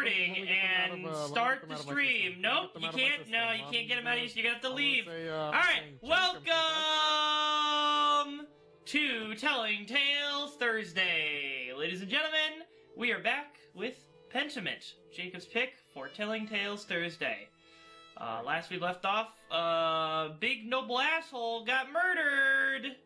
recording and start the stream. Nope, you can't. No, you can't get him out of here. You're gonna have to leave. All right, welcome to Telling Tales Thursday, ladies and gentlemen. We are back with Pentiment, Jacob's pick for Telling Tales Thursday. Last we left off, big noble asshole got murdered.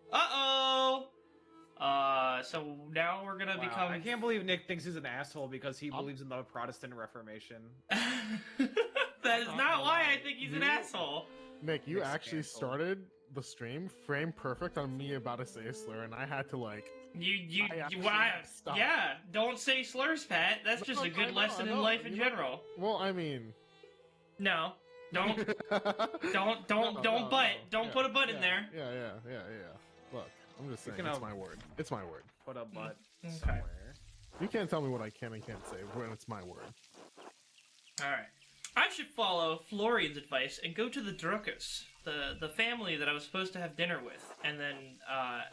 So now we're gonna become... I can't believe Nick thinks he's an asshole because he believes in the Protestant Reformation. That is not why I think he's an asshole. Nick, you actually started the stream frame perfect on me about to say a slur, and I had to, like... Stop. Yeah, don't say slurs, Pat. That's just a good lesson in life in general. Well, I mean... No. Don't butt. Don't put a butt in there. Yeah. Look, I'm just saying, it's my word. It's my word. Put a butt somewhere. You can't tell me what I can and can't say when it's my word. Alright. I should follow Florian's advice and go to the Druckers, the family that I was supposed to have dinner with, and then, I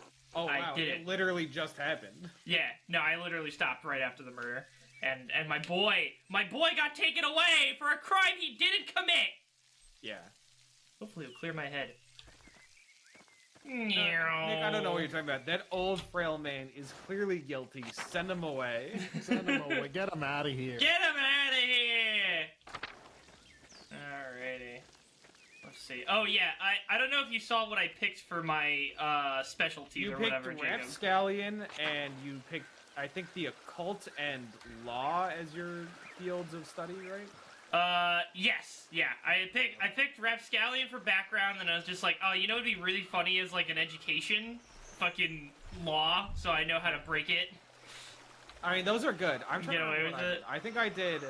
did it. It literally just happened. Yeah, no, I literally stopped right after the murder. And my boy got taken away for a crime he didn't commit! Yeah. Hopefully it'll clear my head. Nick, I don't know what you're talking about. That old frail man is clearly guilty. Send him away. Send him away. Get him out of here. Get him out of here! Alrighty. Let's see. Oh yeah, I don't know if you saw what I picked for my specialties or whatever. You picked Rapscallion, and you picked, I think, the occult and law as your fields of study, right? Yes, yeah. I picked Rapscallion for background, and I was just like, oh, you know what'd be really funny is, like, an education fucking law, so I know how to break it. I mean, those are good. I'm trying to remember what it. I think I did,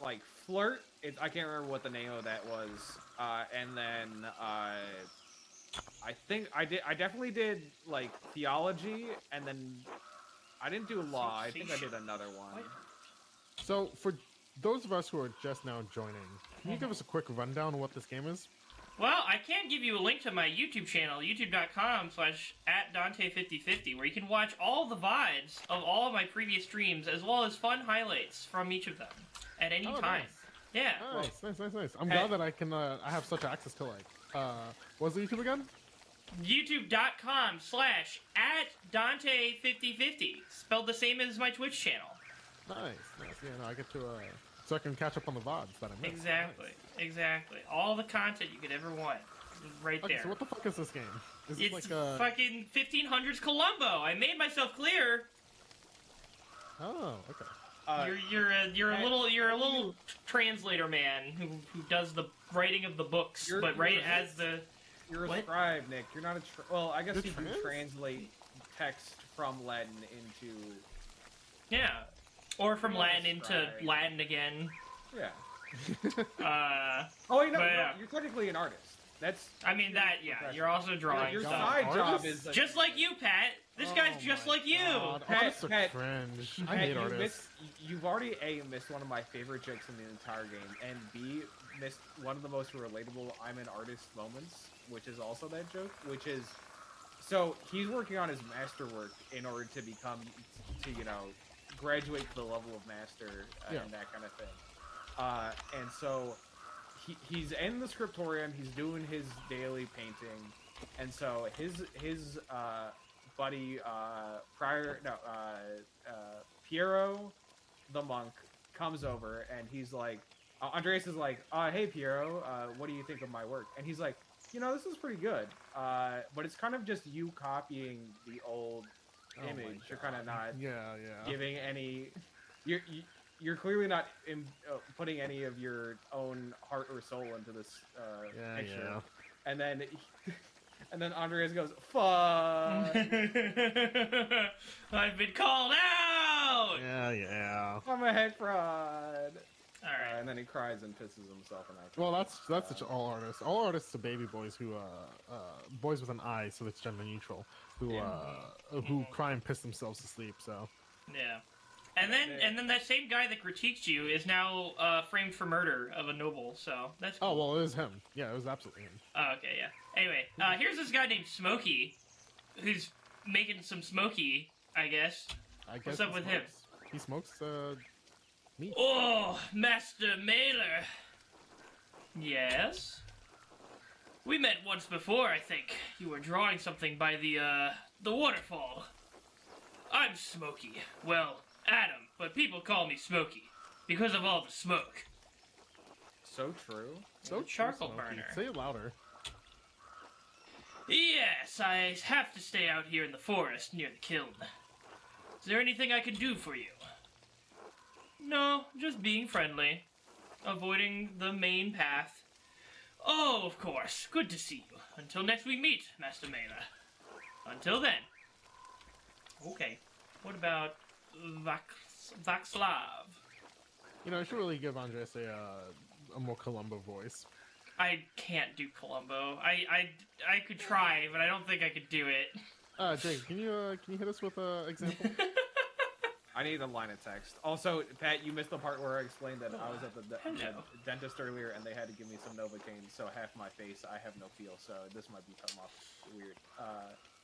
like, flirt. I can't remember what the name of that was. And then, I think I definitely did, like, theology, and then I didn't do law. I think I did another one. What? So, for those of us who are just now joining, can you give us a quick rundown of what this game is? Well, I can give you a link to my YouTube channel, youtube.com/@Dante5050, where you can watch all the VODs of all of my previous streams, as well as fun highlights from each of them at any time. Nice. Yeah. Nice. I'm glad that I can, I have such access to, like, what's the YouTube again? youtube.com/@Dante5050, spelled the same as my Twitch channel. Nice. Yeah, no, I get to, so I can catch up on the VODs that I missed. Exactly. All the content you could ever want, right there. So what the fuck is this game? Is it's like a... fucking 1500s Columbo. I made myself clear. Oh, okay. You're a little translator man who does the writing of the books, You're What? a scribe, Nick. You're not a well, I guess you can trans? translate text from Latin into... Yeah. Or from You're Latin a into scribe. Latin again. Yeah. Oh, wait, no, yeah. you're technically an artist. That's... I mean, you're also drawing Your stuff. side job is... Just like you, Pat. This guy's just like you. Artists are Pat, cringe. I Pat, hate artists. You've already, A, missed one of my favorite jokes in the entire game, and B, missed one of the most relatable I'm an artist moments, which is also that joke, which is... So, he's working on his masterwork in order to become, graduate to the level of master and that kind of thing. And so he's in the scriptorium, he's doing his daily painting, and so his buddy Piero the monk comes over, and he's like, Andreas is like, hey Piero, what do you think of my work? And he's like, this is pretty good, but it's kind of just you copying the old image. You're kind of not giving any... You're clearly not putting any of your own heart or soul into this picture. Yeah. And then Andreas goes, "Fuck! I've been called out." Yeah. I'm a head fraud. All right. And then he cries and pisses himself and out. Well, that's all artists. All artists are baby boys who boys with an I, so it's gender neutral, who cry and piss themselves to sleep. So. Yeah. And then that same guy that critiqued you is now framed for murder of a noble, so that's cool. Oh, well, it was him. Yeah, it was absolutely him. Oh, okay, yeah. Anyway, here's this guy named Smokey, who's making some smoky, I guess. What's up with him? He smokes meat. Oh, Master Mailer. Yes? We met once before, I think. You were drawing something by the waterfall. I'm Smokey. Well, Adam, but people call me Smokey because of all the smoke. So true. So Charcoal Smokey. burner. Say it louder. Yes, I have to stay out here in the forest near the kiln. Is there anything I can do for you? No, just being friendly. Avoiding the main path. Oh, of course. Good to see you. Until next we meet, Master Mela. Until then. Okay. What about Vaxlav? You know, I should really give Andres a more Columbo voice. I can't do Columbo. I could try, but I don't think I could do it. Jake, can you hit us with an example? I need a line of text. Also, Pat, you missed the part where I explained that I was at the dentist earlier and they had to give me some Novocaine, so half my face I have no feel, so this might be come off weird.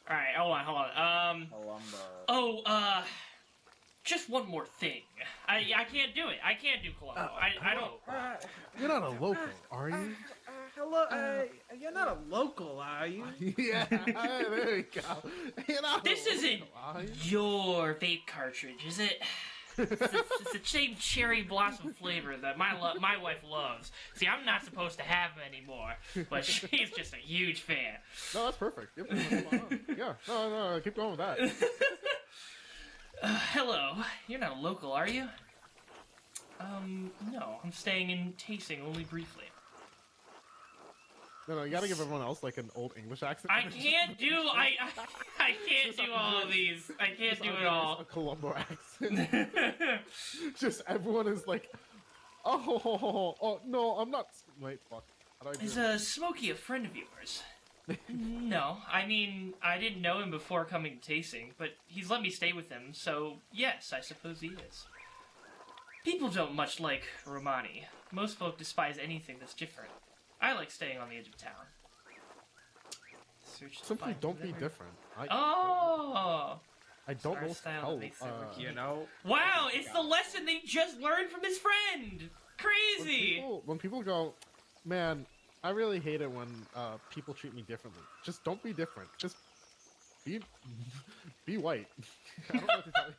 Alright, hold on. Columbo. Just one more thing. I can't do it. I can't do Columbo. I don't... You're not a local, are you? Hello, you're not a local, are you? Yeah, there you go. You're not This a isn't local, are you? your vape cartridge, is it? It's the same cherry blossom flavor that my wife loves. See, I'm not supposed to have them anymore, but she's just a huge fan. No, that's perfect. Yep, yeah, no, keep going with that. Hello, you're not a local, are you? No, I'm staying in Tasing only briefly. No, you gotta give everyone else like an old English accent. I can't do I can't do all of these. I can't do it all. A Columbo accent. Just everyone is like, oh no, I'm not. Wait, fuck. How do I do it? Is Smokey a friend of yours? No, I mean, I didn't know him before coming to Tasting, but he's let me stay with him, so yes, I suppose he is. People don't much like Romani. Most folk despise anything that's different. I like staying on the edge of town. Search to Simply find don't be whatever- different. Oh! I don't Our know style how. makes it work. You know? Wow, it's the lesson they just learned from his friend! Crazy! When people go, man, I really hate it when people treat me differently. Just don't be different. Just be white. I don't know what to tell you.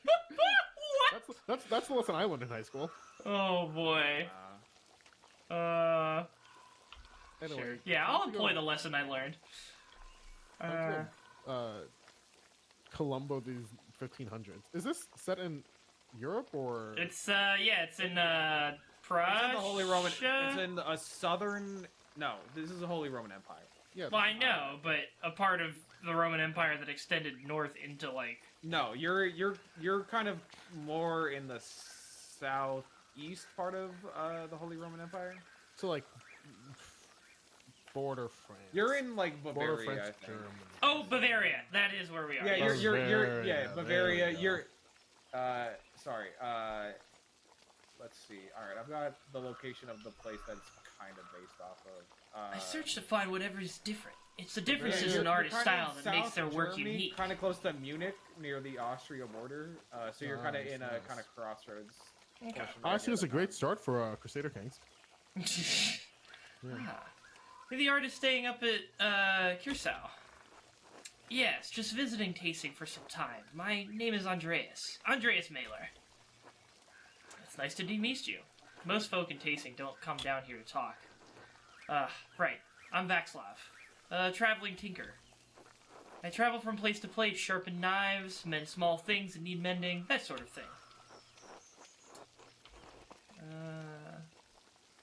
What? That's the lesson I learned in high school. Oh boy. Anyway, Sure. Yeah, I'll employ the lesson I learned. Columbo, these 1500s. Is this set in Europe or? It's it's in Prussia. It's in the Holy Roman. It's in a southern. No, this is the Holy Roman Empire. Yeah. Well, I know, but a part of the Roman Empire that extended north into like. No, you're kind of more in the southeast part of the Holy Roman Empire. So like border France. You're in like border Bavaria, France, I think. Germany. Oh, Bavaria. That is where we are. Yeah, you're Bavaria, Bavaria. there we go. You're sorry. Let's see. All right, I've got the location of the place that's kind of based off of. I searched to find whatever is different. It's the differences you're in artist kinda style in that makes South their work Germany, unique. Kind of close to Munich, near the Austria border. So you're kind of Nice, in a nice. kind of crossroads. Okay. portion Honestly, right it's a near great start for Crusader Kings. Ah. You're the artist staying up at Curacao. Yes, just visiting Tasting for some time. My name is Andreas. Andreas Mailer. It's nice to meet you. Most folk in Tasting don't come down here to talk. Right. I'm Vaxlav, a traveling tinker. I travel from place to place, sharpen knives, mend small things that need mending, that sort of thing.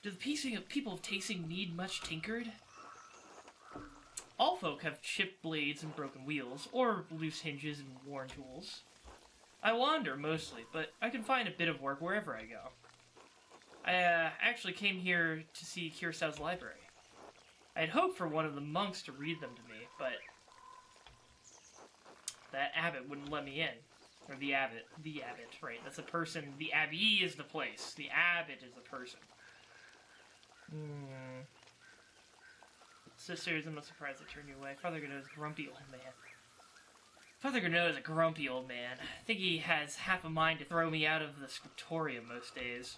Do the people of Tasting need much tinkered? All folk have chipped blades and broken wheels, or loose hinges and worn tools. I wander mostly, but I can find a bit of work wherever I go. I actually came here to see Curaçao's library. I had hoped for one of the monks to read them to me, but that abbot wouldn't let me in. Or the abbot, right? That's a person. The abbey is the place. The abbot is the person. Sisters, I'm not surprised they turned you away. Father Godot is a grumpy old man. Father Granot is a grumpy old man. I think he has half a mind to throw me out of the scriptorium most days.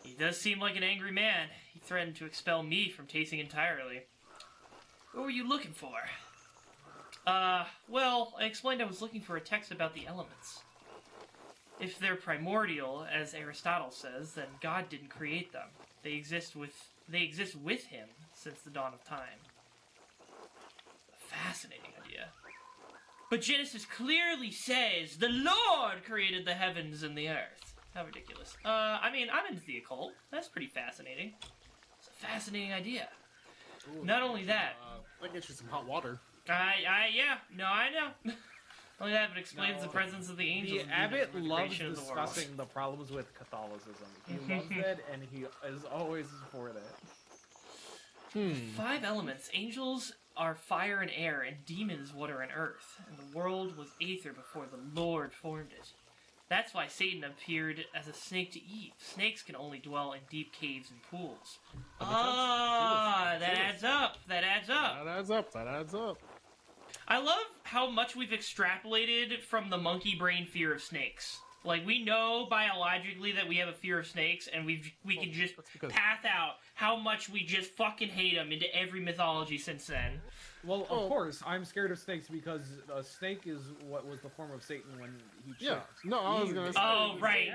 He does seem like an angry man. He threatened to expel me from tasting entirely. What were you looking for? Well, I explained I was looking for a text about the elements. If they're primordial, as Aristotle says, then God didn't create them. They exist with him since the dawn of time. A fascinating idea. But Genesis clearly says the Lord created the heavens and the earth. How ridiculous. I mean, I'm into the occult. That's pretty fascinating. It's a fascinating idea. Ooh, Not only that... that gets you some hot water. Yeah. No, I know. Only that, but explains the presence of the angels. The abbot and the loves creation of the world. discussing the problems with Catholicism. He loves it, and he is always for that. 5 elements. Angels are fire and air, and demons water and earth. And the world was aether before the Lord formed it. That's why Satan appeared as a snake to Eve. Snakes can only dwell in deep caves and pools. That adds up. That adds up. I love how much we've extrapolated from the monkey brain fear of snakes. Like, we know biologically that we have a fear of snakes, and we can just path out how much we just fucking hate them into every mythology since then. Well, of course, I'm scared of snakes because a snake is what was the form of Satan when he tricked I was gonna say. Oh, right.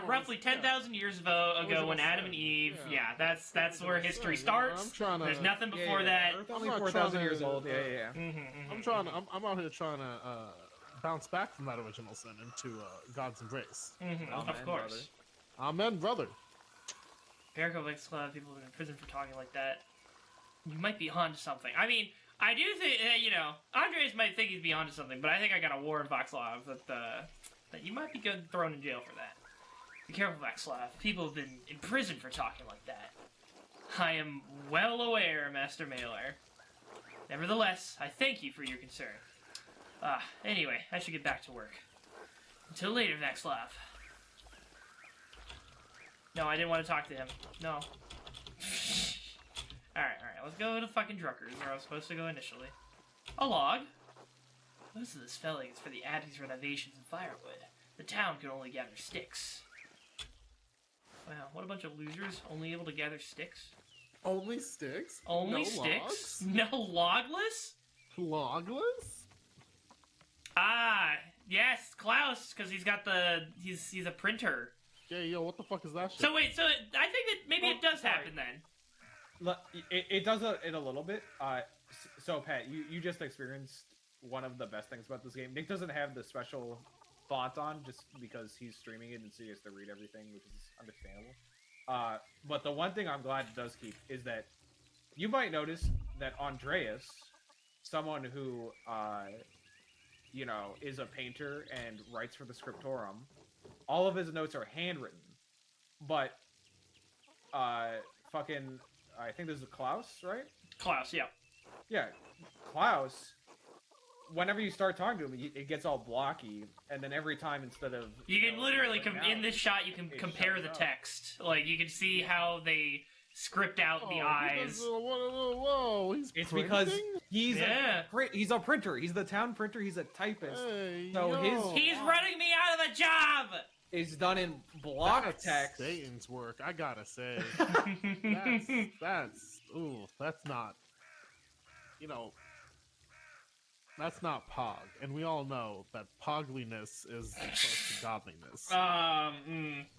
Roughly 10,000 years ago when Adam and Eve, that's where history starts. There's nothing before that. Earth only 4,000 years old. Yeah. I'm out here trying to bounce back from that original sin into God's embrace. Of course. Amen, brother. Jericho likes a lot of people have been in prison for talking like that. You might be onto something. I mean, I do think, Andres might think he's be onto something, but I think I got a warrant, Voxlov, that you might be thrown in jail for that. Be careful, Voxlov. People have been in prison for talking like that. I am well aware, Master Mailer. Nevertheless, I thank you for your concern. Anyway, I should get back to work. Until later, Voxlov. No, I didn't want to talk to him. No. Alright, let's go to fucking Druckers, where I was supposed to go initially. A log? Most of this felling is for the attic's renovations and firewood. The town can only gather sticks. Wow, what a bunch of losers, only able to gather sticks. Only sticks? Only no sticks? Logs? No logless? Logless? Ah, yes, Klaus, because he's got he's a printer. Yeah, yo, what the fuck is that shit? So wait, I think that maybe it does happen then. Look, it does it a little bit. So Pat, you just experienced one of the best things about this game. Nick doesn't have the special font on just because he's streaming it and so he has to read everything, which is understandable. But the one thing I'm glad it does keep is that you might notice that Andreas, someone who is a painter and writes for the Scriptorum, all of his notes are handwritten. But I think this is Klaus, right? Klaus, yeah. Yeah, Klaus, whenever you start talking to him, it gets all blocky, and then every time instead of... You can literally, in this shot, you can compare the text. Like, you can see how they script out the eyes. Whoa, it's because he's a printer. He's the town printer. He's a typist. Hey, so he's running me out of a job! It's done in block text. Satan's work, I gotta say. That's not, that's not pog, and we all know that pogliness is close to godliness.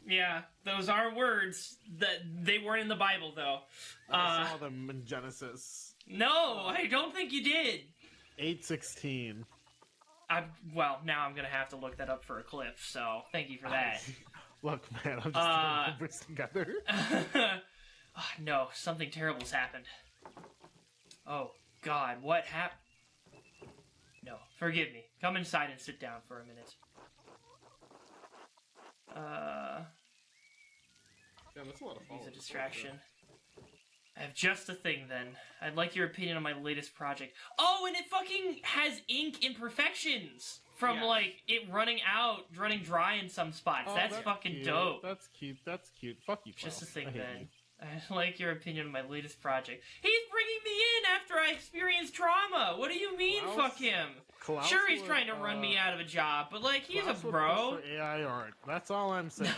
Yeah, those are words that they weren't in the Bible, though. I saw them in Genesis. No, I don't think you did. 8:16. Well, now I'm gonna have to look that up for a clip, so thank you for that. Look, man, I'm just throwing numbers together. No, something terrible's happened. Oh, God, what happened? No, forgive me. Come inside and sit down for a minute. Yeah, that's a lot of Use a distraction. I have just a thing, then. I'd like your opinion on my latest project. Oh, and it fucking has ink imperfections! From, it running dry in some spots. Oh, that's fucking cute. dope. That's cute. Fuck you, Just a thing, I hate then. you. I'd like your opinion on my latest project. He's bringing me in after I experienced trauma! What do you mean, Klaus? fuck him? Klaus Sure, he's would, trying to run me out of a job, but like, he's Klaus a would bro. push for AI art. That's all I'm saying.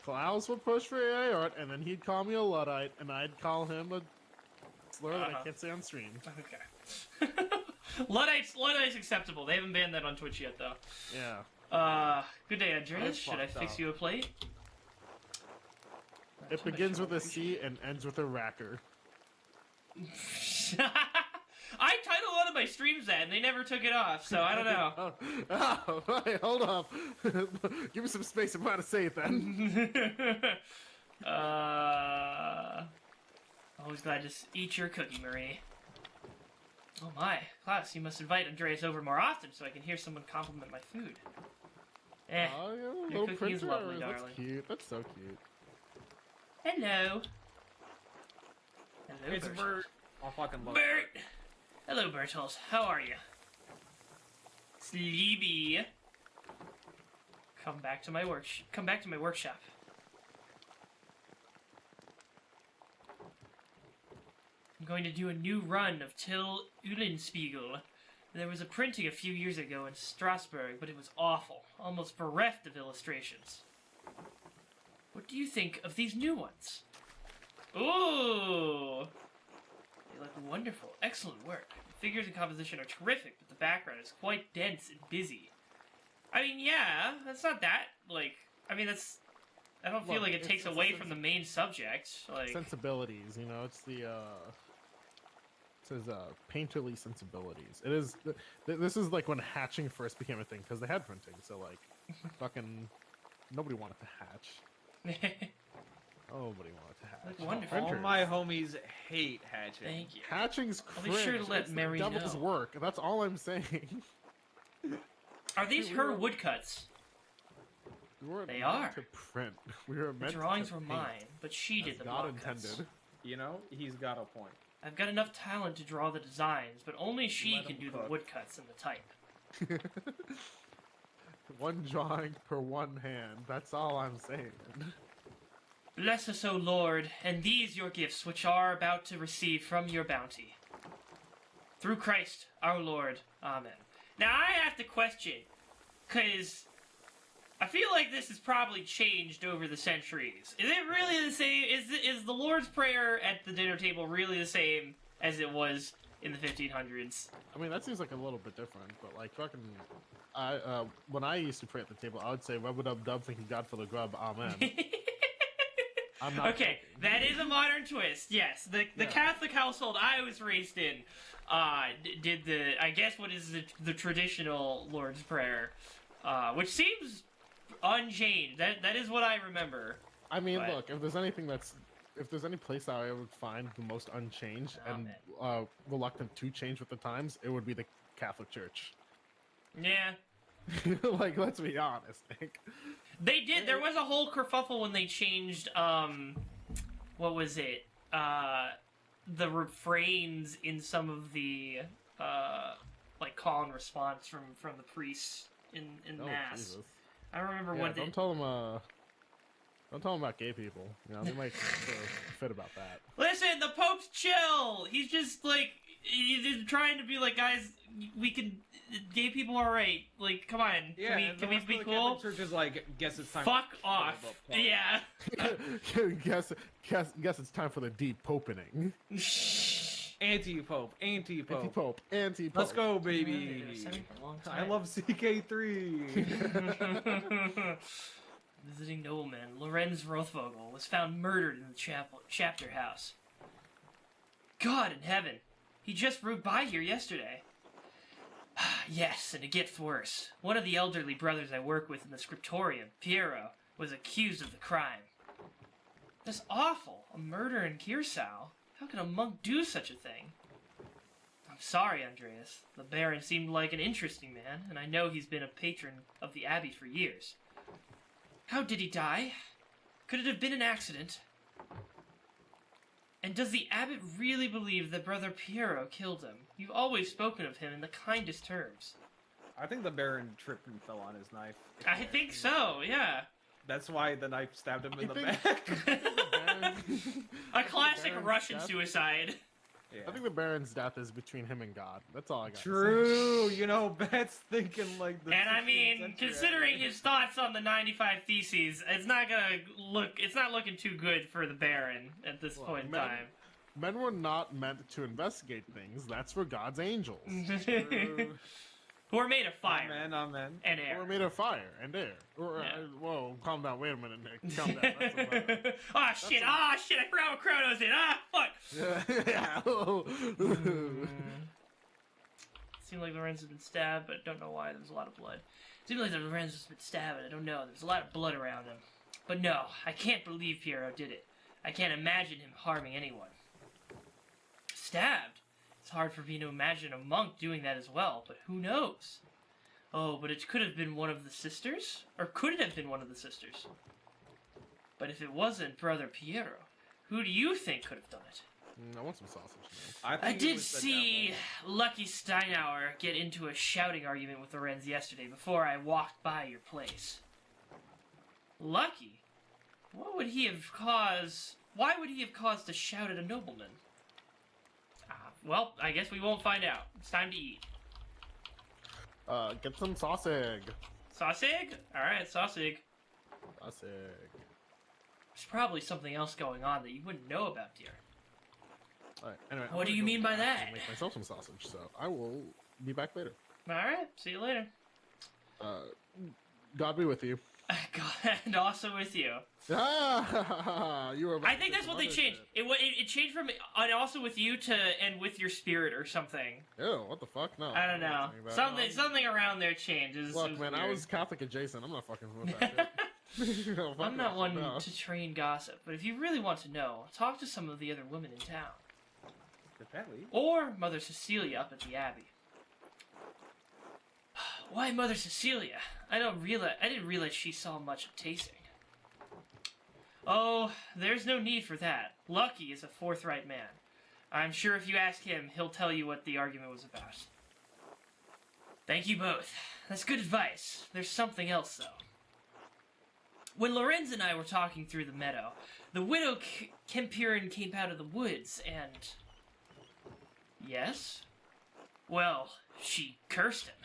Klaus would push for AI art, and then he'd call me a Luddite, and I'd call him a slur that I can't say on stream. Okay. Luddite's acceptable. They haven't banned that on Twitch yet, though. Yeah. Good day, Andreas. That's Should I fucked fix up. you a plate? It begins with a C and ends with a racker. I titled one of my streams that, and they never took it off, so I don't know. Wait, hold up. Give me some space. I'm going to say it then. Always glad to eat your cookie, Marie. Oh my, Klaus, you must invite Andreas over more often so I can hear someone compliment my food. Eh, Oh, yeah, your little cookie is printer. lovely, That's darling. cute. That's so cute. Hello. Hello, It's Bertolt. Bert. I'll fucking love Bert! Hello, Bertolt. How are you? Sleepy. Come back to my workshop. I'm going to do a new run of Till Eulenspiegel. There was a printing a few years ago in Strasbourg, but it was awful, almost bereft of illustrations. What do you think of these new ones? Ooh! They look wonderful. Excellent work. The figures and composition are terrific, but the background is quite dense and busy. I mean, yeah, that's not that, like, I mean, that's... I don't feel Look, like it takes it's away from the main subject. Like, sensibilities, you know, it's the it says painterly sensibilities. It is this is like when hatching first became a thing because they had printing, so like fucking nobody wanted to hatch. Nobody wanted to hatch. Look wonderful. All my homies hate hatching. Thank you. Hatching's I'll cringe. be sure to let It's the Mary devil's know. work. That's all I'm saying. Are these Dude, her woodcuts? We weren't They meant are. to print. We were The meant drawings to were paint, mine, but she did as the God block cuts. intended. You know, he's got a point. I've got enough talent to draw the designs, but only she Let can 'em do the cook. woodcuts and the type. One drawing per one hand. That's all I'm saying. Bless us, O Lord, and these your gifts which are about to receive from your bounty. Through Christ our Lord. Amen. Now I have to question, because I feel like this has probably changed over the centuries. Is it really the same? Is the Lord's Prayer at the dinner table really the same as it was in the 1500s? I mean, that seems like a little bit different, but like fucking, when I used to pray at the table, I would say "rub a dub dub, thank you God for the grub, amen." I'm not Okay, joking. that is a modern twist. Yes, the Yeah. Catholic household I was raised in did the, I guess, what is the traditional Lord's Prayer, which seems unchanged. That is what I remember. I mean, But- look, if there's any place that I would find the most unchanged and Amen. reluctant to change with the times, it would be the Catholic Church. Yeah, Like, let's be honest, Nick. they did. There was a whole kerfuffle when they changed. What was it? The refrains in some of the like call and response from the priests in Oh, mass. Jesus. I don't remember Yeah, what. don't tell them about gay people. You know, they might throw a fit about that. Listen, the Pope's chill. He's just like he's trying to be like, guys, we can. Gay people are right. Like, come on, Yeah, and can the we rest be of the cool? Catholic Church is like, guess it's time. Fuck to off. flip up plot. Yeah. guess it's time for the deep popening. Anti-pope, anti-pope. Anti-pope, anti-pope. Let's go, baby. I love CK3. Visiting nobleman Lorenz Rothvogel was found murdered in the chapter house. God in heaven, he just rode by here yesterday. Yes, and it gets worse. One of the elderly brothers I work with in the scriptorium, Piero, was accused of the crime. That's awful. A murder in Kiersau. How can a monk do such a thing? I'm sorry, Andreas. The Baron seemed like an interesting man, and I know he's been a patron of the Abbey for years. How did he die? Could it have been an accident? And does the abbot really believe that Brother Piero killed him? You've always spoken of him in the kindest terms. I think the Baron tripped and fell on his knife. I think so, yeah. That's why the knife stabbed him in the think- back. A classic Baron's Russian death- suicide. Yeah. I think the Baron's death is between him and God. That's all I got. True. You know, Bet's thinking like the. And I 16th mean, century, considering right? his thoughts on the 95 Theses, it's not looking too good for the Baron at this Look, point in men- time. Men were not meant to investigate things. That's for God's angels. True. Who are made of fire Amen. and Or air. made of fire and air. Or, Yeah. whoa, calm down. Wait a minute, Nick. Calm down. That's Ah shit! I forgot what Chronos did. Fuck! yeah. Seemed like Lorenz has been stabbed, but I don't know why. There's a lot of blood. Seems like Lorenz has been stabbed, but I don't know. There's a lot of blood around him. But no, I can't believe Piero did it. I can't imagine him harming anyone. Stabbed? It's hard for me to imagine a monk doing that as well, but who knows? Oh, but it could have been one of the sisters? Or could it have been one of the sisters? But if it wasn't Brother Piero, who do you think could have done it? I want some sausage, man. I think it did was the see devil. Lucky Steinauer get into a shouting argument with Lorenz yesterday before I walked by your place. Lucky? What would he have caused? Why would he have caused a shout at a nobleman? Well, I guess we won't find out. It's time to eat. Get some sausage. Sausage? Alright, sausage. Sausage. There's probably something else going on that you wouldn't know about, dear. Alright, anyway. I'm What do gonna you go mean by back that? and make myself some sausage, so I will be back later. Alright, see you later. God be with you. And also with you. Ah, you were. I think that's what they changed. It changed from and also with you to and with your spirit or something. Ew, what the fuck? No. I don't know. Something around there changed. Look, man, I was Catholic adjacent. I'm not fucking with that shit. No, fuck I'm not that one shit, no. to train gossip, but if you really want to know, talk to some of the other women in town. Apparently. Or Mother Cecilia up at the Abbey. Why Mother Cecilia? I didn't realize she saw much of tasting. Oh, there's no need for that. Lucky is a forthright man. I'm sure if you ask him, he'll tell you what the argument was about. Thank you both. That's good advice. There's something else, though. When Lorenz and I were talking through the meadow, the widow Kempiran came out of the woods, and... Yes? Well, she cursed him.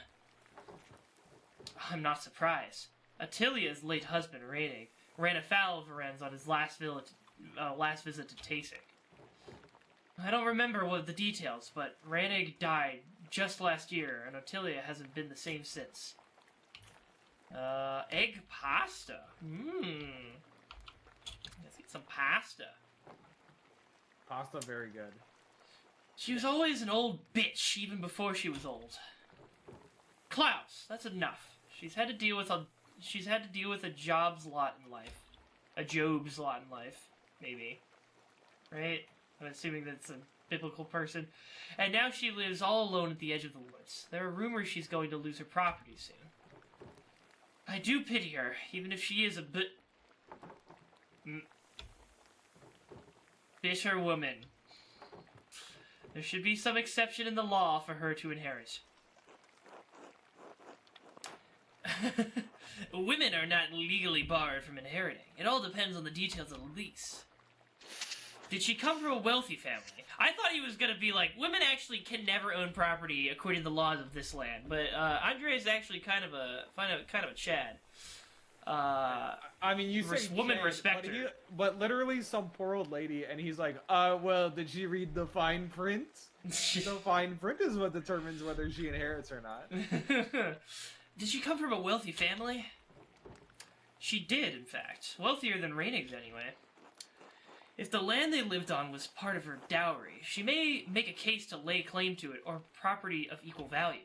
I'm not surprised. Attilia's late husband, Reinig, ran afoul of Lorenz on his last visit to Tasik. I don't remember what the details, but Reinig died just last year, and Attilia hasn't been the same since. Egg pasta. Let's eat some pasta. Pasta, very good. She was always an old bitch, even before she was old. Klaus, that's enough. She's had to deal with a Job's lot in life. A Job's lot in life, maybe. Right? I'm assuming that's a biblical person. And now she lives all alone at the edge of the woods. There are rumors she's going to lose her property soon. I do pity her, even if she is a bitter woman. There should be some exception in the law for her to inherit. Women are not legally barred from inheriting. It all depends on the details of the lease. Did she come from a wealthy family? I thought he was gonna be like, women actually can never own property according to the laws of this land. But Andre is actually kind of a Chad. I mean, you say woman Chad, respect but, her. but literally some poor old lady, and he's like, well, did she read the fine print? The fine print is what determines whether she inherits or not. Did she come from a wealthy family? She did, in fact. Wealthier than Reinig's, anyway. If the land they lived on was part of her dowry, she may make a case to lay claim to it, or property of equal value.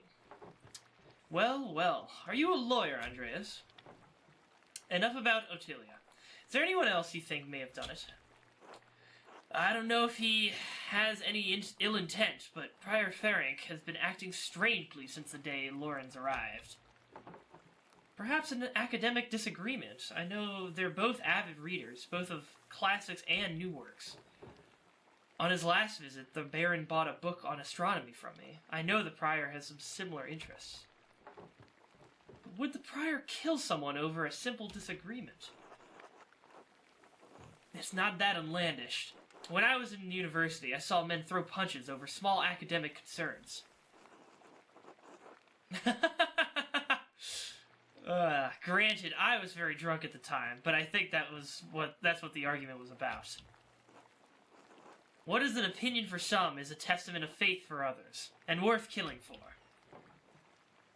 Well, well. Are you a lawyer, Andreas? Enough about Ottilia. Is there anyone else you think may have done it? I don't know if he has any ill intent, but Prior Ferenc has been acting strangely since the day Lorenz arrived. Perhaps an academic disagreement. I know they're both avid readers, both of classics and new works. On his last visit, the Baron bought a book on astronomy from me. I know the Prior has some similar interests. Would the Prior kill someone over a simple disagreement? It's not that unlandish. When I was in university, I saw men throw punches over small academic concerns. Granted, I was very drunk at the time, but I think that's what the argument was about. What is an opinion for some is a testament of faith for others, and worth killing for.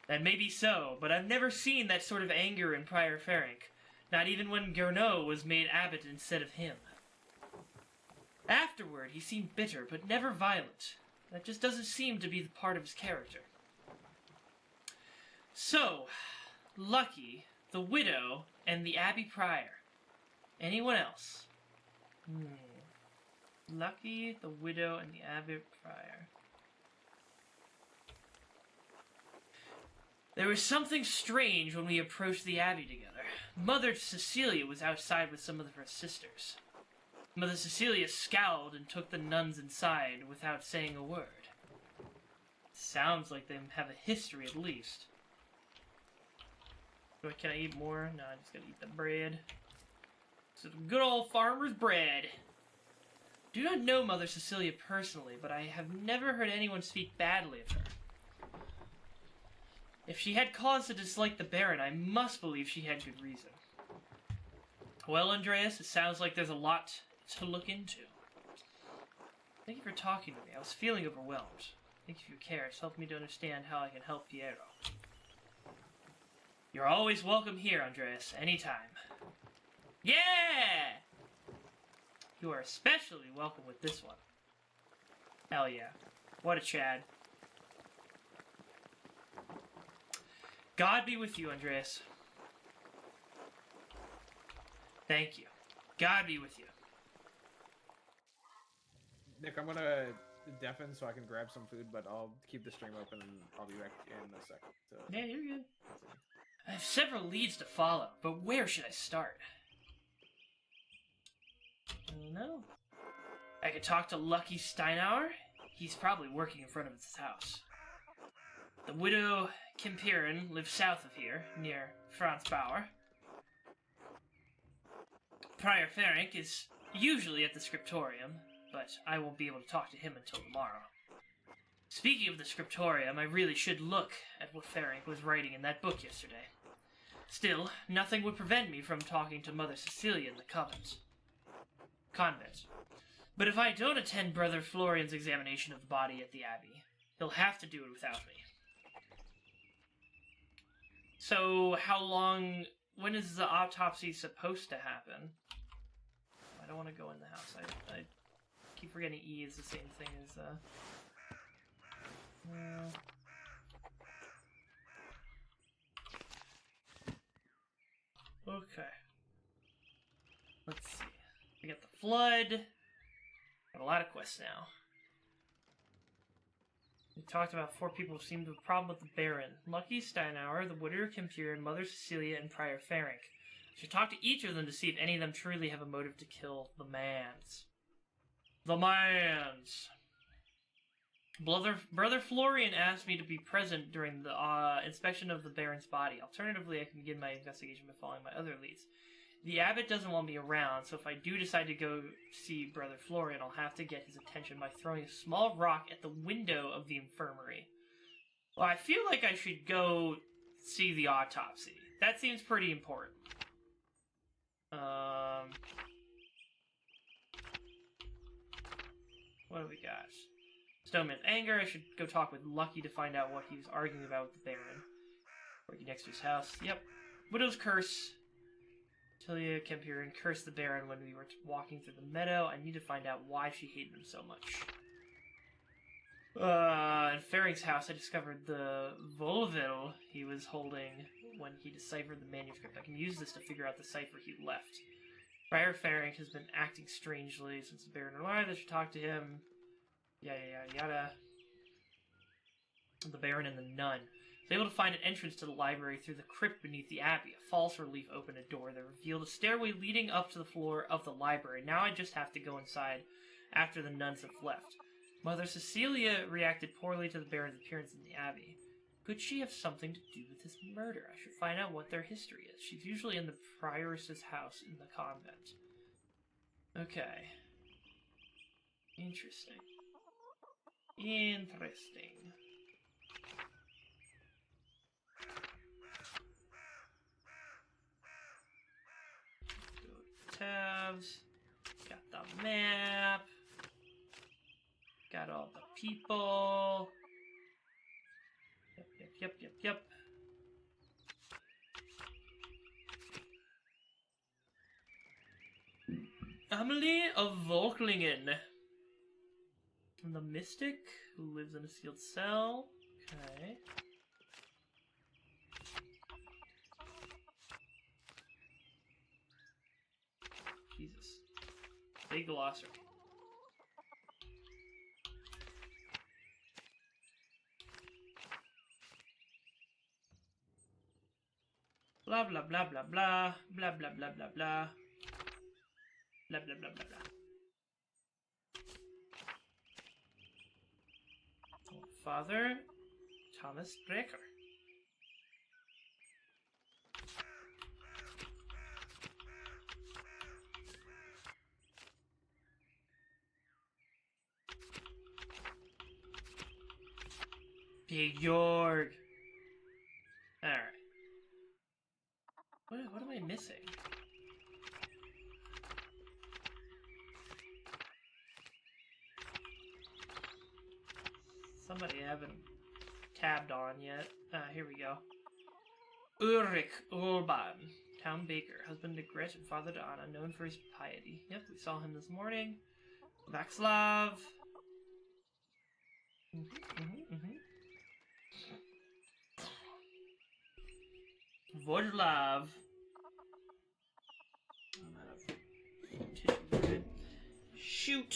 That may be so, but I've never seen that sort of anger in Prior Ferenc, not even when Gernot was made abbot instead of him. Afterward, he seemed bitter, but never violent. That just doesn't seem to be the part of his character. So, Lucky, the widow, and the Abbey Prior. Anyone else? Lucky, the widow, and the Abbey Prior. There was something strange when we approached the Abbey together. Mother Cecilia was outside with some of her sisters. Mother Cecilia scowled and took the nuns inside without saying a word. Sounds like they have a history at least. Can I eat more? No, I'm just gonna eat the bread. Some good old farmer's bread. Do not know Mother Cecilia personally, but I have never heard anyone speak badly of her. If she had cause to dislike the Baron, I must believe she had good reason. Well, Andreas, it sounds like there's a lot to look into. Thank you for talking to me. I was feeling overwhelmed. Thank you for your care. It's helped me to understand how I can help Piero. You're always welcome here, Andreas. Anytime. Yeah! You are especially welcome with this one. Hell yeah. What a Chad. God be with you, Andreas. Thank you. God be with you. Nick, I'm gonna deafen so I can grab some food, but I'll keep the stream open and I'll be back in a second. Yeah, you're good. I have several leads to follow, but where should I start? I don't know. I could talk to Lucky Steinauer. He's probably working in front of his house. The widow Kimpiran lives south of here, near Franz Bauer. Prior Ferenc is usually at the scriptorium, but I won't be able to talk to him until tomorrow. Speaking of the scriptorium, I really should look at what Ferenc was writing in that book yesterday. Still, nothing would prevent me from talking to Mother Cecilia in the convent. But if I don't attend Brother Florian's examination of the body at the Abbey, he'll have to do it without me. So, when is the autopsy supposed to happen? I don't want to go in the house. I keep forgetting E is the same thing as, Okay. Let's see. We got the flood. Got a lot of quests now. We talked about 4 people who seemed to have a problem with the Baron. Lucky Steinauer, the widow Kimpiran, Mother Cecilia, and Prior Ferenc. I should talk to each of them to see if any of them truly have a motive to kill the Mans. The Mans! Brother Florian asked me to be present during the inspection of the Baron's body. Alternatively, I can begin my investigation by following my other leads. The abbot doesn't want me around, so if I do decide to go see Brother Florian, I'll have to get his attention by throwing a small rock at the window of the infirmary. Well, I feel like I should go see the autopsy. That seems pretty important. What do we got? Stoneman's anger. I should go talk with Lucky to find out what he was arguing about with the Baron. Working next to his house. Yep. Widow's Curse. Tilia Kempiran cursed the Baron when we were walking through the meadow. I need to find out why she hated him so much. In Ferenc's house, I discovered the Volville he was holding when he deciphered the manuscript. I can use this to figure out the cipher he left. Prior Ferenc has been acting strangely since the Baron arrived. I should talk to him. Yada yada yada. The Baron and the nun. I was able to find an entrance to the library through the crypt beneath the abbey. A false relief opened a door that revealed a stairway leading up to the floor of the library. Now I just have to go inside after the nuns have left. Mother Cecilia reacted poorly to the Baron's appearance in the abbey. Could she have something to do with his murder? I should find out what their history is. She's usually in the prioress's house in the convent. Okay. Interesting. Interesting. Go to tabs. Got the map. Got all the people. Yep. Amelie of Volklingen. The mystic who lives in a sealed cell. Okay. Jesus. Big glossary. Blah blah blah blah blah. Blah blah blah blah blah. Blah blah blah blah blah. Father Thomas Brecker. Big Jorg. Alright. What am I missing? Somebody I haven't tabbed on yet. Here we go. Ulrich Urban, town baker, husband to Gret and father to Anna, known for his piety. Yep, we saw him this morning. Václav. Vodlav. I'm out of tissue. Shoot.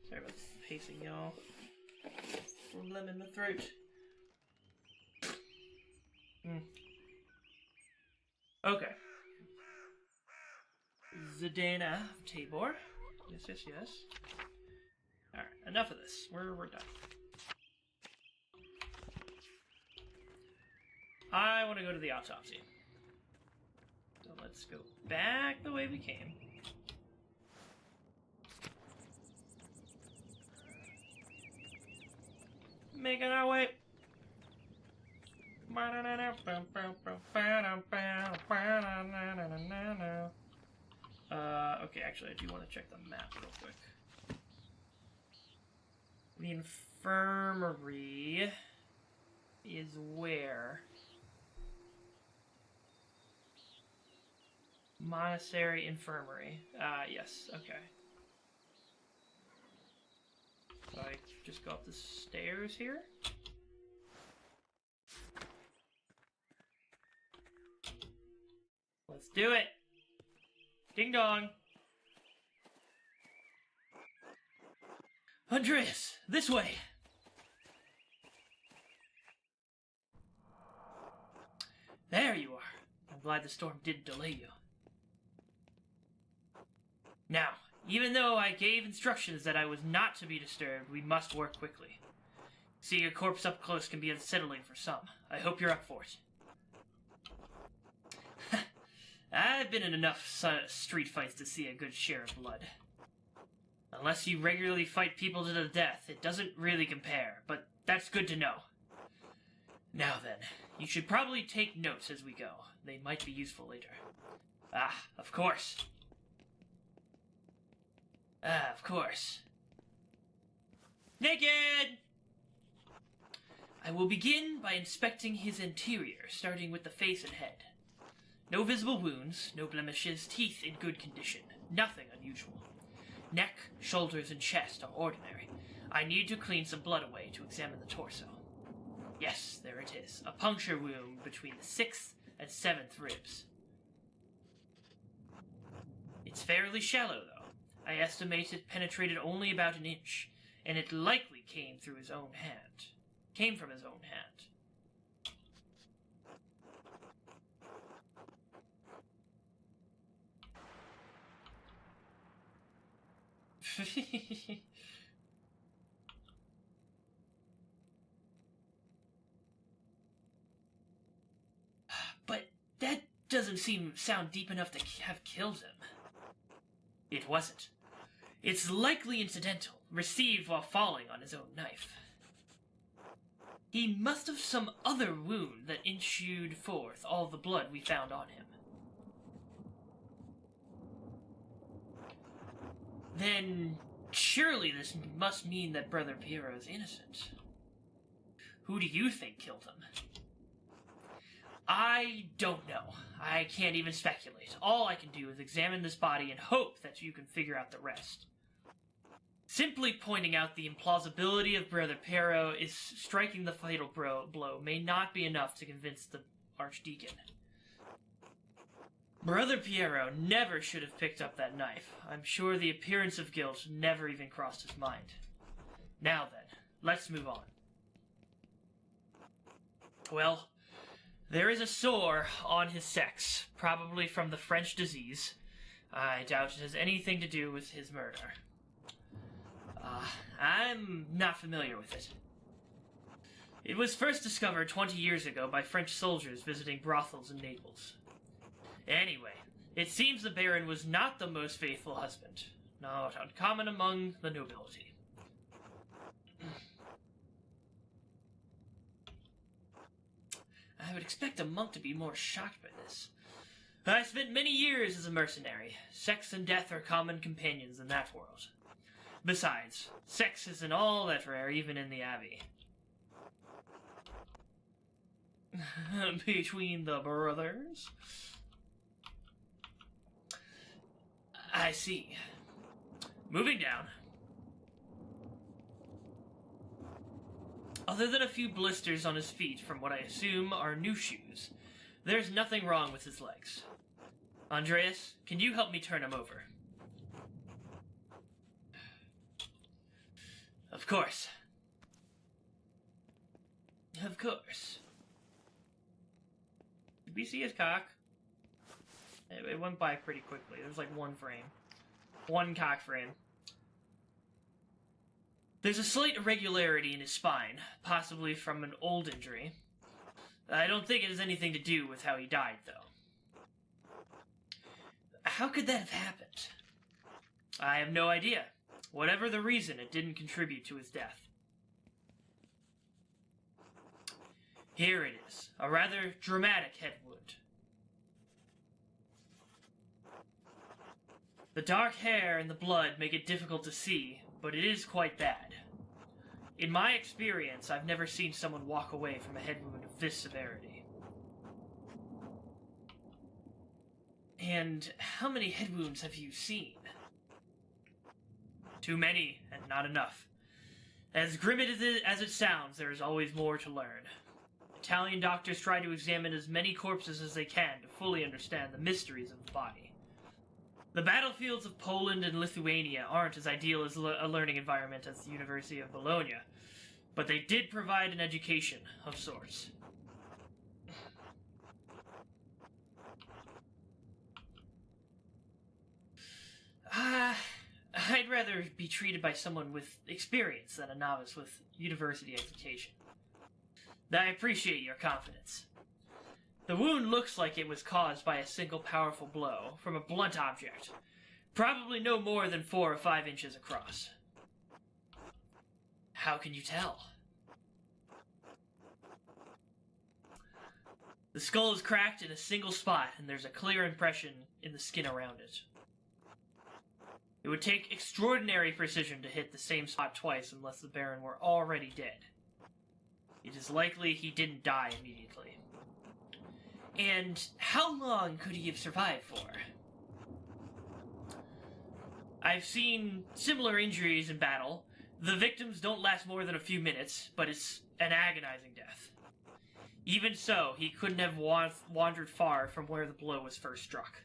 Sorry about the pacing, y'all. Phlegm in the throat. Okay. Zdena of Tabor. Yes. Alright, enough of this. We're done. I want to go to the autopsy. So let's go back the way we came. Making our way. Okay, actually, I do want to check the map real quick. The infirmary is where? Monastery Infirmary. Yes, okay. So I just go up the stairs here. Let's do it! Ding dong! Andreas, this way! There you are. I'm glad the storm didn't delay you. Now, even though I gave instructions that I was not to be disturbed, we must work quickly. Seeing a corpse up close can be unsettling for some. I hope you're up for it. I've been in enough street fights to see a good share of blood. Unless you regularly fight people to the death, it doesn't really compare, but that's good to know. Now then, you should probably take notes as we go. They might be useful later. Of course. Of course. Naked! I will begin by inspecting his interior, starting with the face and head. No visible wounds, no blemishes, teeth in good condition. Nothing unusual. Neck, shoulders, and chest are ordinary. I need to clean some blood away to examine the torso. Yes, there it is. A puncture wound between the 6th and 7th ribs. It's fairly shallow, though. I estimate it penetrated only about an inch, and it likely came through his own hand. Came from his own hand. But that doesn't sound deep enough to have killed him. It wasn't. It's likely incidental, received while falling on his own knife. He must have some other wound that issued forth all the blood we found on him. Then, surely this must mean that Brother Piero is innocent. Who do you think killed him? I don't know. I can't even speculate. All I can do is examine this body and hope that you can figure out the rest. Simply pointing out the implausibility of Brother Piero is striking the fatal blow may not be enough to convince the Archdeacon. Brother Piero never should have picked up that knife. I'm sure the appearance of guilt never even crossed his mind. Now then, let's move on. Well, there is a sore on his sex, probably from the French disease. I doubt it has anything to do with his murder. I'm not familiar with it. It was first discovered 20 years ago by French soldiers visiting brothels in Naples. Anyway, it seems the Baron was not the most faithful husband, not uncommon among the nobility. I would expect a monk to be more shocked by this. I spent many years as a mercenary. Sex and death are common companions in that world. Besides, sex isn't all that rare, even in the Abbey. Between the brothers? I see. Moving down. Other than a few blisters on his feet from what I assume are new shoes, there's nothing wrong with his legs. Andreas, can you help me turn him over? Of course. Of course. Did we see his cock? It went by pretty quickly. There was like one frame. One cock frame. There's a slight irregularity in his spine, possibly from an old injury. I don't think it has anything to do with how he died, though. How could that have happened? I have no idea. Whatever the reason, it didn't contribute to his death. Here it is, a rather dramatic head wound. The dark hair and the blood make it difficult to see, but it is quite bad. In my experience, I've never seen someone walk away from a head wound of this severity. And how many head wounds have you seen? Too many, and not enough. As grim as it sounds, there is always more to learn. Italian doctors try to examine as many corpses as they can to fully understand the mysteries of the body. The battlefields of Poland and Lithuania aren't as ideal as a learning environment as the University of Bologna, but they did provide an education of sorts. I'd rather be treated by someone with experience than a novice with university education. I appreciate your confidence. The wound looks like it was caused by a single powerful blow from a blunt object, probably no more than 4 or 5 inches across. How can you tell? The skull is cracked in a single spot, and there's a clear impression in the skin around it. It would take extraordinary precision to hit the same spot twice unless the Baron were already dead. It is likely he didn't die immediately. And how long could he have survived for? I've seen similar injuries in battle. The victims don't last more than a few minutes, but it's an agonizing death. Even so, he couldn't have wandered far from where the blow was first struck.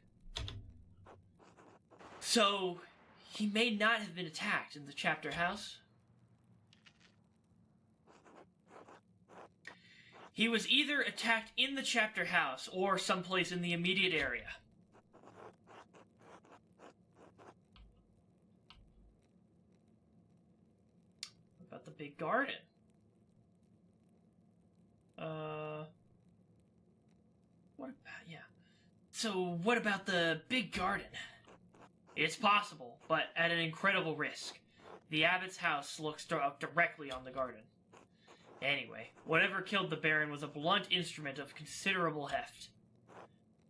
So, he may not have been attacked in the chapter house. He was either attacked in the chapter house or someplace in the immediate area. What about the big garden? What about, yeah. So, what about the big garden? It's possible, but at an incredible risk. The abbot's house looks directly on the garden. Anyway, whatever killed the Baron was a blunt instrument of considerable heft.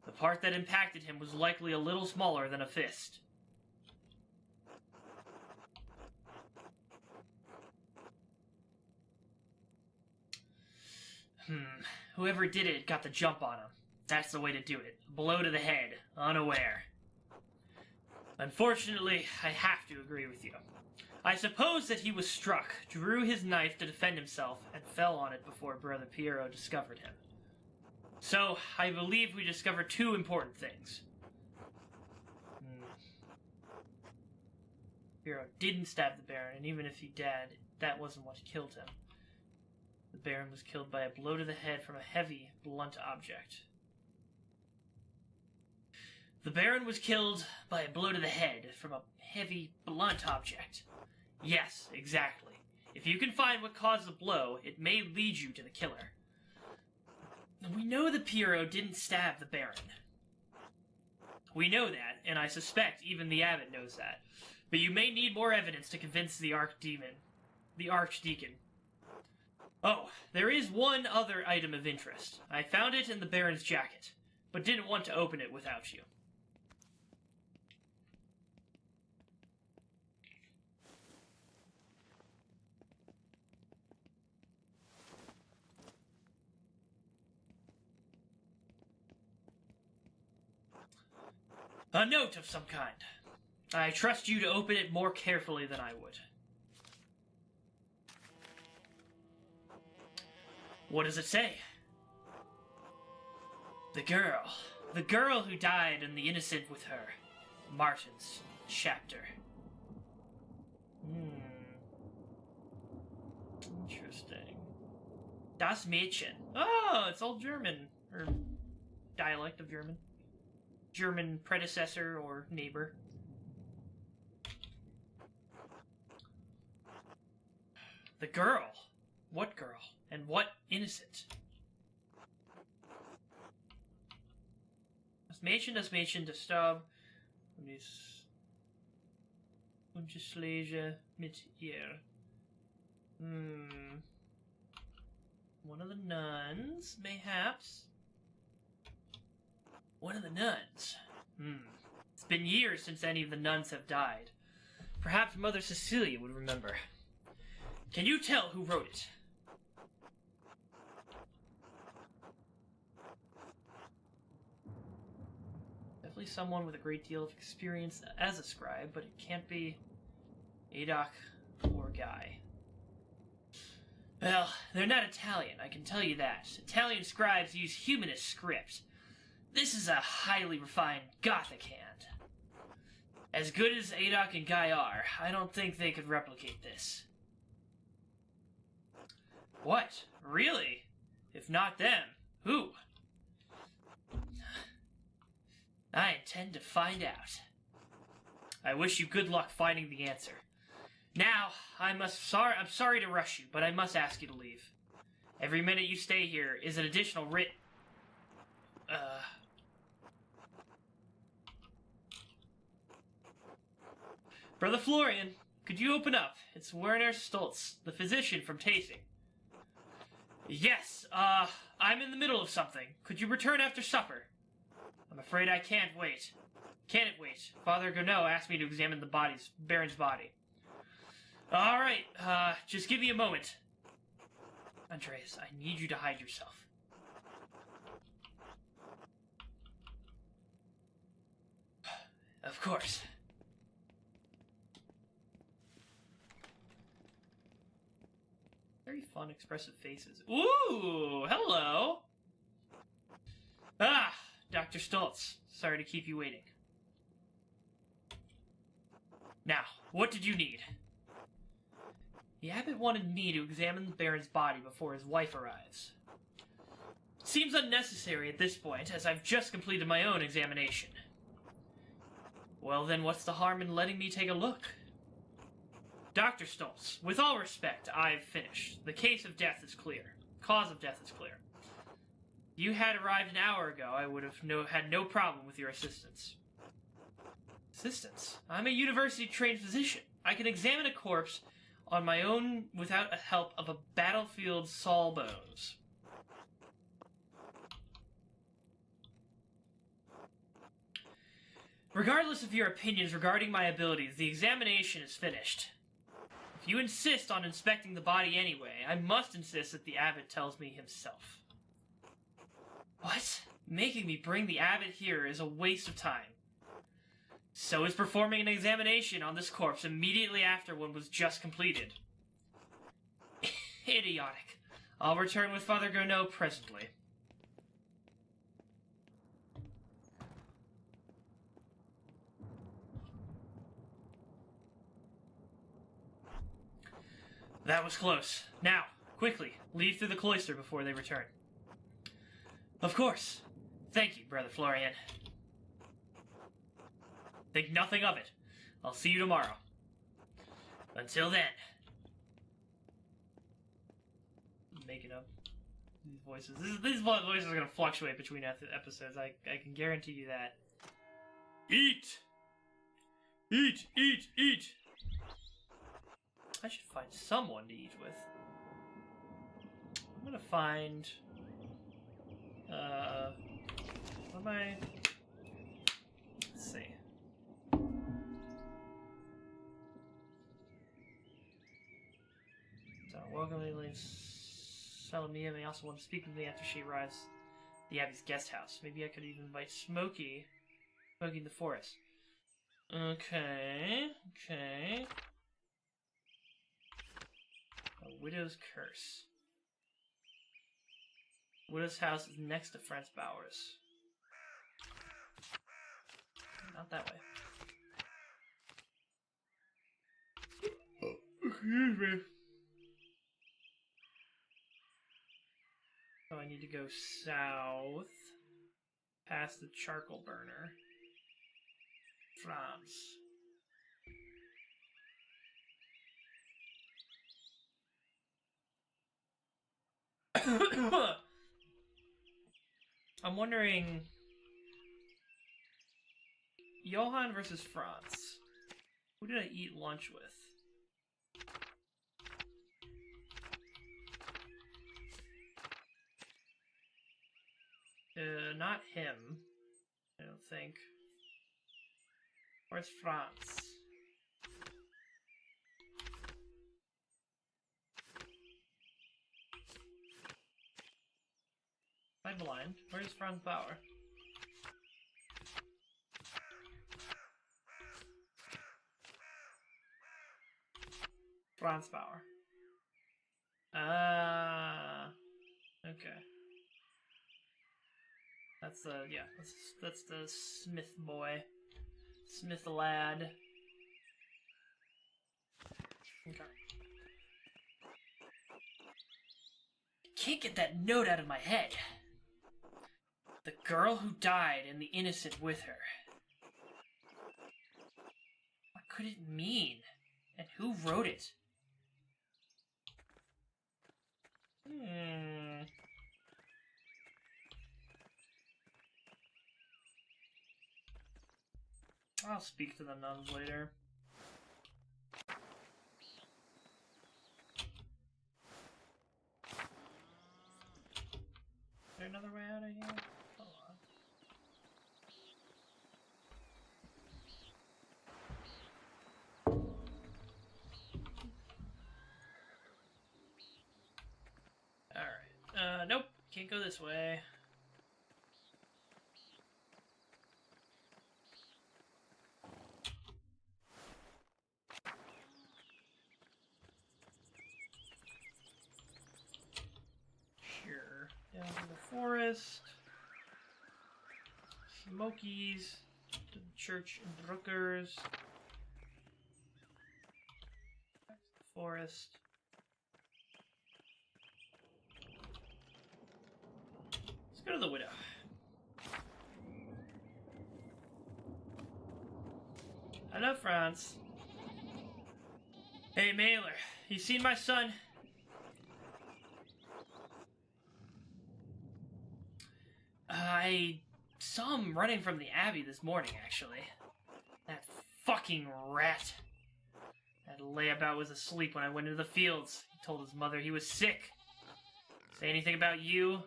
The part that impacted him was likely a little smaller than a fist. Whoever did it got the jump on him. That's the way to do it. A blow to the head, unaware. Unfortunately, I have to agree with you. I suppose that he was struck, drew his knife to defend himself, and fell on it before Brother Piero discovered him. So, I believe we discovered two important things. Piero didn't stab the Baron, and even if he did, that wasn't what killed him. The Baron was killed by a blow to the head from a heavy, blunt object. The Baron was killed by a blow to the head from a heavy, blunt object. Yes, exactly. If you can find what caused the blow, it may lead you to the killer. We know that Piero didn't stab the Baron. We know that, and I suspect even the abbot knows that. But you may need more evidence to convince the Archdeacon. Oh, there is one other item of interest. I found it in the Baron's jacket, but didn't want to open it without you. A note of some kind. I trust you to open it more carefully than I would. What does it say? The girl who died and the innocent with her. Martin's chapter. Interesting. Das Mädchen. Oh, it's all German. Or dialect of German. German predecessor or neighbor. The girl. What girl? And what innocent? Das Mädchen, das starb und ist ungeschläge mit ihr. One of the nuns, mayhaps? One of the nuns. It's been years since any of the nuns have died. Perhaps Mother Cecilia would remember. Can you tell who wrote it? Definitely someone with a great deal of experience as a scribe, but it can't be Adok or Guy. Well, they're not Italian, I can tell you that. Italian scribes use humanist script. This is a highly refined Gothic hand. As good as Adok and Guy are, I don't think they could replicate this. What? Really? If not them, who? I intend to find out. I wish you good luck finding the answer. Now, I'm sorry to rush you, but I must ask you to leave. Every minute you stay here is an additional Brother Florian, could you open up? It's Werner Stoltz, the physician from Tasing. Yes, I'm in the middle of something. Could you return after supper? I'm afraid I can't wait. Can it wait? Father Gounod asked me to examine the Baron's body. All right, just give me a moment. Andreas, I need you to hide yourself. Of course. Very fun, expressive faces. Ooh, hello. Ah, Dr. Stoltz. Sorry to keep you waiting. Now, what did you need? The abbot wanted me to examine the Baron's body before his wife arrives. Seems unnecessary at this point, as I've just completed my own examination. Well then, what's the harm in letting me take a look? Dr. Stoltz, with all respect, I've finished. The case of death is clear. Cause of death is clear. You had arrived an hour ago, I would have had no problem with your assistance. Assistance. I'm a university-trained physician. I can examine a corpse on my own without the help of a battlefield sawbones. Regardless of your opinions regarding my abilities, the examination is finished. If you insist on inspecting the body anyway, I must insist that the abbot tells me himself. What? Making me bring the abbot here is a waste of time. So is performing an examination on this corpse immediately after one was just completed. Idiotic. I'll return with Father Gurnot presently. That was close. Now, quickly, leave through the cloister before they return. Of course. Thank you, Brother Florian. Think nothing of it. I'll see you tomorrow. Until then. Making up these voices. These voices are going to fluctuate between episodes. I can guarantee you that. Eat! Eat, eat, eat! I should find someone to eat with. I'm gonna find... what am I... Let's see. So, welcome to Salamia may also want to speak with me after she arrives at the Abbey's guest house. Maybe I could even invite Smokey in the forest. Okay. A widow's curse. Widow's house is next to Franz Bauer's. Not that way. Excuse me. So I need to go south, past the charcoal burner. France. I'm wondering... Johann versus Franz. Who did I eat lunch with? Not him. I don't think. Where's Franz? I'm blind. Where's Franz Bauer? Franz Bauer. Okay. That's the, yeah, that's the Smith boy. Smith lad. Okay. Can't get that note out of my head. The girl who died and the innocent with her. What could it mean? And who wrote it? I'll speak to the nuns later. Is there another way out of here? Hold on. Alright. Nope. Can't go this way. Sure. Down to the forest. Smokies. To the church in Brookers. Back to the forest. Let's go to the widow. Hello, Franz. Hey, Mailer. You seen my son? I saw him running from the Abbey this morning, actually. That fucking rat. That layabout was asleep when I went into the fields. He told his mother he was sick. Say anything about you?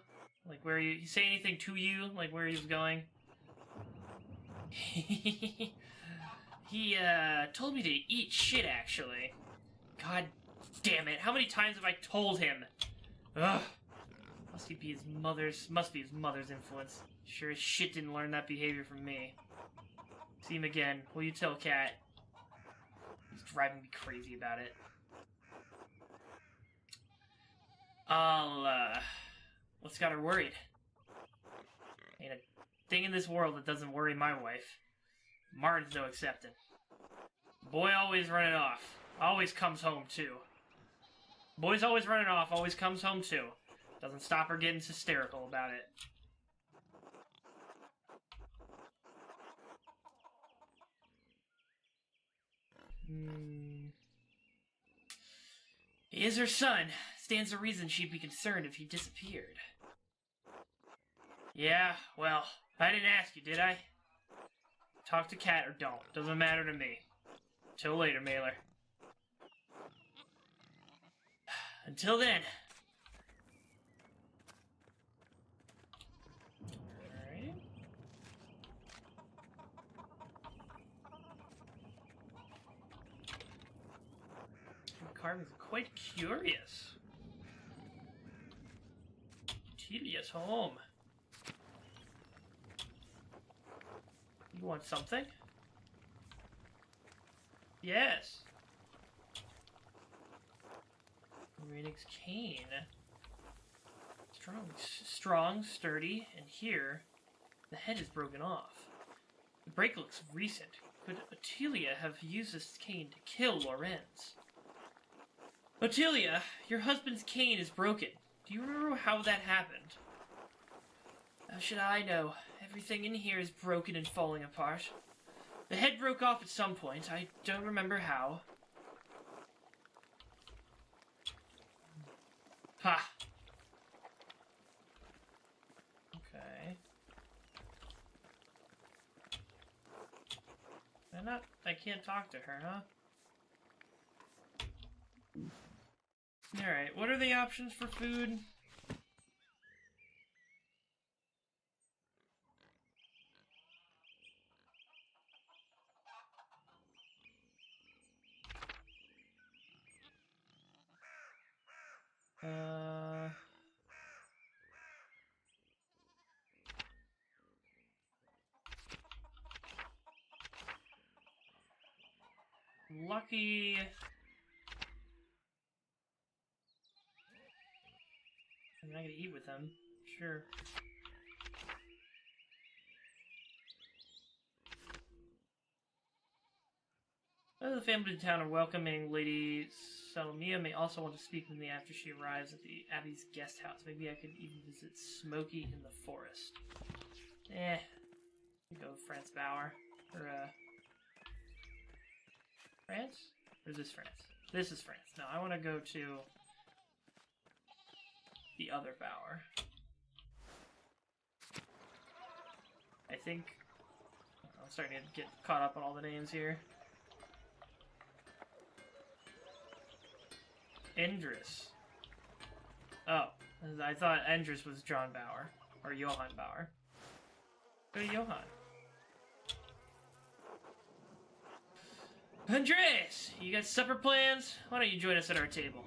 Like where you say anything to you? Like where he was going? He told me to eat shit, actually. God damn it. How many times have I told him? Ugh. Must be his mother's influence. Sure as shit didn't learn that behavior from me. See him again. Will you tell Cat? He's driving me crazy about it. What's got her worried? Ain't a thing in this world that doesn't worry my wife. Martin's no exception. Boy always running off. Always comes home, too. Boy's always running off, always comes home, too. Doesn't stop her getting hysterical about it. He is her son. Stands to reason she'd be concerned if he disappeared. Yeah, well, I didn't ask you, did I? Talk to Cat or don't. Doesn't matter to me. Till later, Mailer. Until then. Alright. Carving's quite curious. Telia's home. You want something? Yes. Renix cane. Strong, sturdy, and here, the head is broken off. The break looks recent. Could Otelia have used this cane to kill Lorenz? Otelia, your husband's cane is broken. Do you remember how that happened? How should I know? Everything in here is broken and falling apart. The head broke off at some point. I don't remember how. Ha! Okay. I can't talk to her, huh? Alright, what are the options for food? Lucky. I'm not gonna eat with them. Sure. The family in town are welcoming. Lady Salomia may also want to speak with me after she arrives at the Abbey's guest house. Maybe I could even visit Smokey in the forest. Go France Bauer. Or, France? Or is this France? This is France. No, I want to go to the other Bauer. I think... I'm starting to get caught up on all the names here. Endris. Oh, I thought Endris was John Bauer. Or Johann Bauer. Go to Johann. Andres! You got supper plans? Why don't you join us at our table?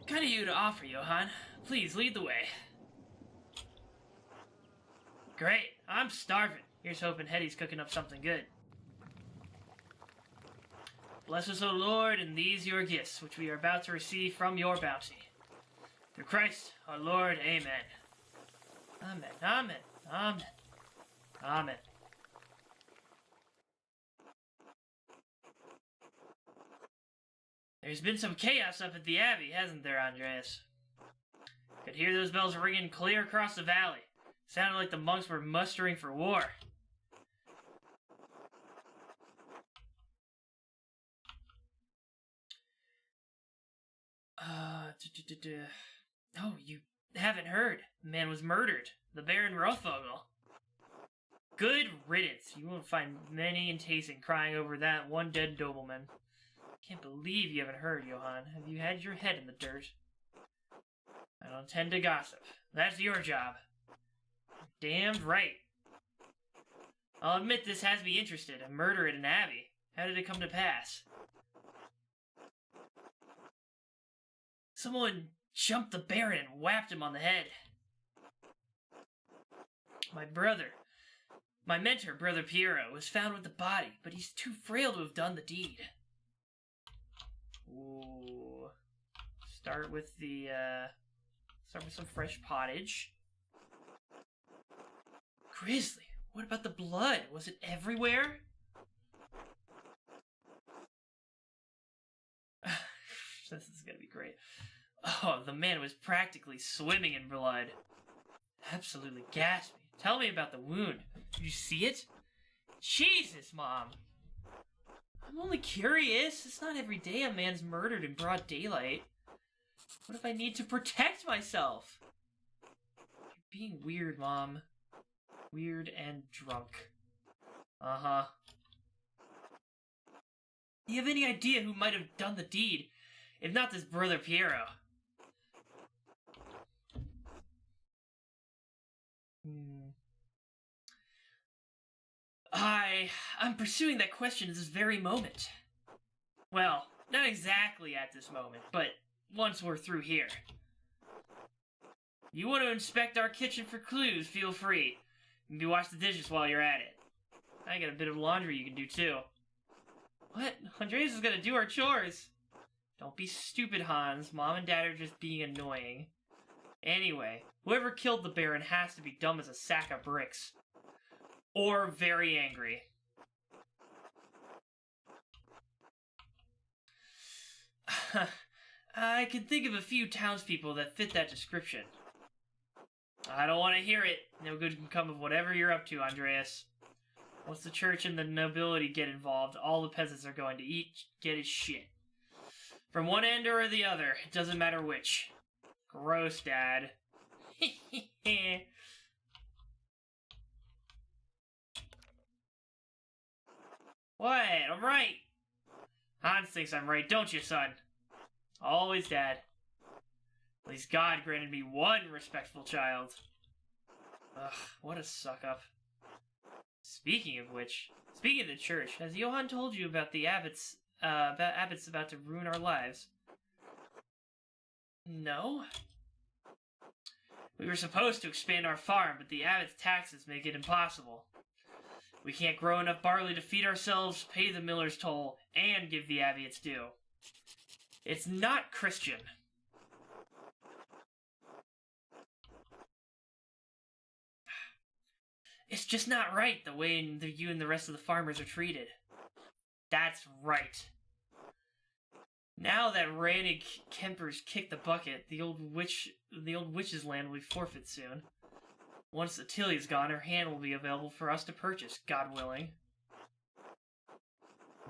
Kind of you to offer, Johann. Please, lead the way. Great. I'm starving. Here's hoping Hetty's cooking up something good. Bless us, O Lord, and these your gifts, which we are about to receive from your bounty. Through Christ, our Lord, amen. Amen, amen, amen, amen. There's been some chaos up at the Abbey, hasn't there, Andreas? Could hear those bells ringing clear across the valley. Sounded like the monks were mustering for war. Oh, you haven't heard. The man was murdered. The Baron Rothvogel. Good riddance. You won't find many in Tayson crying over that one dead nobleman. Can't believe you haven't heard, Johann. Have you had your head in the dirt? I don't tend to gossip. That's your job. Damned right. I'll admit this has me interested. A murder at an abbey. How did it come to pass? Someone jumped the Baron and whapped him on the head. My mentor, Brother Piero, was found with the body, but he's too frail to have done the deed. Ooh. Start with some fresh pottage. Grizzly, what about the blood? Was it everywhere? This is gonna be great. Oh, the man was practically swimming in blood. Absolutely gasping. Tell me about the wound. Did you see it? Jesus, Mom. I'm only curious. It's not every day a man's murdered in broad daylight. What if I need to protect myself? You're being weird, Mom. Weird and drunk. Uh-huh. Do you have any idea who might have done the deed? If not this Brother Piero. I'm pursuing that question at this very moment. Well, not exactly at this moment, but once we're through here. You want to inspect our kitchen for clues, feel free. Maybe wash the dishes while you're at it. I got a bit of laundry you can do too. What? Andreas is gonna do our chores. Don't be stupid, Hans. Mom and Dad are just being annoying. Anyway, whoever killed the Baron has to be dumb as a sack of bricks. Or very angry. I can think of a few townspeople that fit that description. I don't want to hear it. No good can come of whatever you're up to, Andreas. Once the church and the nobility get involved, all the peasants are going to get his shit. From one end or the other, it doesn't matter which. Gross, Dad. What? I'm right. Hans thinks I'm right, don't you, son? Always, Dad. At least God granted me one respectful child. Ugh, what a suck-up. Speaking of the church, has Johann told you about the abbots about to ruin our lives? No? We were supposed to expand our farm, but the abbot's taxes make it impossible. We can't grow enough barley to feed ourselves, pay the miller's toll, and give the abbey its due. It's not Christian. It's just not right the way you and the rest of the farmers are treated. That's right. Now that Rannig Kemper's kicked the bucket, the old witch's land will be forfeit soon. Once Attilia's gone, her hand will be available for us to purchase, God willing.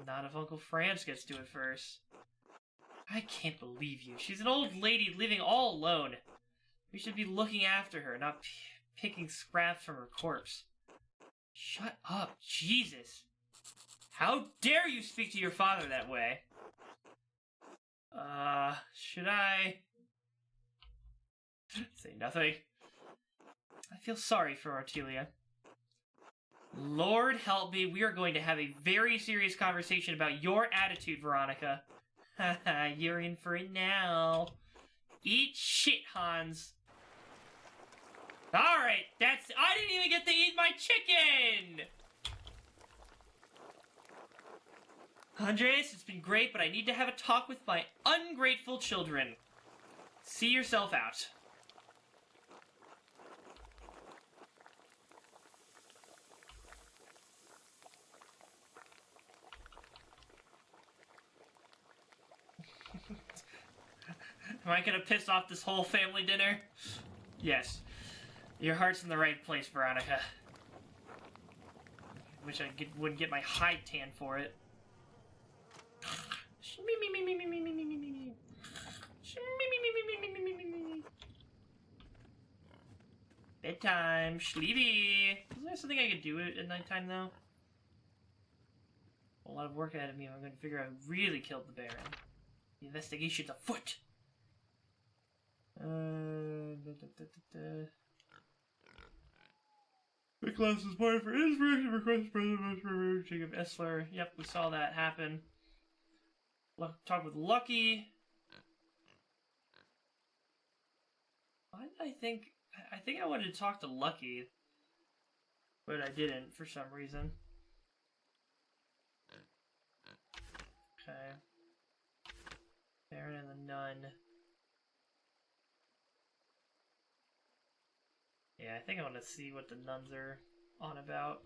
Not if Uncle Franz gets to it first. I can't believe you. She's an old lady living all alone. We should be looking after her, not picking scraps from her corpse. Shut up, Jesus. How dare you speak to your father that way? Should I say nothing? I feel sorry for Artelia. Lord help me, we are going to have a very serious conversation about your attitude, Veronica. Haha, you're in for it now. Eat shit, Hans. Alright, I didn't even get to eat my chicken! Andreas, it's been great, but I need to have a talk with my ungrateful children. See yourself out. Am I gonna piss off this whole family dinner? Yes. Your heart's in the right place, Veronica. Wish I wouldn't get my hide tan for it. Bedtime, sleepy. that something I could do at nighttime, though? A lot of work ahead of me. I'm going to figure out who really killed the Baron. The investigation's afoot. The class is point for inspiration. Request President Jacob Essler. Yep, we saw that happen. Talk with Lucky. I think I wanted to talk to Lucky, but I didn't for some reason. Okay. Baron and the Nun. Yeah, I think I want to see what the nuns are on about.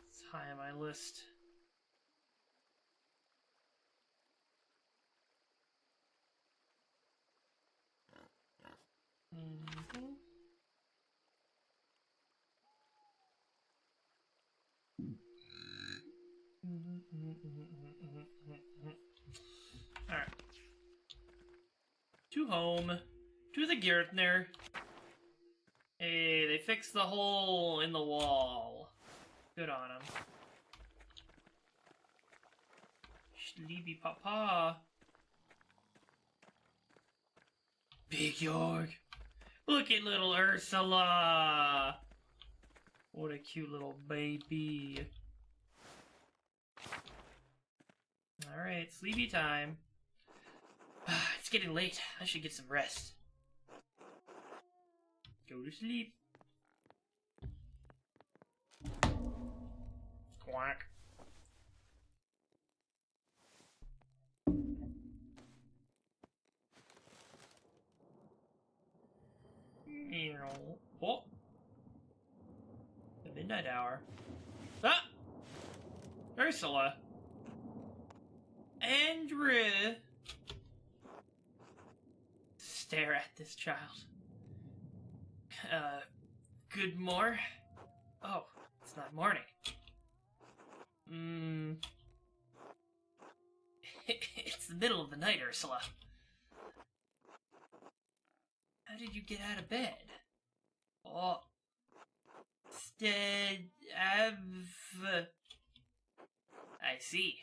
It's high on my list. Alright. To home. To the Gärtner. Hey, they fixed the hole in the wall. Good on them. Sleepy Papa. Big York. Look at little Ursula. What a cute little baby. Alright, sleepy time. It's getting late. I should get some rest. Go to sleep. Quack. Oh. The midnight hour. Ah! Ursula. Andrew. Stare at this child. Good more? Oh, it's not morning. It's the middle of the night, Ursula. How did you get out of bed? Oh. I see.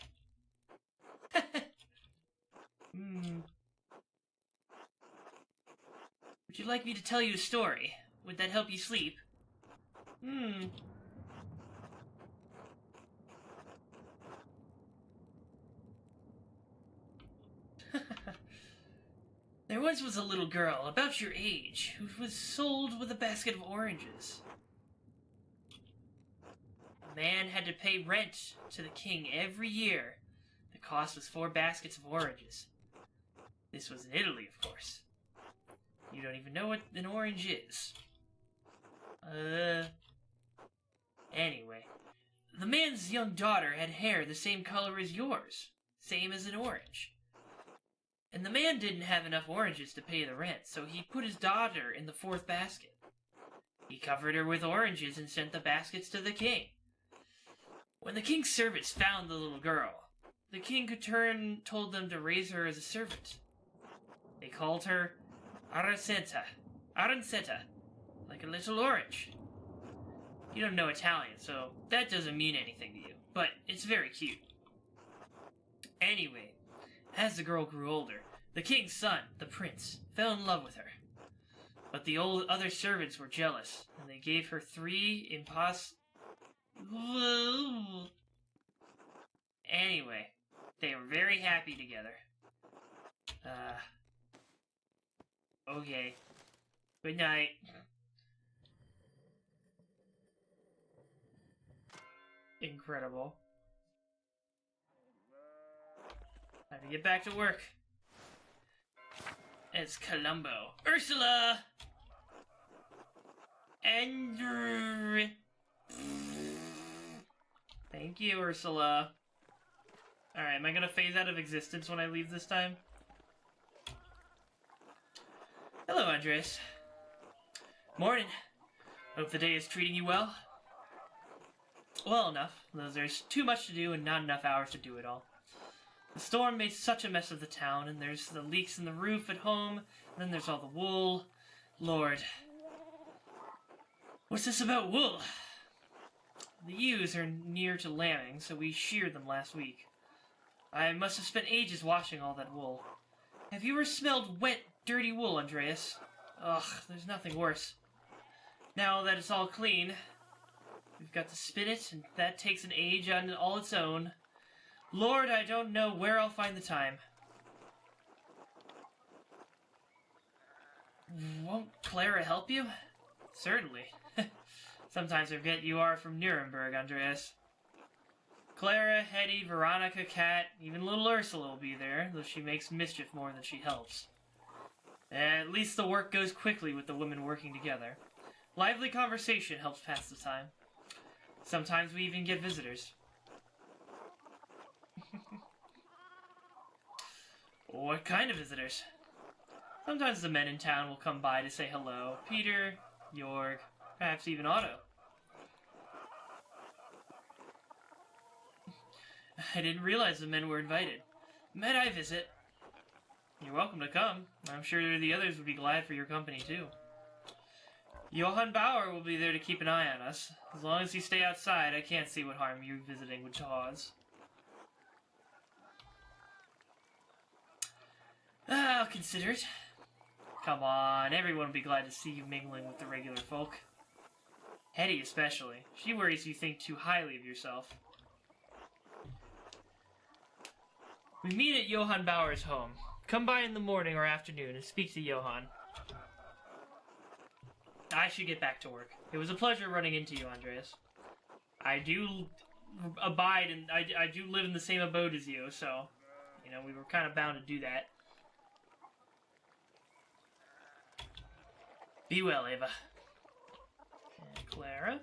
Would you like me to tell you a story? Would that help you sleep? There once was a little girl, about your age, who was sold with a basket of oranges. A man had to pay rent to the king every year. The cost was 4 baskets of oranges. This was in Italy, of course. You don't even know what an orange is. Anyway. The man's young daughter had hair the same color as yours. Same as an orange. And the man didn't have enough oranges to pay the rent, so he put his daughter in the 4th basket. He covered her with oranges and sent the baskets to the king. When the king's servants found the little girl, the king told them to raise her as a servant. They called her Arancetta, like a little orange. You don't know Italian, so that doesn't mean anything to you, but it's very cute. Anyway, as the girl grew older, the king's son, the prince, fell in love with her. But the other servants were jealous, and they gave her 3 Anyway, they were very happy together. Okay. Good night. Incredible. Time to get back to work. It's Columbo. Ursula! Andrew! Thank you, Ursula. Alright, am I gonna phase out of existence when I leave this time? Hello, Andres. Morning. Hope the day is treating you well. Well enough, though there's too much to do and not enough hours to do it all. The storm made such a mess of the town, and there's the leaks in the roof at home, and then there's all the wool. Lord. What's this about wool? The ewes are near to lambing, so we sheared them last week. I must have spent ages washing all that wool. Have you ever smelled wet, dirty wool, Andreas? Ugh, there's nothing worse. Now that it's all clean, we've got to spin it, and that takes an age on all its own. Lord, I don't know where I'll find the time. Won't Clara help you? Certainly. Sometimes I forget you are from Nuremberg, Andreas. Clara, Hetty, Veronica, Kat, even little Ursula will be there, though she makes mischief more than she helps. At least the work goes quickly with the women working together. Lively conversation helps pass the time. Sometimes we even get visitors. What kind of visitors? Sometimes the men in town will come by to say hello. Peter, Jorg, perhaps even Otto. I didn't realize the men were invited. Might I visit? You're welcome to come. I'm sure the others would be glad for your company, too. Johann Bauer will be there to keep an eye on us. As long as you stay outside, I can't see what harm you visiting would cause. I'll consider it. Come on, everyone will be glad to see you mingling with the regular folk. Hetty especially. She worries you think too highly of yourself. We meet at Johann Bauer's home. Come by in the morning or afternoon and speak to Johann. I should get back to work. It was a pleasure running into you, Andreas. I do abide and I do live in the same abode as you, so, you know, we were kind of bound to do that. Be well, Ava. And Clara.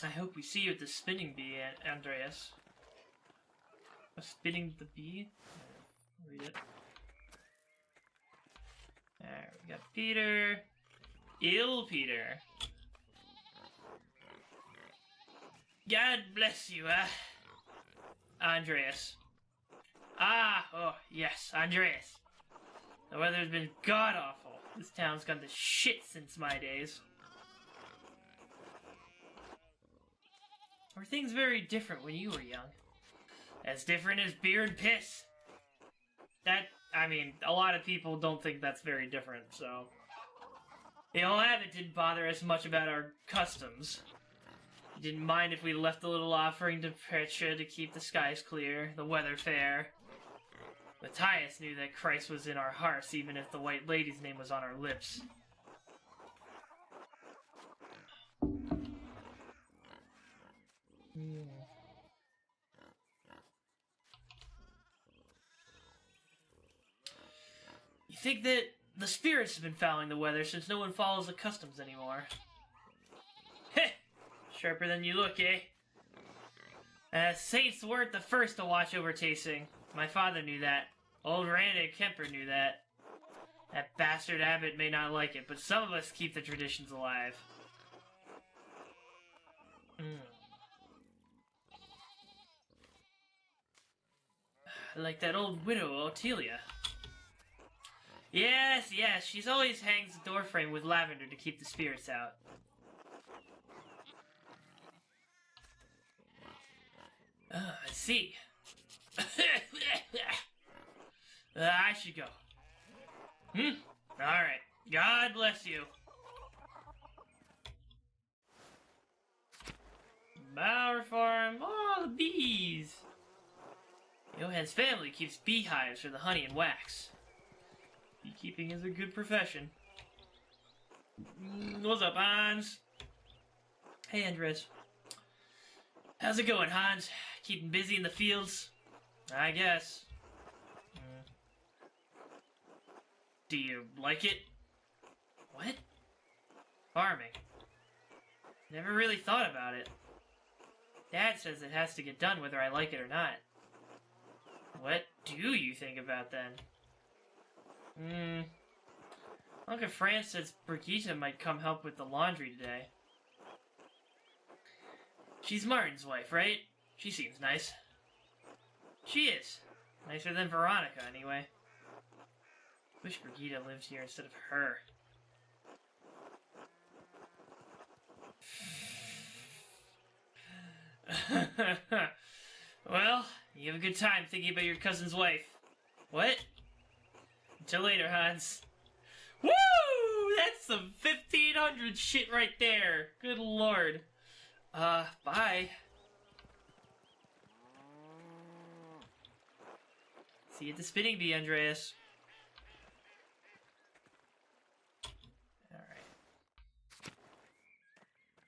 I hope we see you at the spinning bee, Andreas. Spinning the bee? Read it. There, we got Peter. Ill Peter. God bless you, Andreas. Oh, yes, Andreas. The weather's been god-awful. This town's gone to shit since my days. Were things very different when you were young? As different as beer and piss. I mean, a lot of people don't think that's very different, so... The old habit didn't bother us much about our customs. He didn't mind if we left a little offering to Petra to keep the skies clear, the weather fair. Matthias knew that Christ was in our hearts, even if the White Lady's name was on our lips. You think that the spirits have been fouling the weather since no one follows the customs anymore? Heh! Sharper than you look, eh? Saints weren't the first to watch over tasting. My father knew that. Old Randy Kemper knew that. That bastard abbot may not like it, but some of us keep the traditions alive. Like that old widow, Ottilia. Yes, she's always hangs the doorframe with lavender to keep the spirits out. I see. I should go. Alright. God bless you. Bower Farm. Oh, the bees. Johann's family keeps beehives for the honey and wax. Beekeeping is a good profession. What's up, Hans? Hey, Andres. How's it going, Hans? Keeping busy in the fields? I guess. Do you like it? What? Farming. Never really thought about it. Dad says it has to get done whether I like it or not. What do you think about then? Uncle Franz says Brigitte might come help with the laundry today. She's Martin's wife, right? She seems nice. She is. Nicer than Veronica, anyway. Wish Brigida lived here instead of her. Well, you have a good time thinking about your cousin's wife. What? Until later, Hans. Woo! That's some 1500 shit right there. Good lord. Bye. See you at the spinning bee, Andreas. Alright.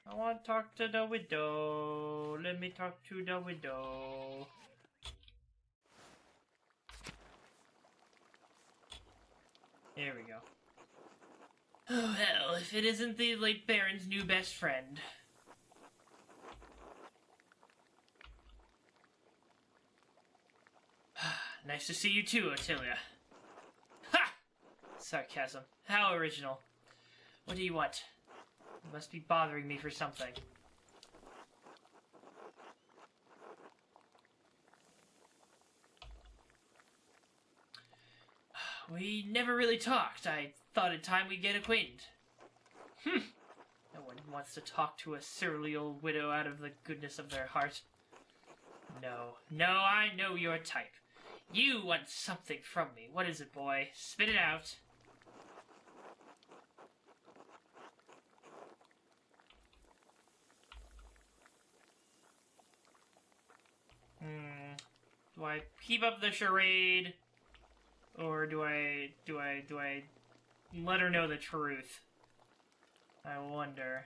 I want to talk to the widow. Let me talk to the widow. There we go. Oh, hell, if it isn't the late Baron's new best friend. Nice to see you too, Ottilia. Ha! Sarcasm. How original. What do you want? You must be bothering me for something. We never really talked. I thought it time we get acquainted. No one wants to talk to a surly old widow out of the goodness of their heart. No, I know your type. You want something from me. What is it, boy? Spit it out. Do I keep up the charade? Or do I let her know the truth? I wonder.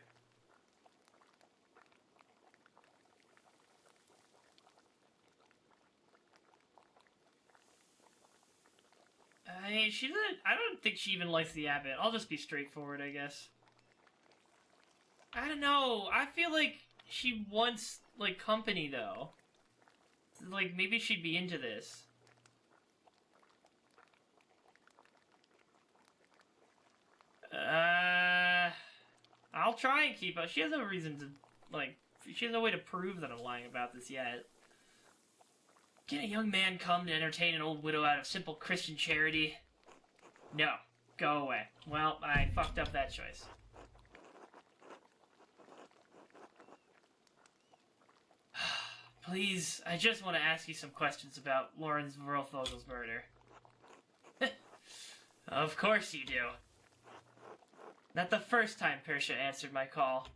I mean, she doesn't. I don't think she even likes the abbot. I'll just be straightforward, I guess. I don't know. I feel like she wants, like, company, though. Like, maybe she'd be into this. I'll try and keep up. She has no reason to, like, she has no way to prove that I'm lying about this yet. Can a young man come to entertain an old widow out of simple Christian charity? No. Go away. Well, I fucked up that choice. Please, I just want to ask you some questions about Lawrence Verlfogel's murder. Of course you do. Not the first time Persia answered my call.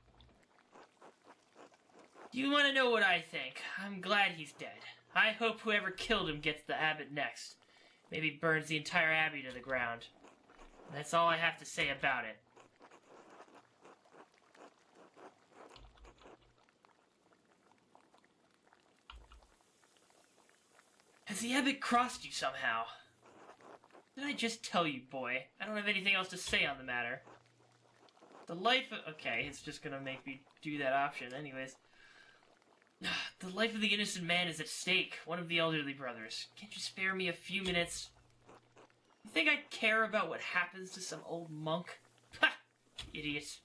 You want to know what I think? I'm glad he's dead. I hope whoever killed him gets the abbot next. Maybe burns the entire abbey to the ground. That's all I have to say about it. Has the abbot crossed you somehow? Did I just tell you, boy? I don't have anything else to say on the matter. The life of... Okay, it's just gonna make me do that option anyways. The life of the innocent man is at stake. One of the elderly brothers. Can't you spare me a few minutes? You think I care about what happens to some old monk? Ha! Idiot.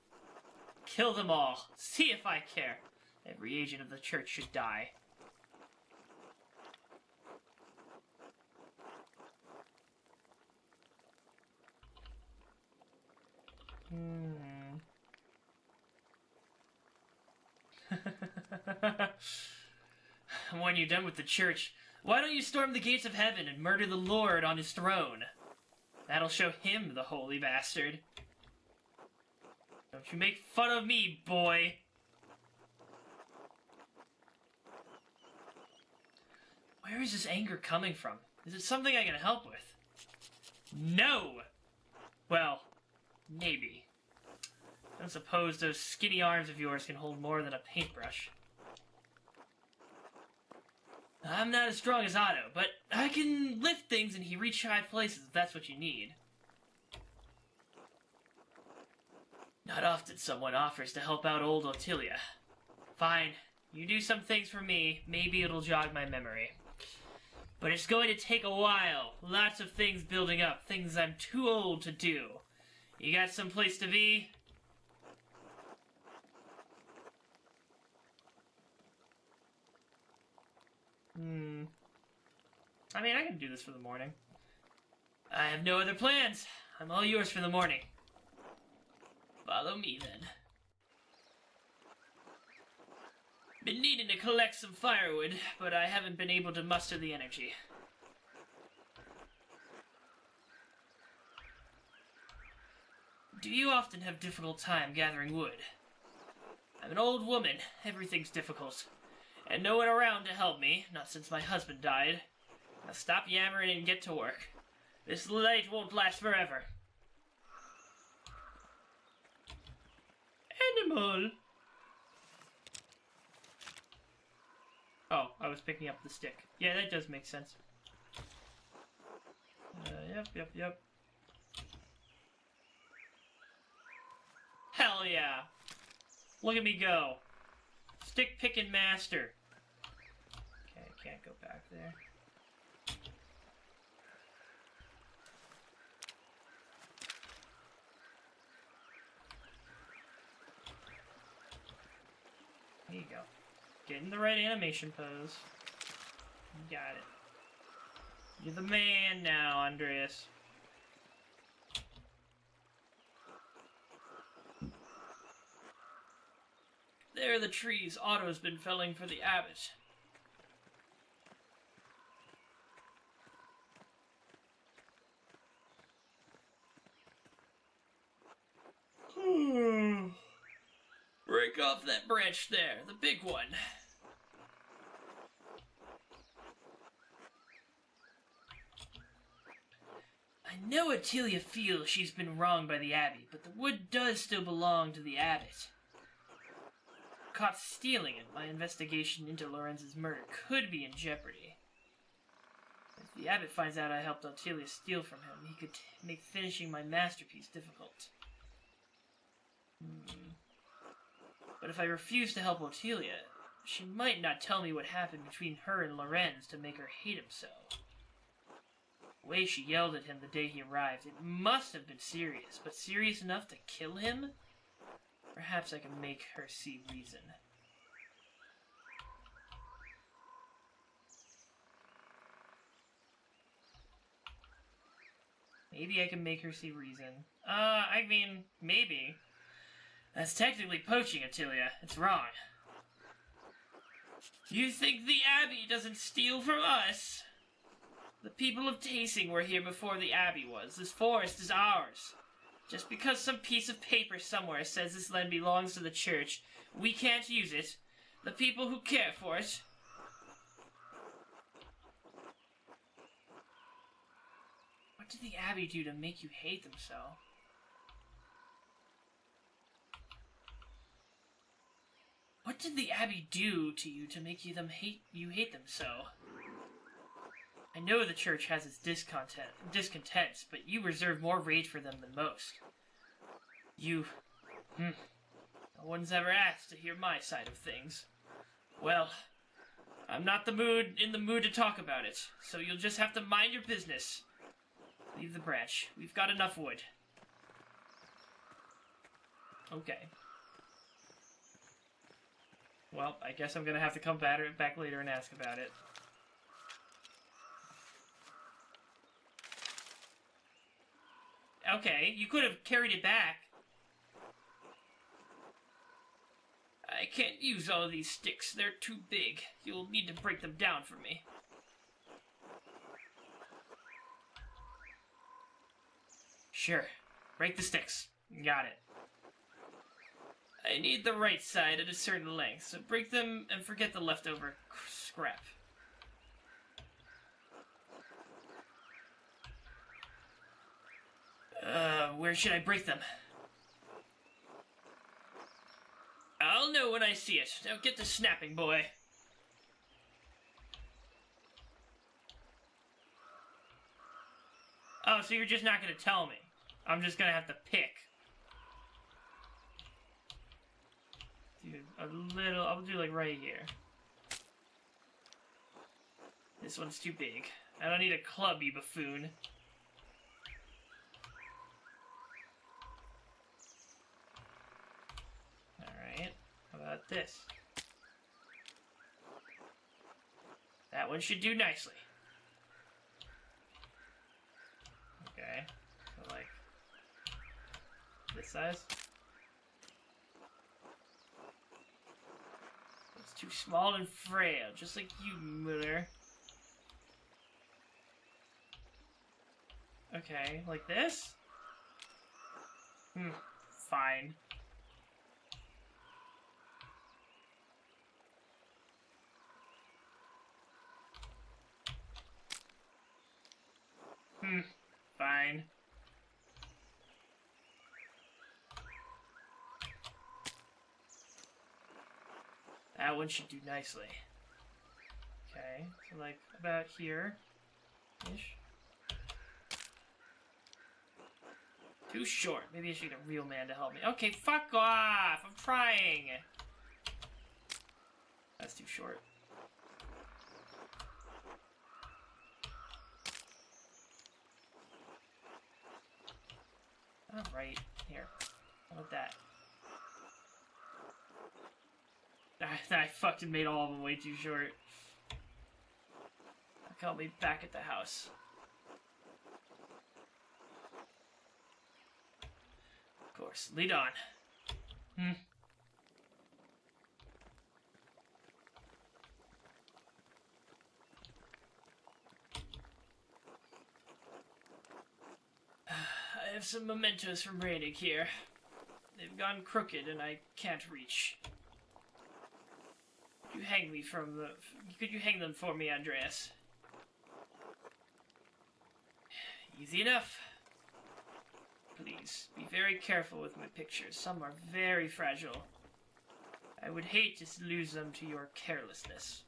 Kill them all. See if I care. Every agent of the church should die. When you're done with the church, why don't you storm the gates of heaven and murder the Lord on his throne? That'll show him, the holy bastard. Don't you make fun of me, boy. Where is this anger coming from? Is it something I can help with? No! Well, maybe. I don't suppose those skinny arms of yours can hold more than a paintbrush. I'm not as strong as Otto, but I can lift things and reach high places if that's what you need. Not often someone offers to help out old Ottilia. Fine, you do some things for me, maybe it'll jog my memory. But it's going to take a while. Lots of things building up, things I'm too old to do. You got some place to be? I mean, I can do this for the morning. I have no other plans. I'm all yours for the morning. Follow me, then. Been needing to collect some firewood, but I haven't been able to muster the energy. Do you often have difficult time gathering wood? I'm an old woman. Everything's difficult. And no one around to help me, not since my husband died. Now stop yammering and get to work. This light won't last forever. Animal! Oh, I was picking up the stick. Yeah, that does make sense. Yep. Hell yeah! Look at me go. Stick picking master. Okay, I can't go back there. There you go. Get in the right animation pose. You got it. You're the man now, Andreas. There are the trees Otto's been felling for the abbot. Break off that branch there, the big one. I know Attilia feels she's been wronged by the abbey, but the wood does still belong to the abbot. Caught stealing it, my investigation into Lorenz's murder could be in jeopardy. If the abbot finds out I helped Attilia steal from him, he could make finishing my masterpiece difficult. But if I refuse to help Attilia, she might not tell me what happened between her and Lorenz to make her hate him so. The way she yelled at him the day he arrived, it must have been serious, but serious enough to kill him? Perhaps I can make her see reason. Maybe I can make her see reason. I mean, maybe. That's technically poaching, Attilia. It's wrong. You think the Abbey doesn't steal from us? The people of Tasing were here before the Abbey was. This forest is ours. Just because some piece of paper somewhere says this land belongs to the church, we can't use it. The people who care for it. What did the Abbey do to make you hate them so? What did the Abbey do to you to make hate them so? I know the church has its discontents, but you reserve more rage for them than most. No one's ever asked to hear my side of things. Well, I'm not in the mood to talk about it, so you'll just have to mind your business. Leave the branch. We've got enough wood. Okay. Well, I guess I'm gonna have to come back later and ask about it. Okay, you could have carried it back. I can't use all of these sticks. They're too big. You'll need to break them down for me. Sure. Break the sticks. Got it. I need the right side at a certain length, so break them and forget the leftover scrap. Where should I break them? I'll know when I see it. Now get to snapping, boy. Oh, so you're just not gonna tell me. I'm just gonna have to pick. Dude, I'll do like right here. This one's too big. I don't need a club, you buffoon. Alright, how about this? That one should do nicely. size. It's too small and frail, just like you, Muller. Okay, like this? Fine. Fine. That one should do nicely. Okay, so like about here-ish. Too short. Maybe I should get a real man to help me. Okay, fuck off! I'm trying! That's too short. Alright, here. How about that? I fucking made all of them way too short. I'll be back at the house. Of course, lead on. I have some mementos from Rainig here. They've gone crooked and I can't reach. Could you hang them for me, Andreas? Easy enough. Please, be very careful with my pictures. Some are very fragile. I would hate to lose them to your carelessness.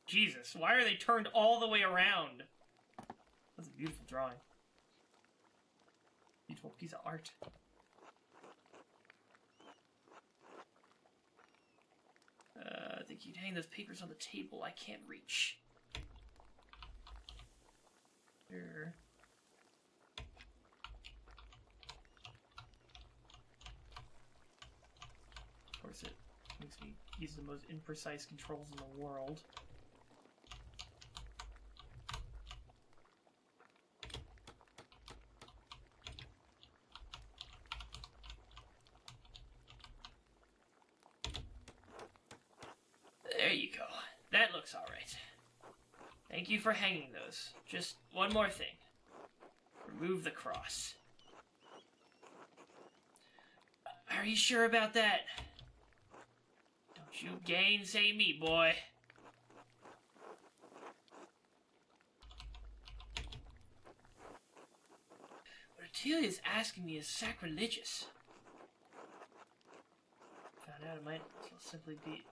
Jesus, why are they turned all the way around? That's a beautiful drawing. Beautiful piece of art. I think you'd hang those papers on the table I can't reach. Here. Of course it makes me use the most imprecise controls in the world. There you go. That looks alright. Thank you for hanging those. Just one more thing. Remove the cross. Are you sure about that? Don't you gainsay me, boy. What Atelia's asking me is sacrilegious. Found out it might as well simply be...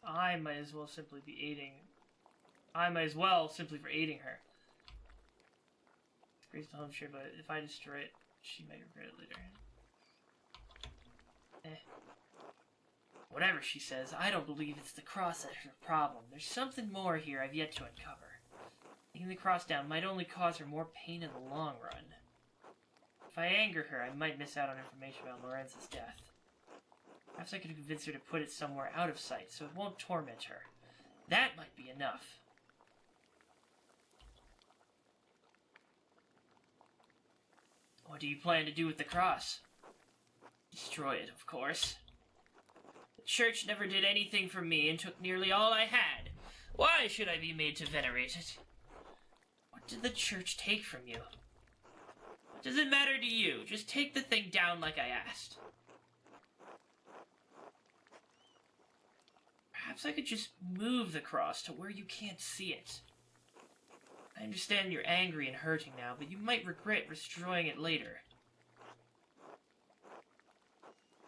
I might as well simply be aiding... I might as well simply for aiding her. It's great to home share, but if I destroy it, she might regret it later. Whatever she says, I don't believe it's the cross that's her problem. There's something more here I've yet to uncover. Taking the cross down might only cause her more pain in the long run. If I anger her, I might miss out on information about Lorenz's death. Perhaps I could convince her to put it somewhere out of sight, so it won't torment her. That might be enough. What do you plan to do with the cross? Destroy it, of course. The church never did anything for me and took nearly all I had. Why should I be made to venerate it? What did the church take from you? What does it matter to you? Just take the thing down like I asked. Perhaps I could just move the cross to where you can't see it. I understand you're angry and hurting now, but you might regret destroying it later.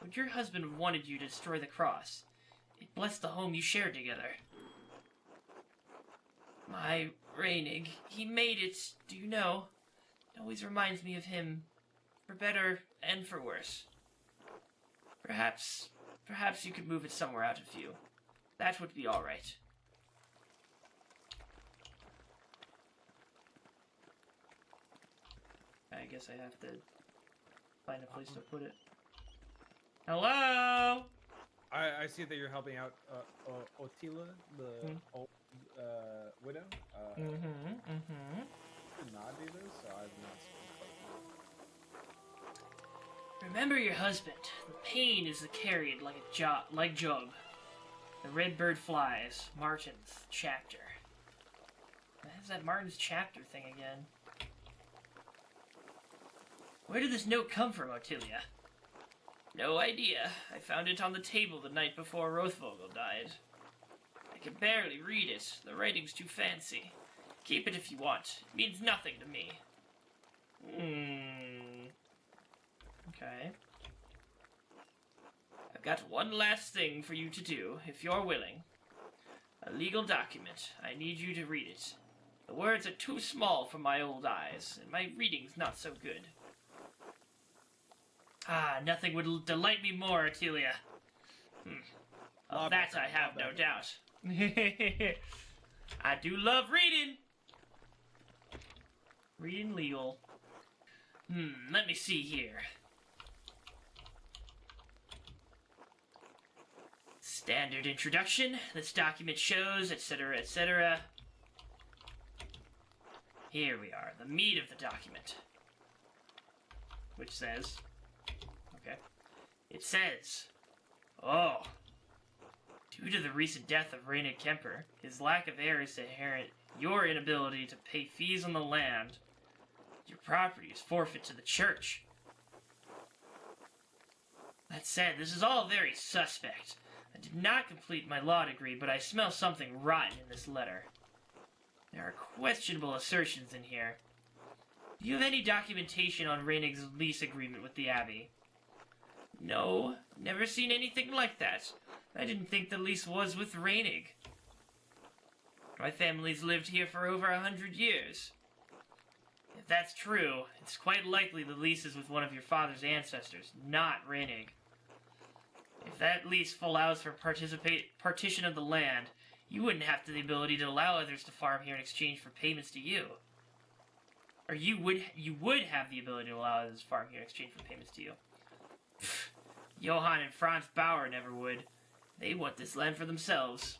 Would your husband have wanted you to destroy the cross? It blessed the home you shared together. My Rainig, he made it, do you know? It always reminds me of him, for better and for worse. Perhaps you could move it somewhere out of view. That would be alright. I guess I have to find a place to put it. Hello? I see that you're helping out Otila, the old widow. Did not do this, so I've not seen quite. Remember your husband. The pain is carried like Job. The red bird flies. Martin's chapter. What is that Martin's chapter thing again? Where did this note come from, Ottilia? No idea. I found it on the table the night before Rothvogel died. I can barely read it. The writing's too fancy. Keep it if you want. It means nothing to me. Okay. I've got one last thing for you to do, if you're willing. A legal document. I need you to read it. The words are too small for my old eyes, and my reading's not so good. Ah, nothing would delight me more, Attilia. Of that I have no doubt. I do love reading. Reading legal. Let me see here. Standard introduction. This document shows, etc., etc. Here we are, the meat of the document. Which says... Okay. It says... Oh. Due to the recent death of Reinig Kemper, his lack of heirs to inherit your inability to pay fees on the land, your property is forfeit to the church. That said, this is all very suspect. I did not complete my law degree, but I smell something rotten in this letter. There are questionable assertions in here. Do you have any documentation on Reinig's lease agreement with the Abbey? No, never seen anything like that. I didn't think the lease was with Reinig. My family's lived here for over 100 years. If that's true, it's quite likely the lease is with one of your father's ancestors, not Reinig. If that lease allows for partition of the land, you wouldn't have the ability to allow others to farm here in exchange for payments to you. Or you would have the ability to allow others to farm here in exchange for payments to you. Johann and Franz Bauer never would. They want this land for themselves.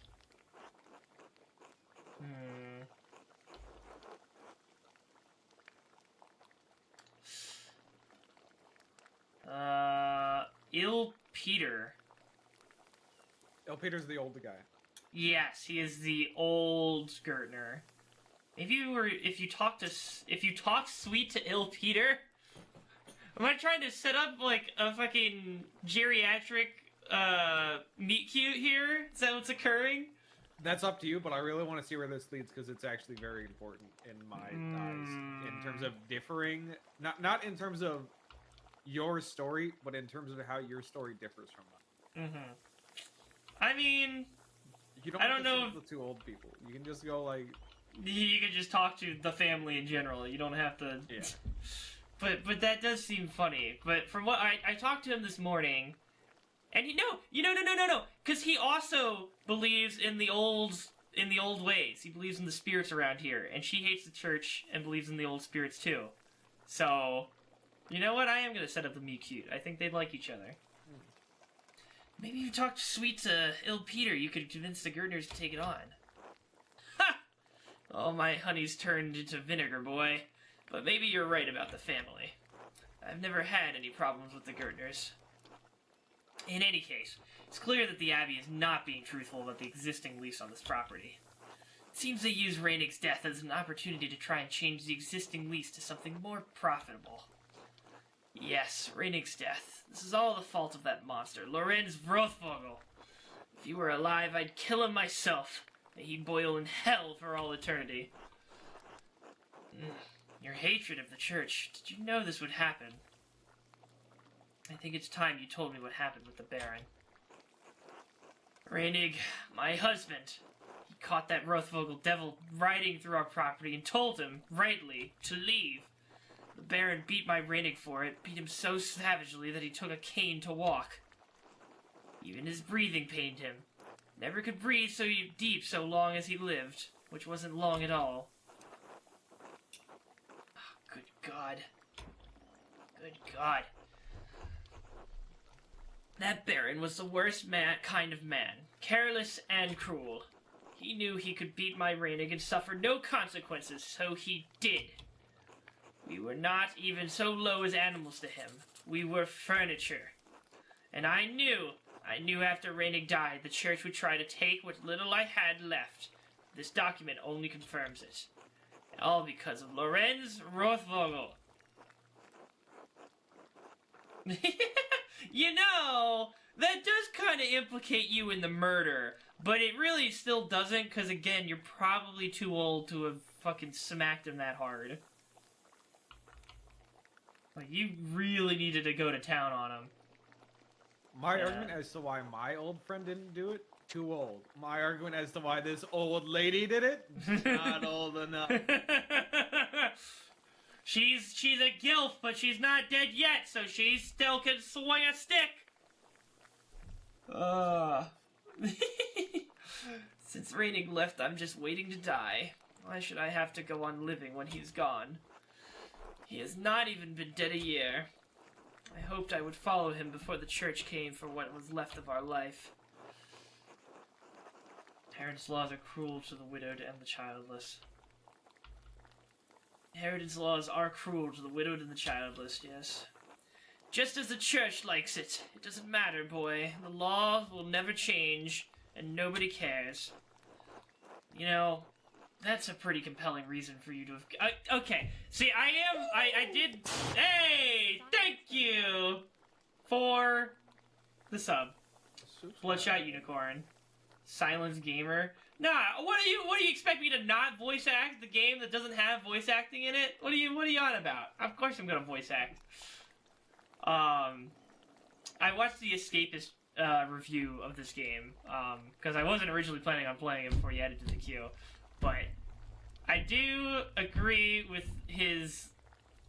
Il Peter. Il Peter's the older guy. Yes, he is the old Gertner. If you talk sweet to Il Peter, am I trying to set up like a fucking geriatric meet cute here? Is that what's occurring? That's up to you, but I really want to see where this leads because it's actually very important in my eyes in terms of differing, not in terms of your story, but in terms of how your story differs from mine. I mean, I don't know the two old people. You can just go like. You can just talk to the family in general. You don't have to. Yeah. But that does seem funny. But from what I talked to him this morning, and no, because he also believes in the old ways. He believes in the spirits around here, and she hates the church and believes in the old spirits too. So, you know what? I am gonna set up the meet cute. I think they'd like each other. Maybe if you talked sweet to Il Peter, you could convince the Gertners to take it on. Ha! Oh, my honey's turned into vinegar, boy. But maybe you're right about the family. I've never had any problems with the Gertners. In any case, it's clear that the Abbey is not being truthful about the existing lease on this property. It seems they use Reinig's death as an opportunity to try and change the existing lease to something more profitable. Yes, Reinig's death. This is all the fault of that monster, Lorenz Rothvogel. If you were alive, I'd kill him myself. May he boil in hell for all eternity. Your hatred of the church. Did you know this would happen? I think it's time you told me what happened with the Baron. Reinig, my husband. He caught that Rothvogel devil riding through our property and told him, rightly, to leave. The Baron beat my Reinig for it, beat him so savagely that he took a cane to walk. Even his breathing pained him. Never could breathe so deep so long as he lived, which wasn't long at all. Oh, good God. Good God. That Baron was the worst kind of man, careless and cruel. He knew he could beat my Reinig and suffer no consequences, so he did. We were not even so low as animals to him. We were furniture. And I knew after Reinig died, the church would try to take what little I had left. This document only confirms it. All because of Lorenz Rothvogel. You know, that does kind of implicate you in the murder, but it really still doesn't, because again, you're probably too old to have fucking smacked him that hard. Like, you really needed to go to town on him. My argument as to why my old friend didn't do it, too old. My argument as to why this old lady did it, not old enough. She's a gilf, but she's not dead yet, so she still can swing a stick. Since Reinig left, I'm just waiting to die. Why should I have to go on living when he's gone? He has not even been dead a year. I hoped I would follow him before the church came for what was left of our life. Herod's laws are cruel to the widowed and the childless. Herod's laws are cruel to the widowed and the childless, yes. Just as the church likes it. It doesn't matter, boy. The law will never change, and nobody cares. You know, that's a pretty compelling reason for you to have... okay, see, I did... Hey! Thank you! For the sub. Bloodshot Unicorn. Silence Gamer. Nah, what do you expect me to not voice act the game that doesn't have voice acting in it? What are you on about? Of course I'm gonna voice act. I watched the Escapist review of this game, because I wasn't originally planning on playing it before you added to the queue, but I do agree with his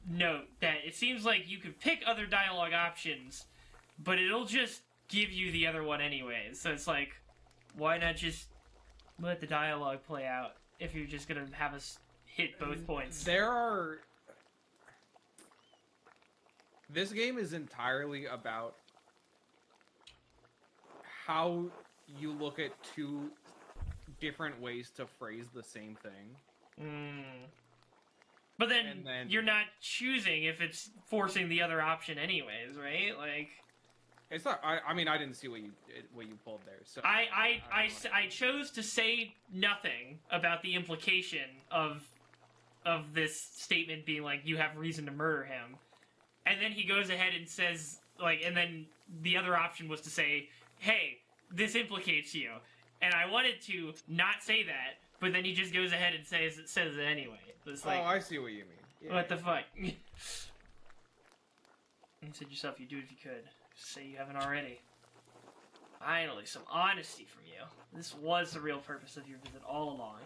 note that it seems like you could pick other dialogue options, but it'll just give you the other one anyways, so it's like, why not just let the dialogue play out if you're just gonna have us hit both points? This game is entirely about how you look at two different ways to phrase the same thing. But then you're not choosing if it's forcing the other option anyways, right? Like... It's not. I mean, I didn't see what you pulled there. So I chose to say nothing about the implication of this statement being like, you have reason to murder him, and then he goes ahead and says like, and then the other option was to say, hey, this implicates you, and I wanted to not say that, but then he just goes ahead and says it anyway. It's like, oh, I see what you mean. Yeah. What the fuck? You said yourself you'd do it if you could. Say you haven't already. Finally, some honesty from you. This was the real purpose of your visit all along.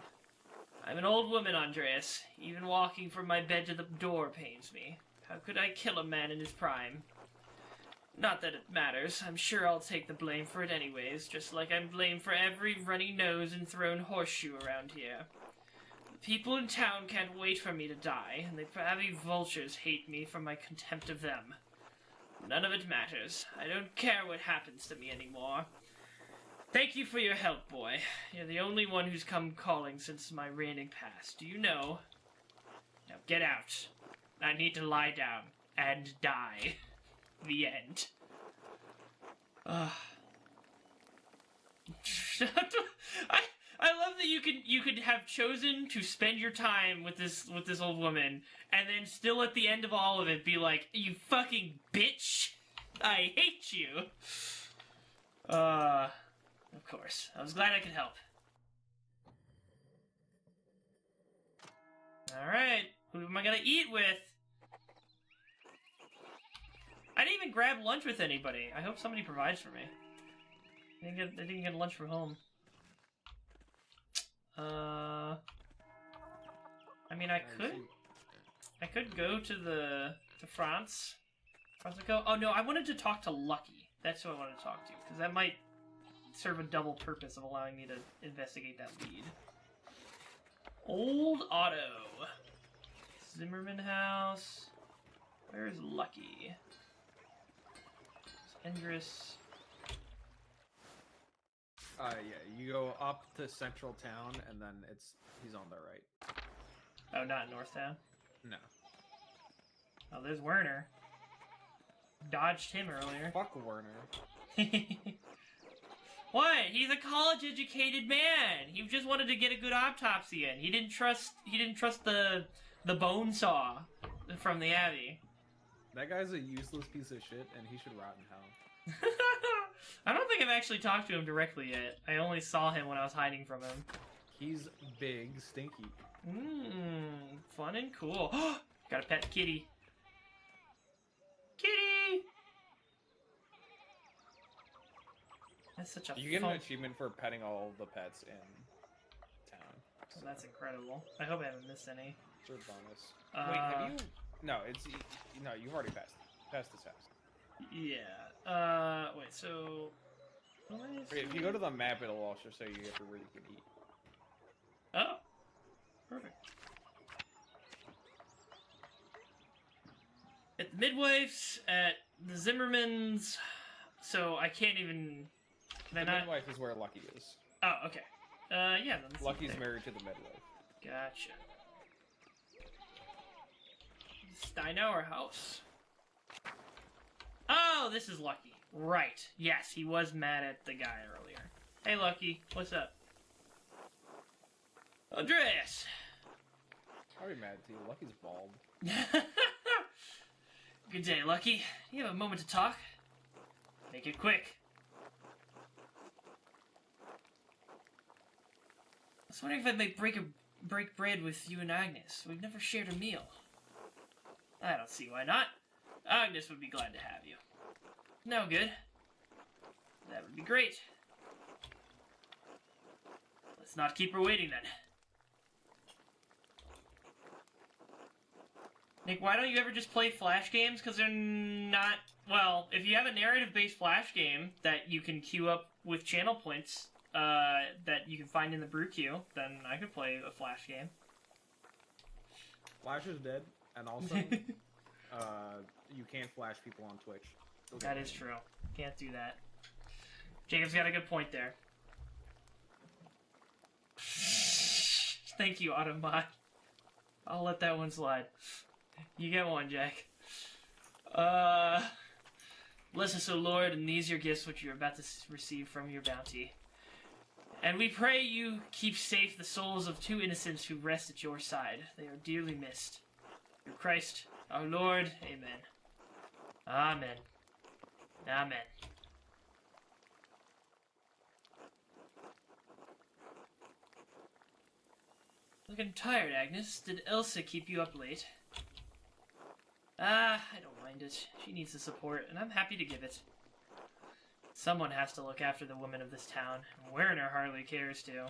I'm an old woman, Andreas. Even walking from my bed to the door pains me. How could I kill a man in his prime? Not that it matters. I'm sure I'll take the blame for it anyways, just like I'm blamed for every runny nose and thrown horseshoe around here. The people in town can't wait for me to die, and the crabby vultures hate me for my contempt of them. None of it matters. I don't care what happens to me anymore. Thank you for your help, boy. You're the only one who's come calling since my reigning passed. Do you know? Now get out. I need to lie down and die. The end. I love that you could have chosen to spend your time with this old woman, and then still at the end of all of it be like, you fucking bitch, I hate you. Of course. I was glad I could help. Alright, who am I gonna eat with? I didn't even grab lunch with anybody. I hope somebody provides for me. I didn't get lunch from home. I mean, I could go to France. Oh no, I wanted to talk to Lucky. That's who I wanted to talk to, because that might serve a double purpose of allowing me to investigate that lead. Old Otto. Zimmerman House. Where's Lucky? Endress. Yeah, you go up to central town, and then he's on the right. Oh, not Northtown. No. Oh, there's Werner. Dodged him earlier. Fuck Werner. What? He's a college-educated man. He just wanted to get a good autopsy in. He didn't trust the bone saw from the Abbey. That guy's a useless piece of shit, and he should rot in hell. I don't think I've actually talked to him directly yet. I only saw him when I was hiding from him. He's big, stinky. Fun and cool. Got a pet kitty. Kitty! That's such a You get fun... an achievement for petting all the pets in town. So that's incredible. I hope I haven't missed any. It's a bonus. Wait, have you... No, no, you've already passed this house. Yeah. Wait, so... Okay, if you go to the map, it'll also show you everywhere you can eat. Oh. Perfect. At the midwife's, at the Zimmerman's, so I can't even... Can I The not... midwife is where Lucky is. Oh, okay. Yeah, then let's Lucky's see. married to the midwife. Gotcha. Steinauer house. Oh, this is Lucky. Right. Yes, he was mad at the guy earlier. Hey, Lucky. What's up? Andreas! I'll be mad too. Lucky's bald. Good day, Lucky. You have a moment to talk? Make it quick. I was wondering if I might break bread with you and Agnes. We've never shared a meal. I don't see why not. Agnes would be glad to have you. No good. That would be great. Let's not keep her waiting then. Nick, why don't you ever just play Flash games? Because they're not... Well, if you have a narrative-based Flash game that you can queue up with channel points that you can find in the brew queue, then I could play a Flash game. Flash is dead, and also, you can't flash people on Twitch. That is true. Can't do that. Jacob's got a good point there. Thank you, Autobot. I'll let that one slide. You get one, Jack. Bless us, O Lord, and these your gifts which you are about to receive from your bounty. And we pray you keep safe the souls of two innocents who rest at your side. They are dearly missed. Through Christ, our Lord, amen. Amen. Amen. Looking tired, Agnes. Did Elsa keep you up late? I don't mind it. She needs the support, and I'm happy to give it. Someone has to look after the women of this town, and Werner hardly cares to.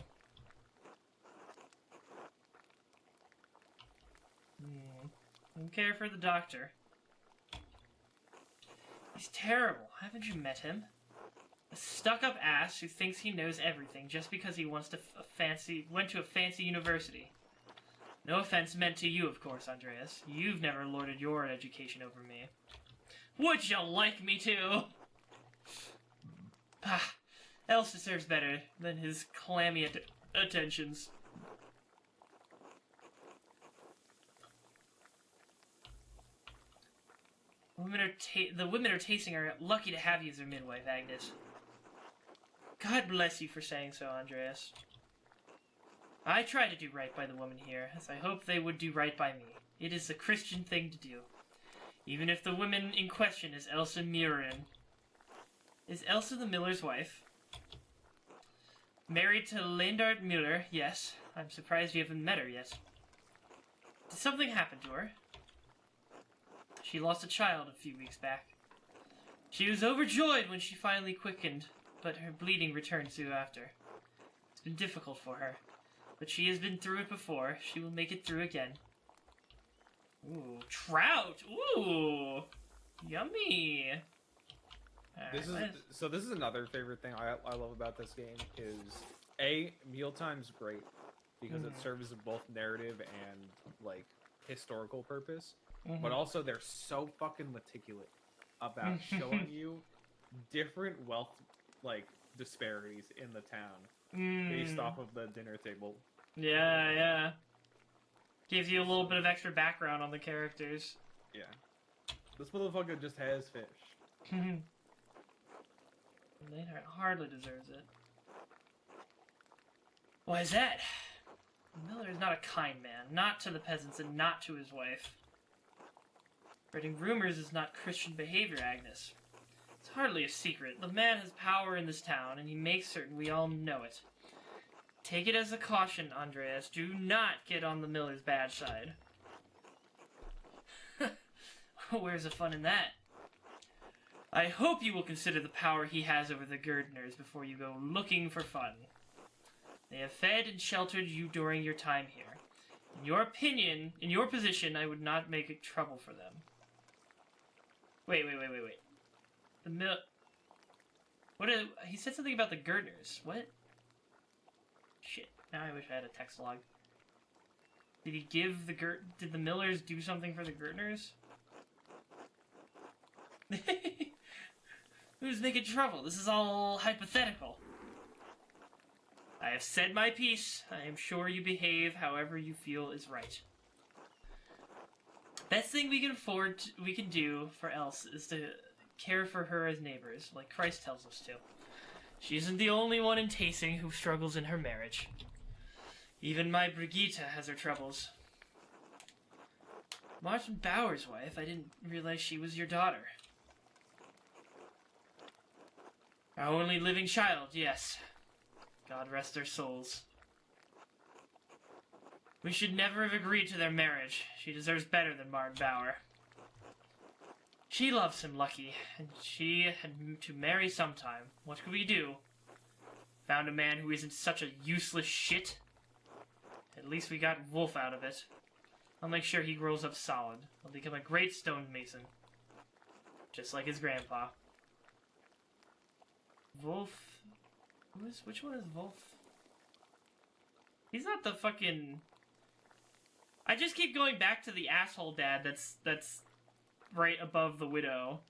Don't care for the doctor. He's terrible. Haven't you met him? A stuck-up ass who thinks he knows everything just because he went to a fancy university. No offense meant to you, of course, Andreas. You've never lorded your education over me. Would you like me to? Else deserves better than his clammy attentions. The women are tasting are lucky to have you as their midwife, Agnes. God bless you for saying so, Andreas. I try to do right by the women here, as I hope they would do right by me. It is a Christian thing to do. Even if the woman in question is Elsa Murin. Is Elsa the miller's wife? Married to Leindart Müller, yes. I'm surprised you haven't met her yet. Did something happen to her? She lost a child a few weeks back. She was overjoyed when she finally quickened, but her bleeding returned soon after. It's been difficult for her, but she has been through it before. She will make it through again. Ooh, trout! Ooh! Yummy! This is another favorite thing I love about this game is mealtime's great because it serves both narrative and like historical purpose, but also they're so fucking meticulous about showing you different wealth, like disparities in the town based Mm. off of the dinner table. Yeah, yeah. Gives you a little bit of extra background on the characters. Yeah. This motherfucker just has fish. They hardly deserves it. Why is that? Miller is not a kind man, not to the peasants and not to his wife. Spreading rumors is not Christian behavior, Agnes. It's hardly a secret. The man has power in this town, and he makes certain we all know it. Take it as a caution, Andreas. Do not get on the Miller's bad side. Where's the fun in that? I hope you will consider the power he has over the Gerdners before you go looking for fun. They have fed and sheltered you during your time here. In your opinion, in your position, I would not make it trouble for them. Wait. The he said something about the Gerdners. What? Shit. Now I wish I had a text log. Did he give the did the Millers do something for the Gerdners? Who's making trouble? This is all hypothetical. I have said my piece. I am sure you behave however you feel is right. Best thing we can do for Else is to care for her as neighbors, like Christ tells us to. She isn't the only one in Tasing who struggles in her marriage. Even my Brigitte has her troubles. Martin Bauer's wife, I didn't realize she was your daughter. Our only living child, yes. God rest their souls. We should never have agreed to their marriage. She deserves better than Martin Bauer. She loves him, Lucky, and she had to marry sometime. What could we do? Found a man who isn't such a useless shit. At least we got Wolf out of it. I'll make sure he grows up solid. He'll become a great stonemason. Just like his grandpa. Wolf... Which one is Wolf? He's not the fucking... I just keep going back to the asshole dad that's right above the widow.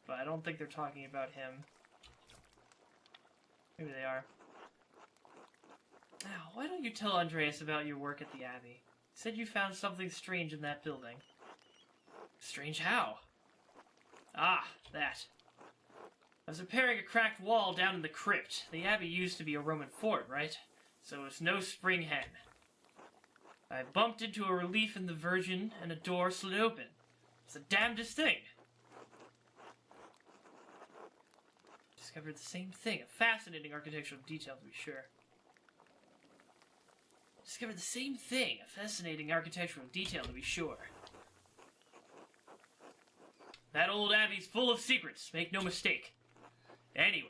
But I don't think they're talking about him. Maybe they are. Now, why don't you tell Andreas about your work at the Abbey? You said you found something strange in that building. Strange how? Ah, that. I was repairing a cracked wall down in the crypt. The Abbey used to be a Roman fort, right? So it's no spring hen. I bumped into a relief in the Virgin, and a door slid open. It's the damnedest thing. Discovered the same thing. A fascinating architectural detail, to be sure. Discovered the same thing. A fascinating architectural detail, to be sure. That old Abbey's full of secrets, make no mistake. Anyway,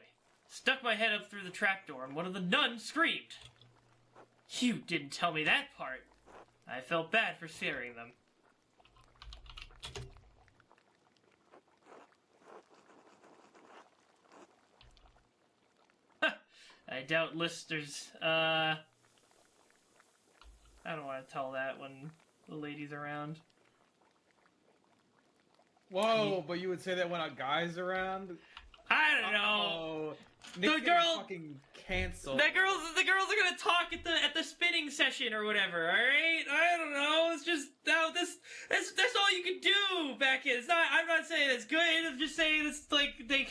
stuck my head up through the trapdoor, and one of the nuns screamed. You didn't tell me that part. I felt bad for scaring them. I doubt listeners, I don't want to tell that when the lady's around. Whoa, but you would say that when a guy's around? I don't know. Oh, The girl- fucking canceled. The girls are gonna talk at the spinning session or whatever. All right, I don't know. It's just that's all you can do back in. It's not. I'm not saying it's good. I'm just saying it's like they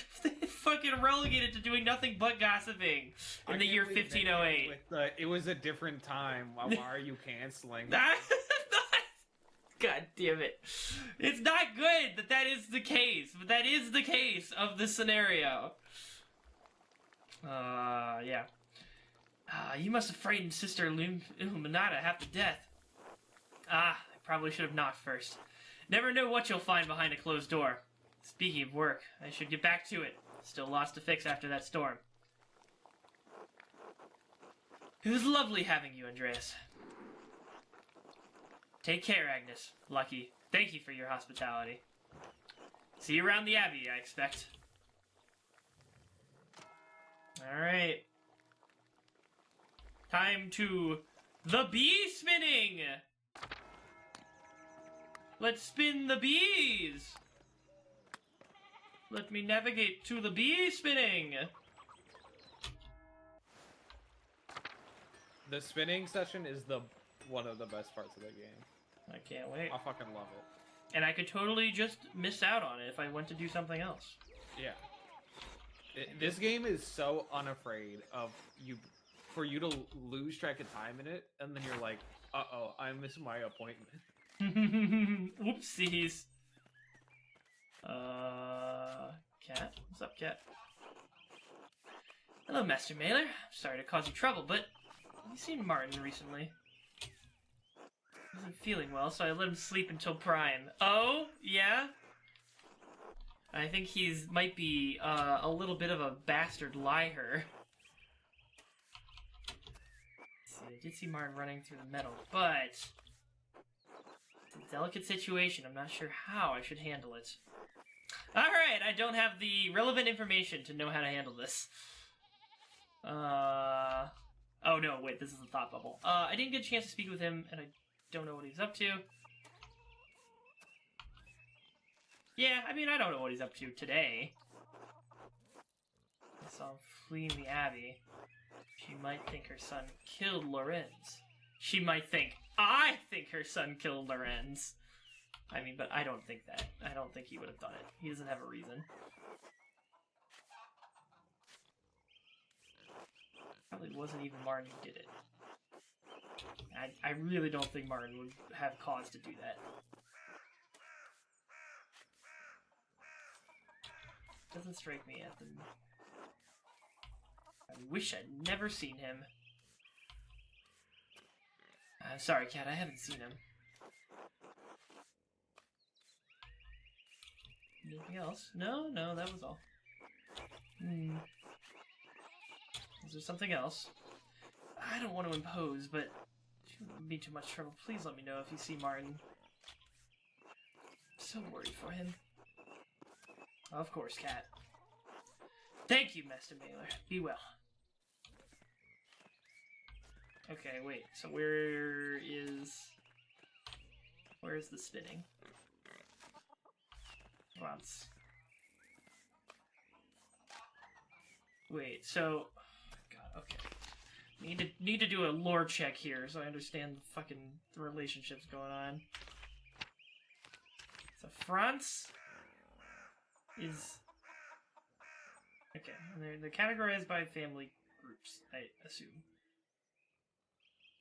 fucking relegated to doing nothing but gossiping in the year 1508. It was a different time. Why are you canceling? God damn it! It's not good that is the case, but that is the case of the scenario. Yeah. You must have frightened Sister Illuminata half to death. I probably should have knocked first. Never know what you'll find behind a closed door. Speaking of work, I should get back to it. Still lots to fix after that storm. It was lovely having you, Andreas. Take care, Agnes. Lucky. Thank you for your hospitality. See you around the Abbey, I expect. Alright. Time to... the bee spinning! Let's spin the bees! Let me navigate to the bee spinning! The spinning session is one of the best parts of the game. I can't wait. I fucking love it. And I could totally just miss out on it if I went to do something else. Yeah. This game is so unafraid of for you to lose track of time in it, and then you're like, uh-oh, I missed my appointment. Whoopsies. Cat? What's up, Cat? Hello, Master Mailer. Sorry to cause you trouble, but have you seen Martin recently? He wasn't feeling well, so I let him sleep until prime. Oh? Yeah? I think might be a little bit of a bastard liar. See, I did see Martin running through the meadow, but it's a delicate situation. I'm not sure how I should handle it. Alright, I don't have the relevant information to know how to handle this. Oh no, wait, this is a thought bubble. I didn't get a chance to speak with him, and I don't know what he's up to. Yeah, I mean, I don't know what he's up to today. I saw him fleeing the Abbey. She might think her son killed Lorenz. She might think I think her son killed Lorenz. I mean, but I don't think that. I don't think he would have done it. He doesn't have a reason. Probably wasn't even Martin who did it. I really don't think Martin would have cause to do that. Doesn't strike me at the... I wish I'd never seen him. Sorry, Cat, I haven't seen him. Anything else? No, that was all. Is there something else? I don't want to impose, but it shouldn't be too much trouble. Please let me know if you see Martin. I'm so worried for him. Of course, Cat. Thank you, Master Mailer. Be well. Okay, wait. So where's the spinning? Once. Wait, so... God, okay. Need to do a lore check here so I understand the fucking relationships going on. So France is... Okay, and they're categorized by family groups, I assume.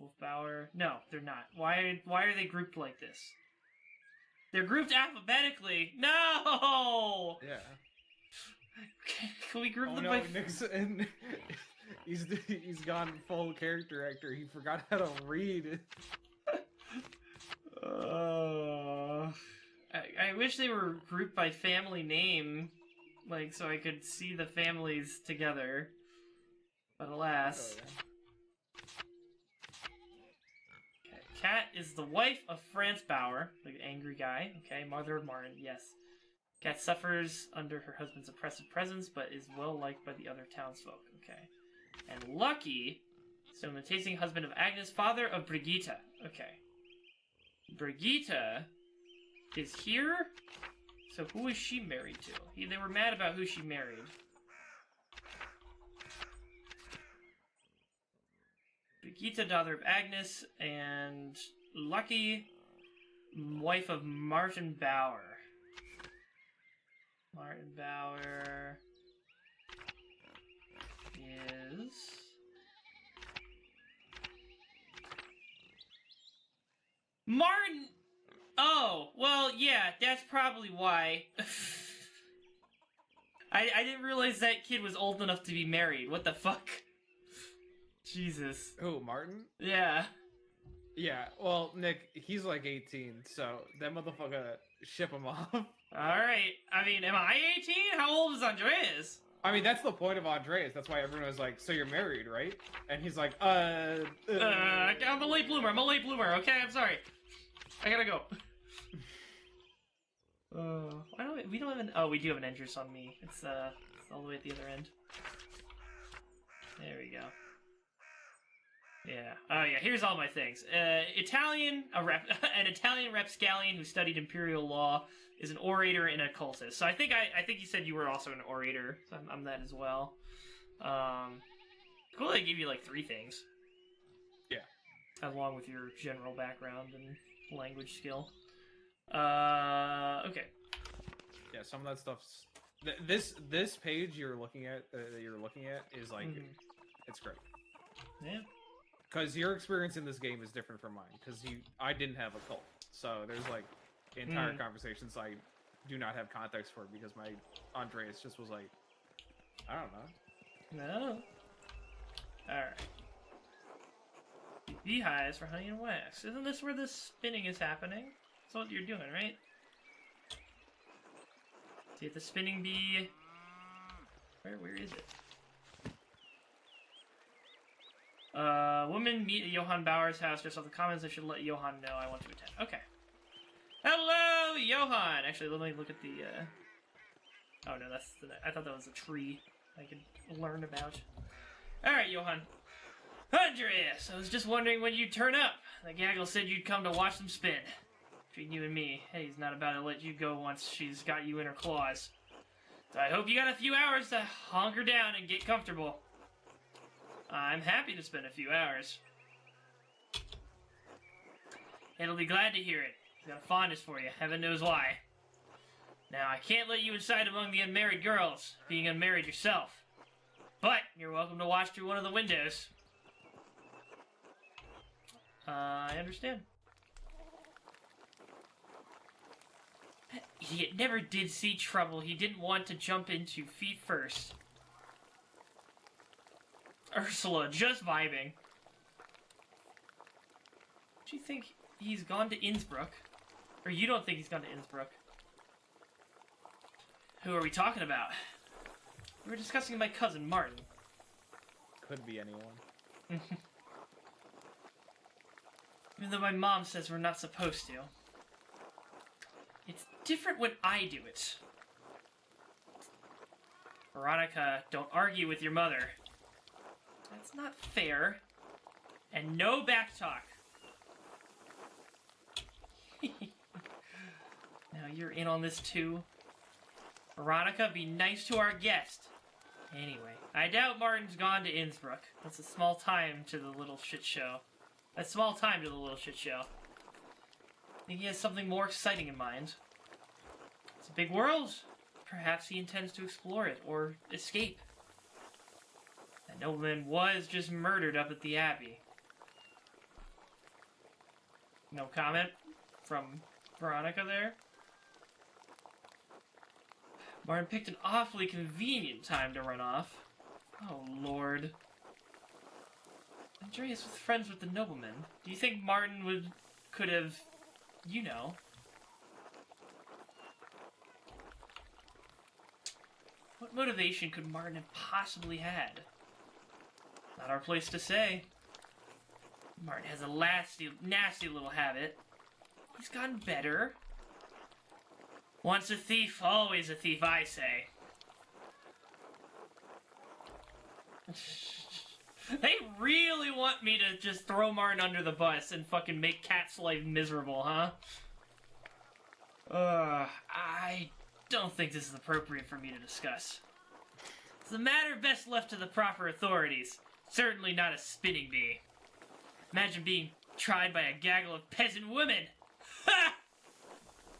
Wolfbauer... No, they're not. Why are they grouped like this? They're grouped alphabetically! No! Yeah. Can we group them no, by... Nixon, he's gone full character actor. He forgot how to read. I wish they were grouped by family name, like, so I could see the families together. But alas. Oh, yeah. Okay. Kat is the wife of Franz Bauer, the angry guy. Okay, mother of Martin, yes. Kat suffers under her husband's oppressive presence, but is well liked by the other townsfolk. Okay. And Lucky, so the tasting husband of Agnes, father of Brigitte. Okay. Brigitte is here? So who is she married to? They were mad about who she married. Brigitte, daughter of Agnes, and Lucky, wife of Martin Bauer. Martin Bauer is... Martin! Oh, well, yeah, that's probably why. I didn't realize that kid was old enough to be married. What the fuck? Jesus. Oh, Martin? Yeah. Yeah, well, Nick, he's like 18, so that motherfucker ship him off. Alright, I mean, am I 18? How old is Andreas? I mean, that's the point of Andreas. That's why everyone was like, so you're married, right? And he's like, I'm a late bloomer, okay? I'm sorry. I gotta go. Why don't we don't have an... Oh, we do have an Endress on me. It's all the way at the other end. There we go. Yeah. Oh, yeah. Here's all my things. An Italian rapscallion who studied imperial law, is an orator and a cultist. So I think you said you were also an orator. So I'm that as well. Cool. They gave you like 3 things. along with your general background and language skill. Okay. Yeah, some of that stuff's this page you're looking at is like it's great. Yeah. Because your experience in this game is different from mine. Because I didn't have a cult, so there's like entire conversations I do not have context for because my Andreas just was like, I don't know. No. All right. Beehives for honey and wax. Isn't this where the spinning is happening? That's what you're doing, right? See if the spinning bee. Where is it? Woman meet at Johann Bauer's house. Just off the comments, I should let Johann know I want to attend. Okay. Hello, Johann! Actually, let me look at the, Oh, no, that's the... I thought that was a tree I could learn about. Alright, Johann. Andreas, I was just wondering when you'd turn up. The gaggle said you'd come to watch them spin. Between you and me, Hetty's not about to let you go once she's got you in her claws. So I hope you got a few hours to hunker down and get comfortable. I'm happy to spend a few hours. Hetty'll be glad to hear it. She's got a fondness for you, heaven knows why. Now, I can't let you inside among the unmarried girls, being unmarried yourself. But you're welcome to watch through one of the windows. I understand. That idiot never did see trouble he didn't want to jump into feet first. Ursula, just vibing. Do you think he's gone to Innsbruck? Or you don't think he's gone to Innsbruck? Who are we talking about? We were discussing my cousin, Martin. Could be anyone. Even though my mom says we're not supposed to. It's different when I do it. Veronica, don't argue with your mother. That's not fair. And no backtalk. Now you're in on this too. Veronica, be nice to our guest. Anyway, I doubt Martin's gone to Innsbruck. That's a small time to the little shit show. I think he has something more exciting in mind. It's a big world. Perhaps he intends to explore it, or escape. That nobleman was just murdered up at the Abbey. No comment from Veronica there? Martin picked an awfully convenient time to run off. Oh, Lord. Andreas was friends with the nobleman. Do you think Martin could have, you know... What motivation could Martin have possibly had? Not our place to say. Martin has a nasty little habit. He's gotten better. Once a thief, always a thief, I say. They really want me to just throw Martin under the bus and fucking make Cat's life miserable, huh? I don't think this is appropriate for me to discuss. It's a matter best left to the proper authorities. Certainly not a spinning bee. Imagine being tried by a gaggle of peasant women. Ha!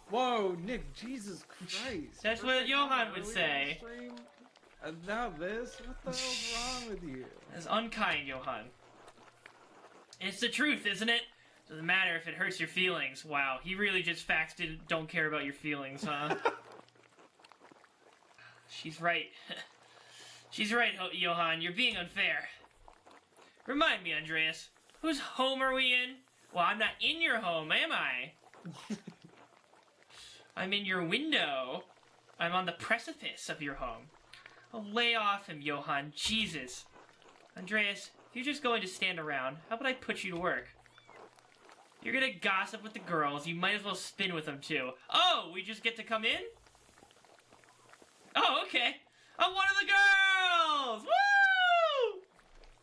Whoa, Nick, Jesus Christ. That's what Johann would say. And now this? What the hell's wrong with you? That's unkind, Johann. It's the truth, isn't it? Doesn't matter if it hurts your feelings. Wow, he really just don't care about your feelings, huh? She's right. She's right, Johann. You're being unfair. Remind me, Andreas. Whose home are we in? Well, I'm not in your home, am I? I'm in your window. I'm on the precipice of your home. Oh, lay off him, Johann. Jesus. Andreas, if you're just going to stand around, how about I put you to work? You're gonna gossip with the girls. You might as well spin with them, too. Oh, we just get to come in? Oh, okay. I'm one of the girls! Woo!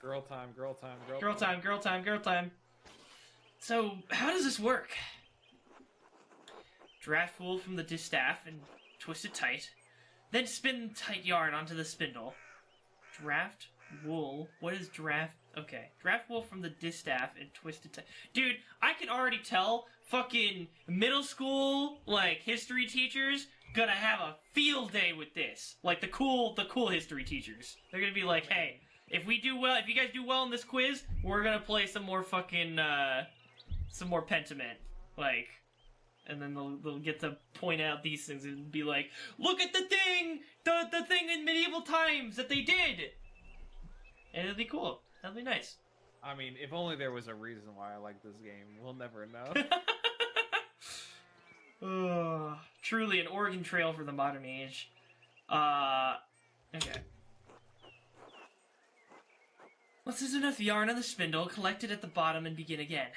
Girl time, girl time, girl time. Girl time, girl time, girl time. So, how does this work? Draft wool from the distaff and twist it tight. Then spin tight yarn onto the spindle. Draft, wool. What is draft? Okay, draft wool from the distaff and twisted. Dude, I can already tell. Fucking middle school like history teachers gonna have a field day with this. Like the cool history teachers. They're gonna be like, hey, if you guys do well in this quiz, we're gonna play some more fucking some more Pentiment. Like. And then they'll get to point out these things and be like, look at the thing in medieval times that they did! And it'll be cool. That'll be nice. I mean, if only there was a reason why I like this game. We'll never know. Truly an Oregon Trail for the modern age. Okay. Once there's enough yarn on the spindle, collect it at the bottom and begin again.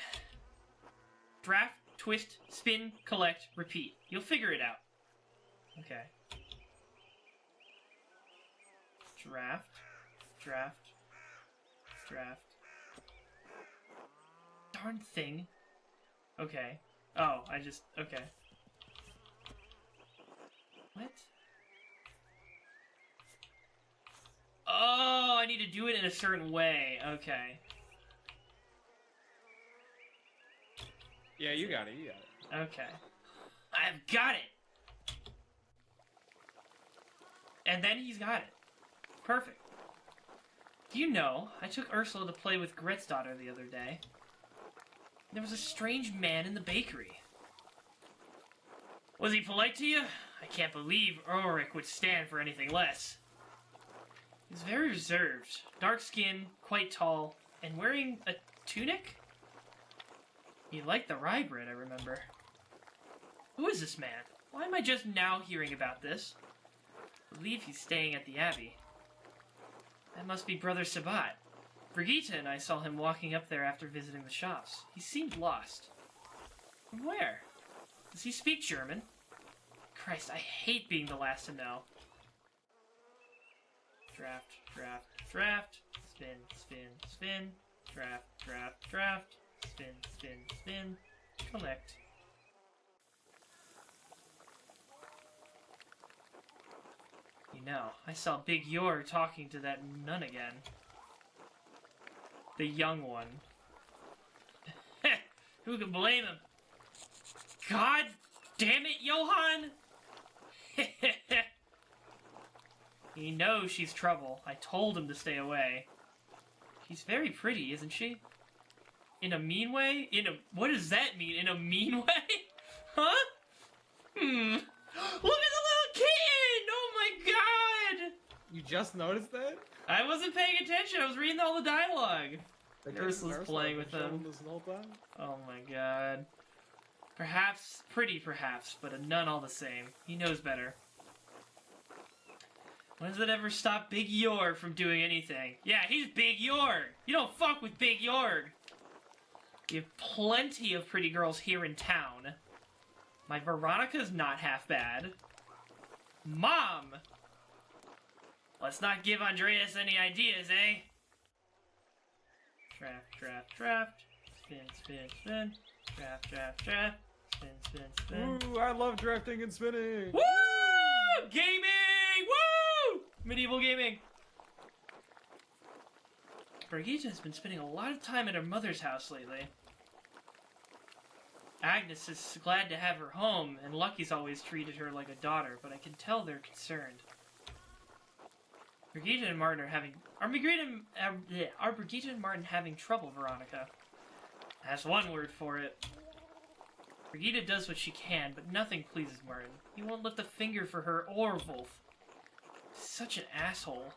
Draft, twist, spin, collect, repeat. You'll figure it out. Okay. Draft. Darn thing. Okay. Oh, okay. What? Oh, I need to do it in a certain way. Okay. Yeah, you got it. Okay. I've got it! And then he's got it. Perfect. Do you know, I took Ursula to play with Gret's daughter the other day. There was a strange man in the bakery. Was he polite to you? I can't believe Ulrich would stand for anything less. He's very reserved, dark skin, quite tall, and wearing a tunic? He liked the rye bread, I remember. Who is this man? Why am I just now hearing about this? I believe he's staying at the Abbey. That must be Brother Sabat. Brigitte and I saw him walking up there after visiting the shops. He seemed lost. From where? Does he speak German? Christ, I hate being the last to know. Draft. Spin. Draft. Spin. Collect. You know, I saw Big Yor talking to that nun again. The young one. Who can blame him? God damn it, Johann! He knows she's trouble. I told him to stay away. She's very pretty, isn't she? In a mean way? What does that mean? In a mean way? Huh? Look at the little kitten! Oh my god! You just noticed that? I wasn't paying attention. I was reading all the dialogue. Ursula's playing with them. Oh my god. Perhaps, but a nun all the same. He knows better. When does it ever stop Big Jorg from doing anything? Yeah, he's Big Jorg! You don't fuck with Big Jorg! You have plenty of pretty girls here in town. My Veronica's not half bad. Mom! Let's not give Andreas any ideas, eh? Draft. Spin. Draft. Spin. Ooh, I love drafting and spinning! Woo! Gaming! Woo! Medieval gaming. Brigitte has been spending a lot of time at her mother's house lately. Agnes is glad to have her home, and Lucky's always treated her like a daughter, but I can tell they're concerned. Brigitte and Martin are having... Are Brigitte and Martin having trouble, Veronica? That's one word for it. Brigitte does what she can, but nothing pleases Martin. He won't lift a finger for her or Wolf. Such an asshole.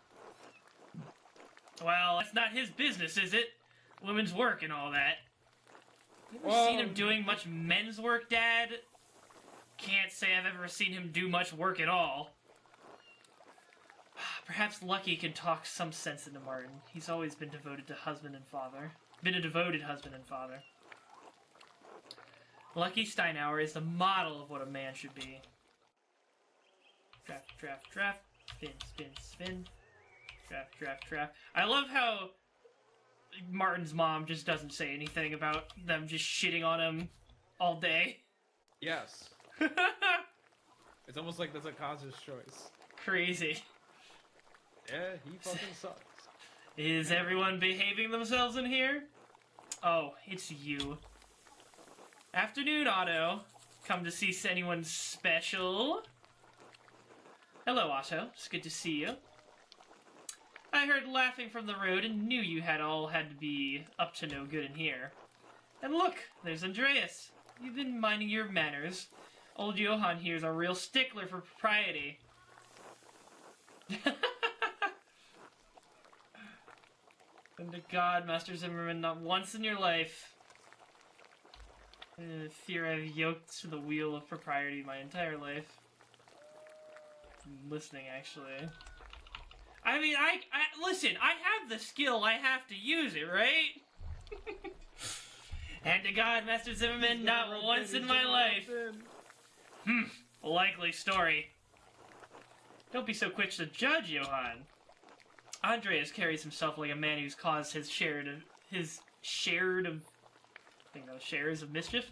Well, that's not his business, is it? Women's work and all that. You ever seen him doing much men's work, Dad? Can't say I've ever seen him do much work at all. Perhaps Lucky can talk some sense into Martin. He's always been devoted to husband and father. Been a devoted husband and father. Lucky Steinauer is the model of what a man should be. Draft. Spin. Draft. I love how Martin's mom just doesn't say anything about them just shitting on him all day. Yes. It's almost like that's a conscious choice. Crazy. Yeah, he fucking sucks. Is everyone behaving themselves in here? Oh, it's you. Afternoon, Otto. Come to see anyone special? Hello, Otto. It's good to see you. I heard laughing from the road and knew you had to be up to no good in here. And look, there's Andreas. You've been minding your manners. Old Johann here's a real stickler for propriety. And to God, Master Zimmerman, not once in your life. Fear I've yoked to the wheel of propriety my entire life. I'm listening, actually. I mean, listen, I have the skill, I have to use it, right? And to God, Master Zimmerman, not once in my life. Likely story. Don't be so quick to judge, Johann. Andreas carries himself like a man who's caused his shares of mischief.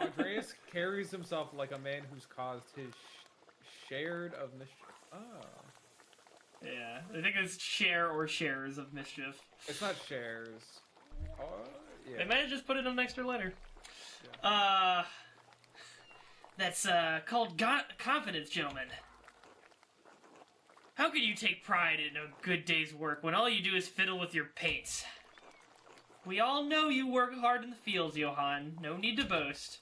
Andreas carries himself like a man who's caused his shared of mischief. Oh. Yeah, I think it's share or shares of mischief. It's not shares. Oh, yeah. They might have just put in an extra letter. Yeah. That's called confidence, gentlemen. How can you take pride in a good day's work when all you do is fiddle with your paints? We all know you work hard in the fields, Johann. No need to boast.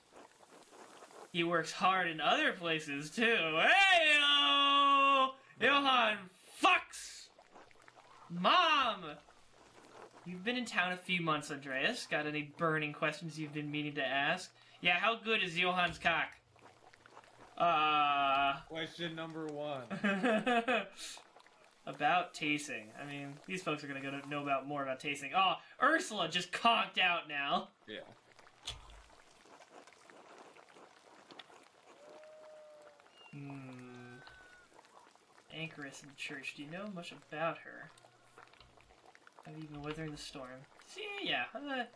He works hard in other places, too. Hey-o! Johann fucks! Mom! You've been in town a few months, Andreas. Got any burning questions you've been meaning to ask? Yeah, how good is Johann's cock? Question number 1. About tasting. I mean, these folks are gonna know more about tasting. Oh, Ursula just conked out now. Yeah. Anchoress in the church. Do you know much about her? Have you been weathering the storm? Yeah. Do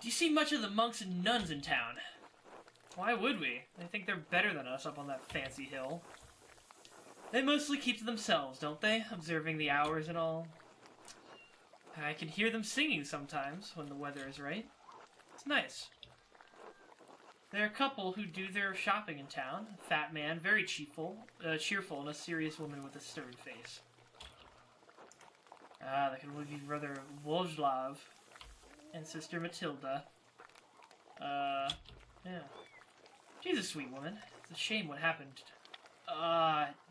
you see much of the monks and nuns in town? Why would we? They think they're better than us up on that fancy hill. They mostly keep to themselves, don't they? Observing the hours and all. I can hear them singing sometimes when the weather is right. It's nice. There are a couple who do their shopping in town. A fat man, very cheerful, and a serious woman with a stern face. That could be Brother Wolslav and Sister Matilda. Yeah. She's a sweet woman. It's a shame what happened.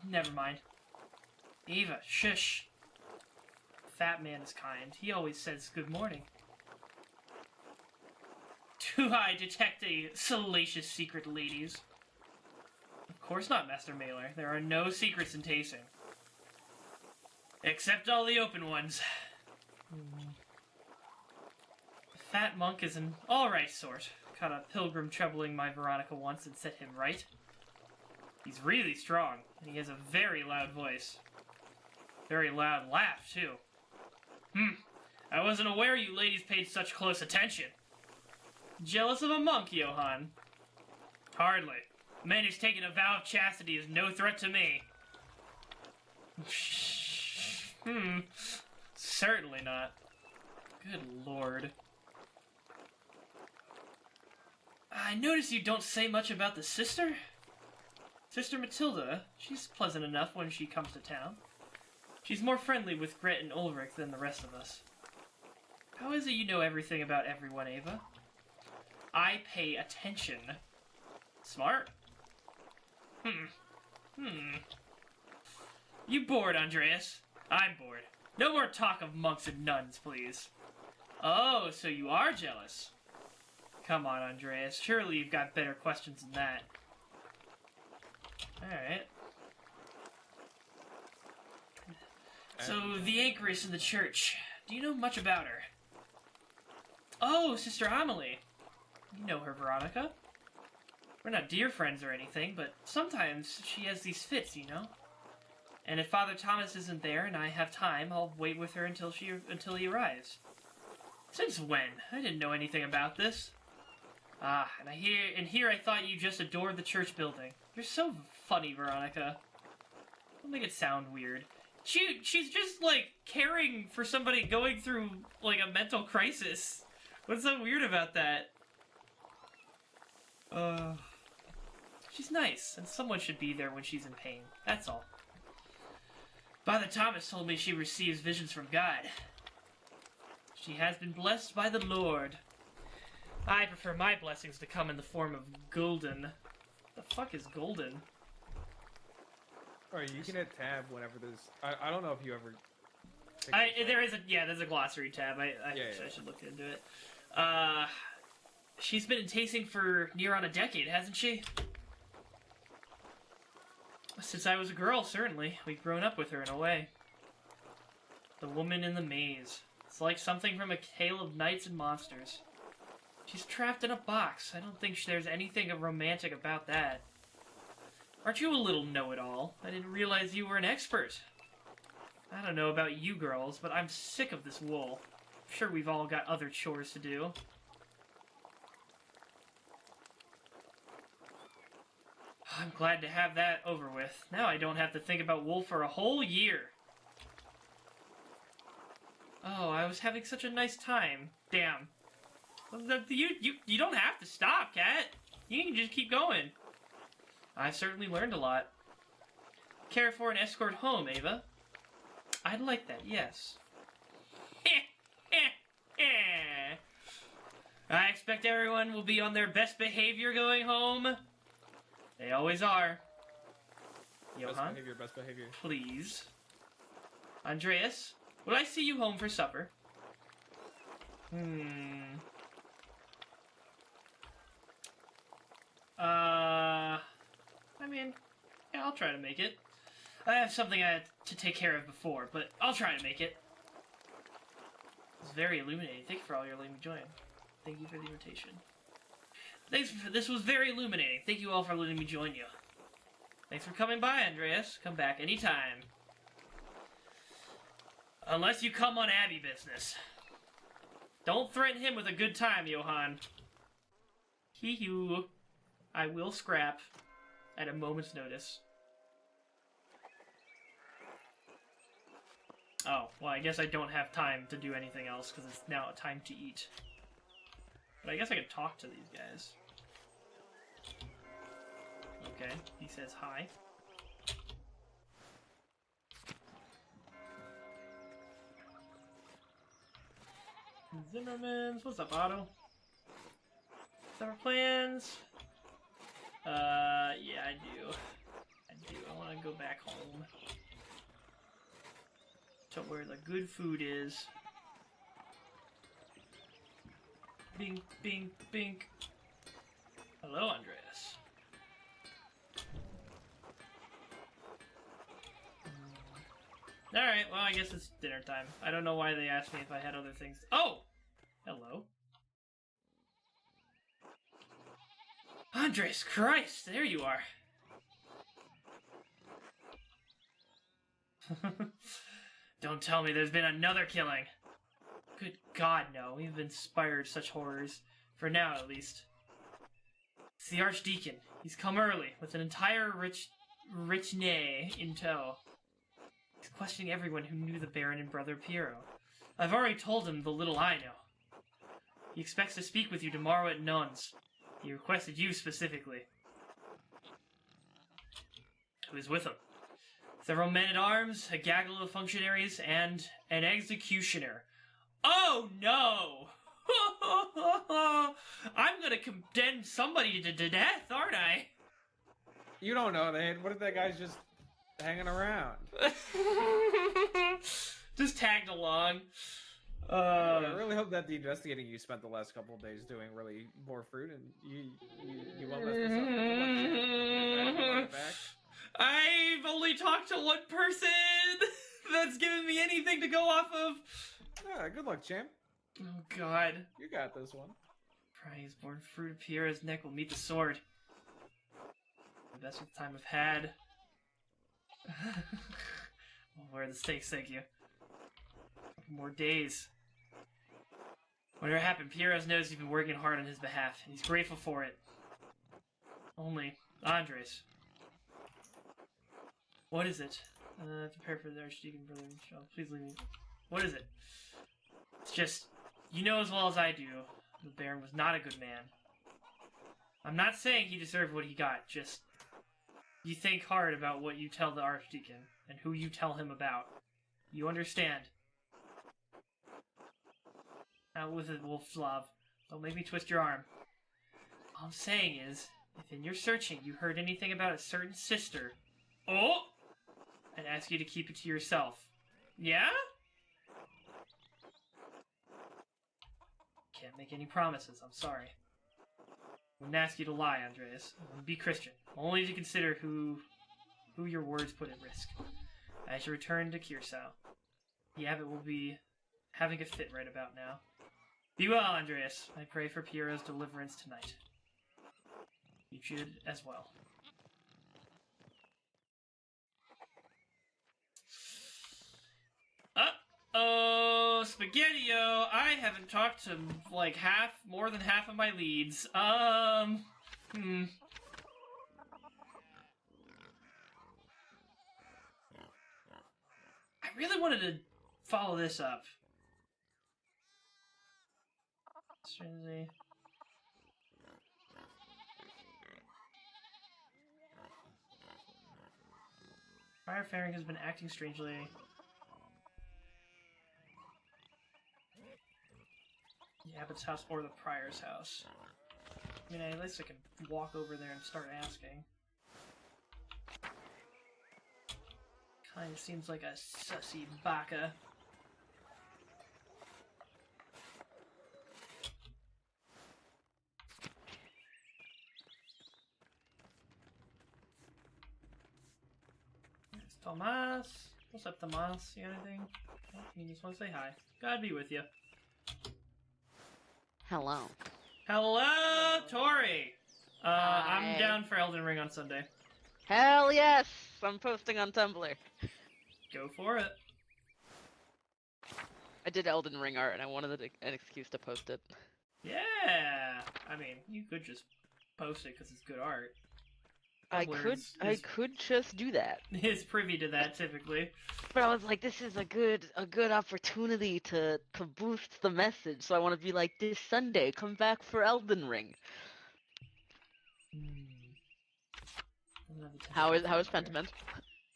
Never mind. Eva, shush. Fat man is kind. He always says good morning. Do I detect a salacious secret, ladies? Of course not, Master Mailer. There are no secrets in tasting. Except all the open ones. The fat monk is an alright sort. Caught a pilgrim troubling my Veronica once and set him right. He's really strong, and he has a very loud voice. Very loud laugh, too. I wasn't aware you ladies paid such close attention. Jealous of a monk, Johann? Hardly. A man who's taken a vow of chastity is no threat to me. Certainly not. Good lord. I notice you don't say much about the sister. Sister Matilda, she's pleasant enough when she comes to town. She's more friendly with Gret and Ulrich than the rest of us. How is it you know everything about everyone, Ava? I pay attention. Smart. You bored, Andreas? I'm bored. No more talk of monks and nuns, please. Oh, so you are jealous. Come on, Andreas. Surely you've got better questions than that. Alright. So, the anchoress in the church. Do you know much about her? Oh, Sister Amelie. You know her, Veronica. We're not dear friends or anything, but sometimes she has these fits, you know? And if Father Thomas isn't there and I have time, I'll wait with her until he arrives. Since when? I didn't know anything about this. And here I thought you just adored the church building. You're so funny, Veronica. Don't make it sound weird. She's just, like, caring for somebody going through, like, a mental crisis. What's so weird about that? She's nice, and someone should be there when she's in pain. That's all. Father Thomas told me she receives visions from God. She has been blessed by the Lord. I prefer my blessings to come in the form of golden. The fuck is golden? Alright, you can hit tab whenever there's... I don't know if you ever... There's a glossary tab. I should look into it. She's been enticing for near on a decade, hasn't she? Since I was a girl, certainly. We've grown up with her in a way. The woman in the maze. It's like something from a tale of knights and monsters. She's trapped in a box. I don't think there's anything romantic about that. Aren't you a little know-it-all? I didn't realize you were an expert. I don't know about you girls, but I'm sick of this wool. I'm sure we've all got other chores to do. I'm glad to have that over with. Now I don't have to think about wool for a whole year. Oh, I was having such a nice time. Damn. You don't have to stop, Cat. You can just keep going. I've certainly learned a lot. Care for an escort home, Ava? I'd like that, yes. I expect everyone will be on their best behavior going home. They always are. Johan, Best behavior. please. Andreas, will I see you home for supper? I mean, yeah, I'll try to make it. I have something I had to take care of before, but I'll try to make it. It's very illuminating. Thank you for all your letting me join. Thank you for the invitation. This was very illuminating. Thank you all for letting me join you. Thanks for coming by, Andreas. Come back anytime. Unless you come on Abby business. Don't threaten him with a good time, Johan. Hee-hoo. I will scrap at a moment's notice. Oh, well, I guess I don't have time to do anything else because it's now time to eat. But I guess I could talk to these guys. Okay, he says hi. Zimmerman's, what's up, Otto? Summer plans? Yeah, I do. I want to go back home to where the good food is. Bink, bink, bink. Hello, Andreas. Alright, well, I guess it's dinner time. I don't know why they asked me if I had other things. Oh! Hello. Andres Christ, there you are. Don't tell me there's been another killing. Good God, no. We've inspired such horrors. For now, at least. It's the Archdeacon. He's come early, with an entire rich nay in tow. He's questioning everyone who knew the Baron and Brother Piero. I've already told him the little I know. He expects to speak with you tomorrow at Nun's. He requested you specifically. Who is with him? Several men-at-arms, a gaggle of functionaries, and an executioner. Oh no! I'm gonna condemn somebody to death, aren't I? You don't know, man. What if that guy's just hanging around? Just tagged along. I really hope that the investigating you spent the last couple of days doing really bore fruit, and you won't mess this up. Back. I've only talked to one person that's given me anything to go off of. Yeah, good luck, champ. Oh God. You got this one. Prize born fruit of Pierre's neck will meet the sword. The best of the time I've had. Where are the stakes, thank you. More days. Whatever happened, Pierre knows you've been working hard on his behalf, and he's grateful for it. Only, Andres. What is it? Prepare for the Archdeacon brother. Please leave me. What is it? It's just, you know as well as I do, the Baron was not a good man. I'm not saying he deserved what he got, just you think hard about what you tell the Archdeacon and who you tell him about. You understand. Out with it, Wolfslav. Don't make me twist your arm. All I'm saying is, if in your searching you heard anything about a certain sister, I'd ask you to keep it to yourself. Yeah? Can't make any promises, I'm sorry. I wouldn't ask you to lie, Andreas. I wouldn't be Christian. Only to consider who your words put at risk. I shall return to Kirsau. The abbot will be having a fit right about now. Be well, Andreas. I pray for Piero's deliverance tonight. You should as well. Uh-oh, Spaghetti-O. I haven't talked to, like, more than half of my leads. I really wanted to follow this up. Strangely. Friar Faring has been acting strangely. The abbot's house or the prior's house. I mean, at least I can walk over there and start asking. Kinda seems like a sussy baka. It's Tomas. What's up, Tomas? You got anything? Oh, you just want to say hi. God be with you. Hello. Hello, Tori! Hi. I'm down for Elden Ring on Sunday. Hell yes! I'm posting on Tumblr. Go for it. I did Elden Ring art and I wanted an excuse to post it. Yeah! I mean, you could just post it because it's good art. I Tumblr could just do that. is privy to that, typically. But I was like, this is a good opportunity to boost the message. So I want to be like, this Sunday, come back for Elden Ring. How is Pentiment?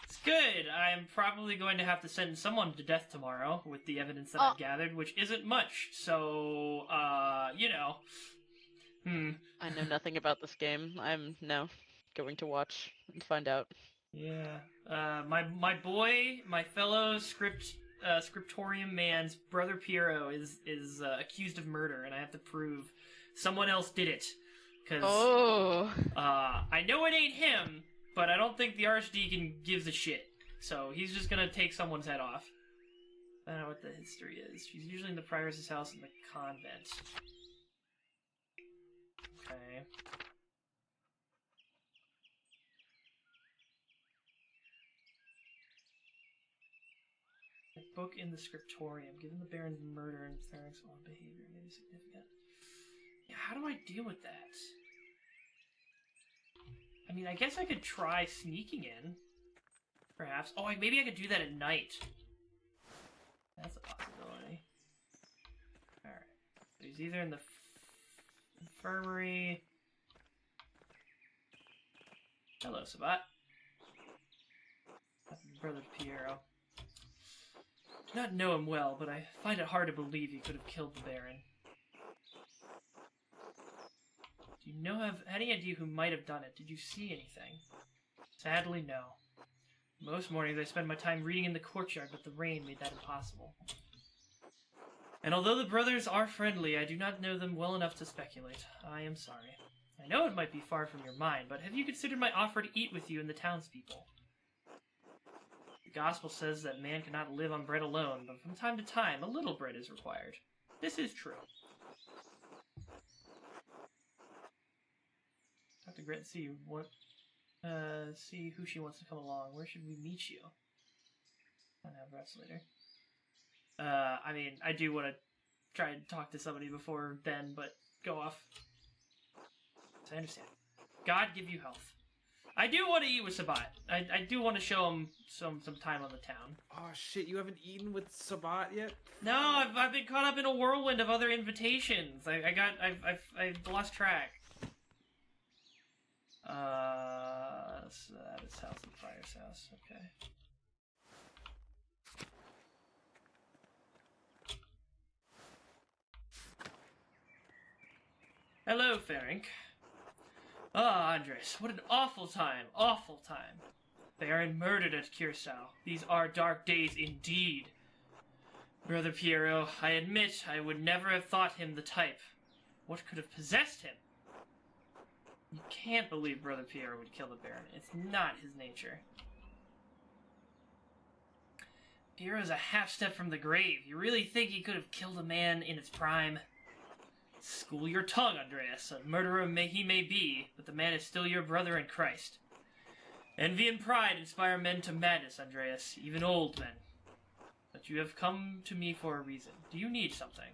It's good. I'm probably going to have to sentence someone to death tomorrow with the evidence that I've gathered, which isn't much. So, you know. I know nothing about this game. I'm going to watch and find out. Yeah. My boy, my fellow scriptorium man's brother Piero is accused of murder, and I have to prove someone else did it. Cause I know it ain't him, but I don't think the Archdeacon gives a shit. So he's just gonna take someone's head off. I don't know what the history is. She's usually in the prioress' house in the convent. Okay. A book in the scriptorium. Given the Baron's murder and Feren's own behavior may be significant. Yeah, how do I deal with that? I mean, I guess I could try sneaking in. Perhaps. Oh, maybe I could do that at night. That's a possibility. Alright. He's either in the infirmary. Hello, Sabat. That's my brother Piero. Do not know him well, but I find it hard to believe he could have killed the Baron. Do you know of any idea who might have done it? Did you see anything? Sadly, no. Most mornings I spend my time reading in the courtyard, but the rain made that impossible. And although the brothers are friendly, I do not know them well enough to speculate. I am sorry. I know it might be far from your mind, but have you considered my offer to eat with you and the townspeople? The gospel says that man cannot live on bread alone, but from time to time, a little bread is required. This is true. Dr. Gret, see who she wants to come along. Where should we meet you? I'll have rest later. I mean, I do want to try and talk to somebody before then, but go off. So I understand. God give you health. I do want to eat with Sabat. I do want to show him some time on the town. Oh shit! You haven't eaten with Sabat yet? No, I've been caught up in a whirlwind of other invitations. I've lost track. So that is House and Fire's house. Okay. Hello, Ferenc. Ah, Andres, what an awful time, awful time. They are murdered at Curacao. These are dark days indeed. Brother Piero, I admit I would never have thought him the type. What could have possessed him? You can't believe Brother Piero would kill the Baron. It's not his nature. Piero's a half step from the grave. You really think he could have killed a man in its prime? School your tongue, Andreas. A murderer he may be, but the man is still your brother in Christ. Envy and pride inspire men to madness, Andreas, even old men. But you have come to me for a reason. Do you need something?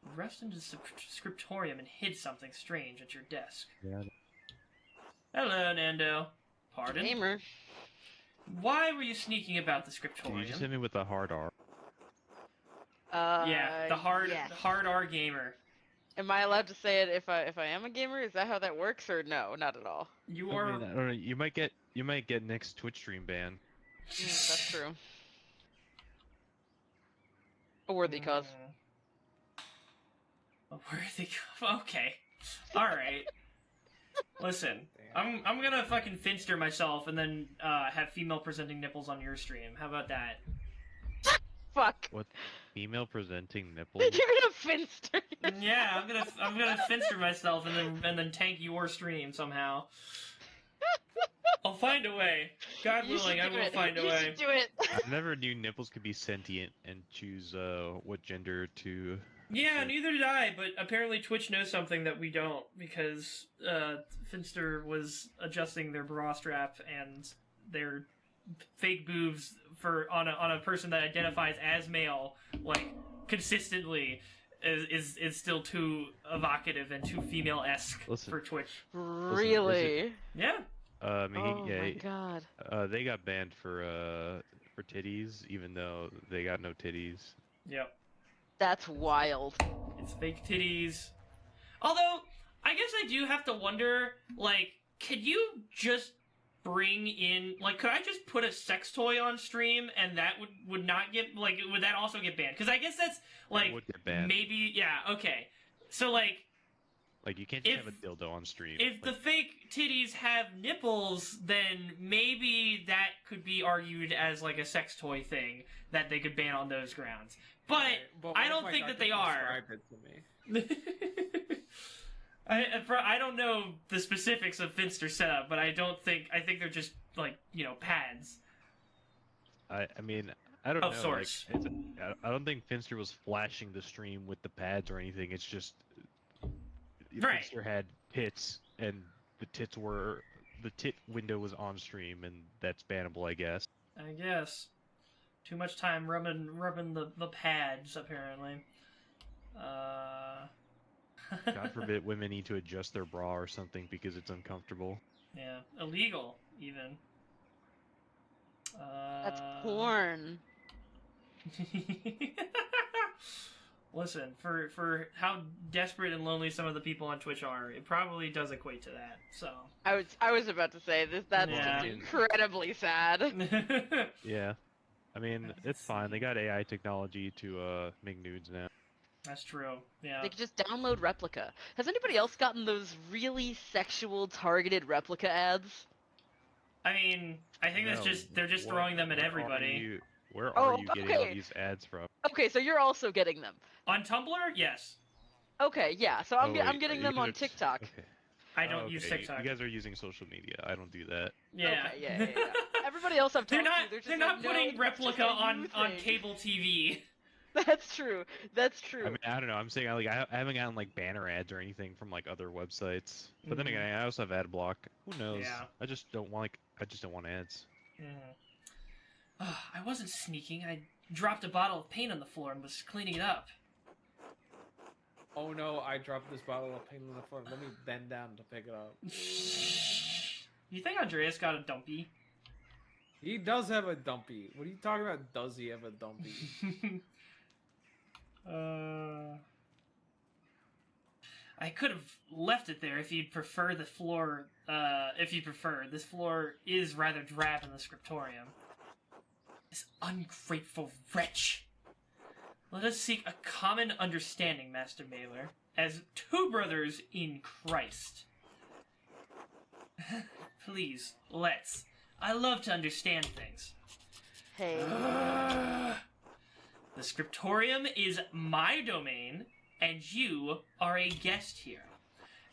You rushed into the scriptorium and hid something strange at your desk. Yeah. Hello, Nando. Pardon? Gamer. Why were you sneaking about the scriptorium? You just hit me with a hard R. Yeah, the hard yes. hard R gamer. Am I allowed to say it if I am a gamer? Is that how that works, or no, not at all? You I are. mean, I don't know, you might get next Twitch stream ban. That's true. A worthy cause. A worthy cause. Okay. All right. Listen, I'm gonna fucking finster myself and then have female presenting nipples on your stream. How about that? Fuck. What? Female presenting nipples? You're gonna finster. Yeah, I'm gonna finster myself and then tank your stream somehow. I'll find a way. God You should willing, I do will it. find a You way. should do it. I never knew nipples could be sentient and choose what gender to. Yeah, neither did I, but apparently Twitch knows something that we don't, because Finster was adjusting their bra strap and their fake boobs on a person that identifies as male, like, consistently is still too evocative and too female-esque Listen. for Twitch. Really? Yeah. Oh Yeah, my god. they got banned for titties, even though they got no titties. Yep. That's wild. It's fake titties. Although, I guess I do have to wonder, like, could you just bring in, like, could I just put a sex toy on stream and that would not get, like, would that also get banned? Because I guess that's, like, would get banned. maybe, yeah, okay. So, like, Like, you can't just have a dildo on stream. if the fake titties have nipples, then maybe that could be argued as, like, a sex toy thing that they could ban on those grounds. But I don't think that they are. Describe it to me. I don't know the specifics of Finster setup, but I think they're just, like, you know, pads. I mean, I don't Of know. sorts. Like, I don't think Finster was flashing the stream with the pads or anything. It's just Right. Finster had tits, and the tit window was on stream, and that's bannable, I guess. I guess. Too much time rubbing the pads, apparently. God forbid women need to adjust their bra or something because it's uncomfortable. Yeah, illegal, even. That's porn. Listen, for how desperate and lonely some of the people on Twitch are, it probably does equate to that. So I was about to say this. That's Yeah. just incredibly sad. Yeah. I mean, it's fine. They got AI technology to make nudes now. That's true. Yeah. They could just download Replica. Has anybody else gotten those really sexual targeted Replica ads? I mean, I think that's No, they're just throwing them at everybody. Where Oh, are you getting all okay. these ads from? Okay, so you're also getting them. On Tumblr, yes. Okay, yeah. So I'm Oh, wait, getting you them guys on are- TikTok. Okay. I don't Oh, use okay, TikTok. You guys are using social media. I don't do that. Yeah. Okay, yeah. Everybody else I've they're talked not. to, just They're like, not "No, putting that's just replica a on you thing." cable TV. That's true. That's true. I mean, I don't know. I'm saying I haven't gotten like banner ads or anything from like other websites. But then Mhm. again, I also have ad block. Who knows? Yeah. I just don't want ads. I wasn't sneaking. I dropped a bottle of paint on the floor and was cleaning it up. Oh no, I dropped this bottle of paint on the floor. Let me bend down to pick it up. You think Andreas got a dumpy? He does have a dumpy. What are you talking about? Does he have a dumpy? I could have left it there if you'd prefer the floor. If you prefer, this floor is rather drab in the scriptorium. This ungrateful wretch. Let us seek a common understanding, Master Mailer, as two brothers in Christ. Please, let's. I love to understand things. Hey. The scriptorium is my domain, and you are a guest here.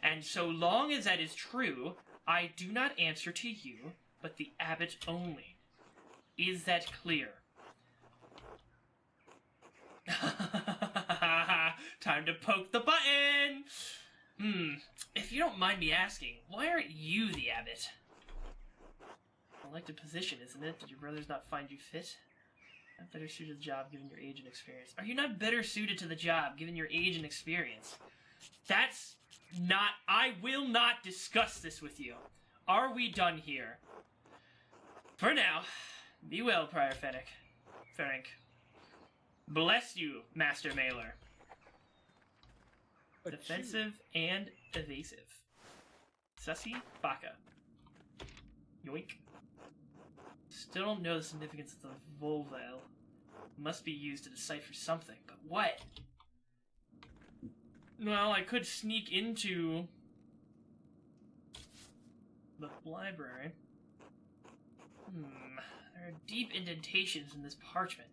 And so long as that is true, I do not answer to you, but the abbot only. Is that clear? Time to poke the button! If you don't mind me asking, why aren't you the abbot? Elected position, isn't it? Did your brothers not find you fit? Not better suited to the job given your age and experience. Are you not better suited to the job given your age and experience? That's not... I will not discuss this with you. Are we done here? For now, be well, Prior Ferenc. Bless you, Master Mailer. Defensive and evasive. Sussy Baka. Yoink. Still don't know the significance of the Volvel. Must be used to decipher something, but what? Well, I could sneak into the library. There are deep indentations in this parchment.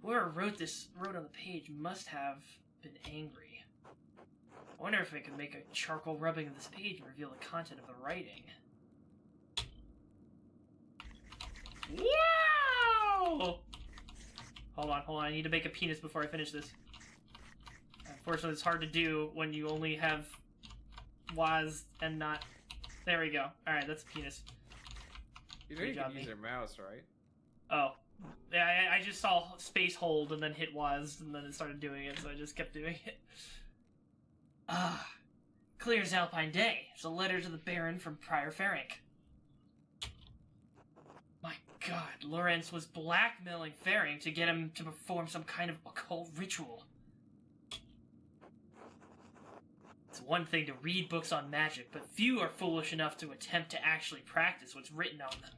Whoever wrote on the page must have been angry. I wonder if I could make a charcoal rubbing of this page and reveal the content of the writing. Wow! Hold on, I need to make a penis before I finish this. Unfortunately, it's hard to do when you only have was and not... There we go. Alright, that's a penis. You know you can use your mouse, right? Oh. Yeah, I just saw space hold and then hit was, and then it started doing it, so I just kept doing it. Ah. Clear as Alpine Day. It's a letter to the Baron from Prior Ferenc. My god, Lawrence was blackmailing Ferenc to get him to perform some kind of occult ritual. It's one thing to read books on magic, but few are foolish enough to attempt to actually practice what's written on them.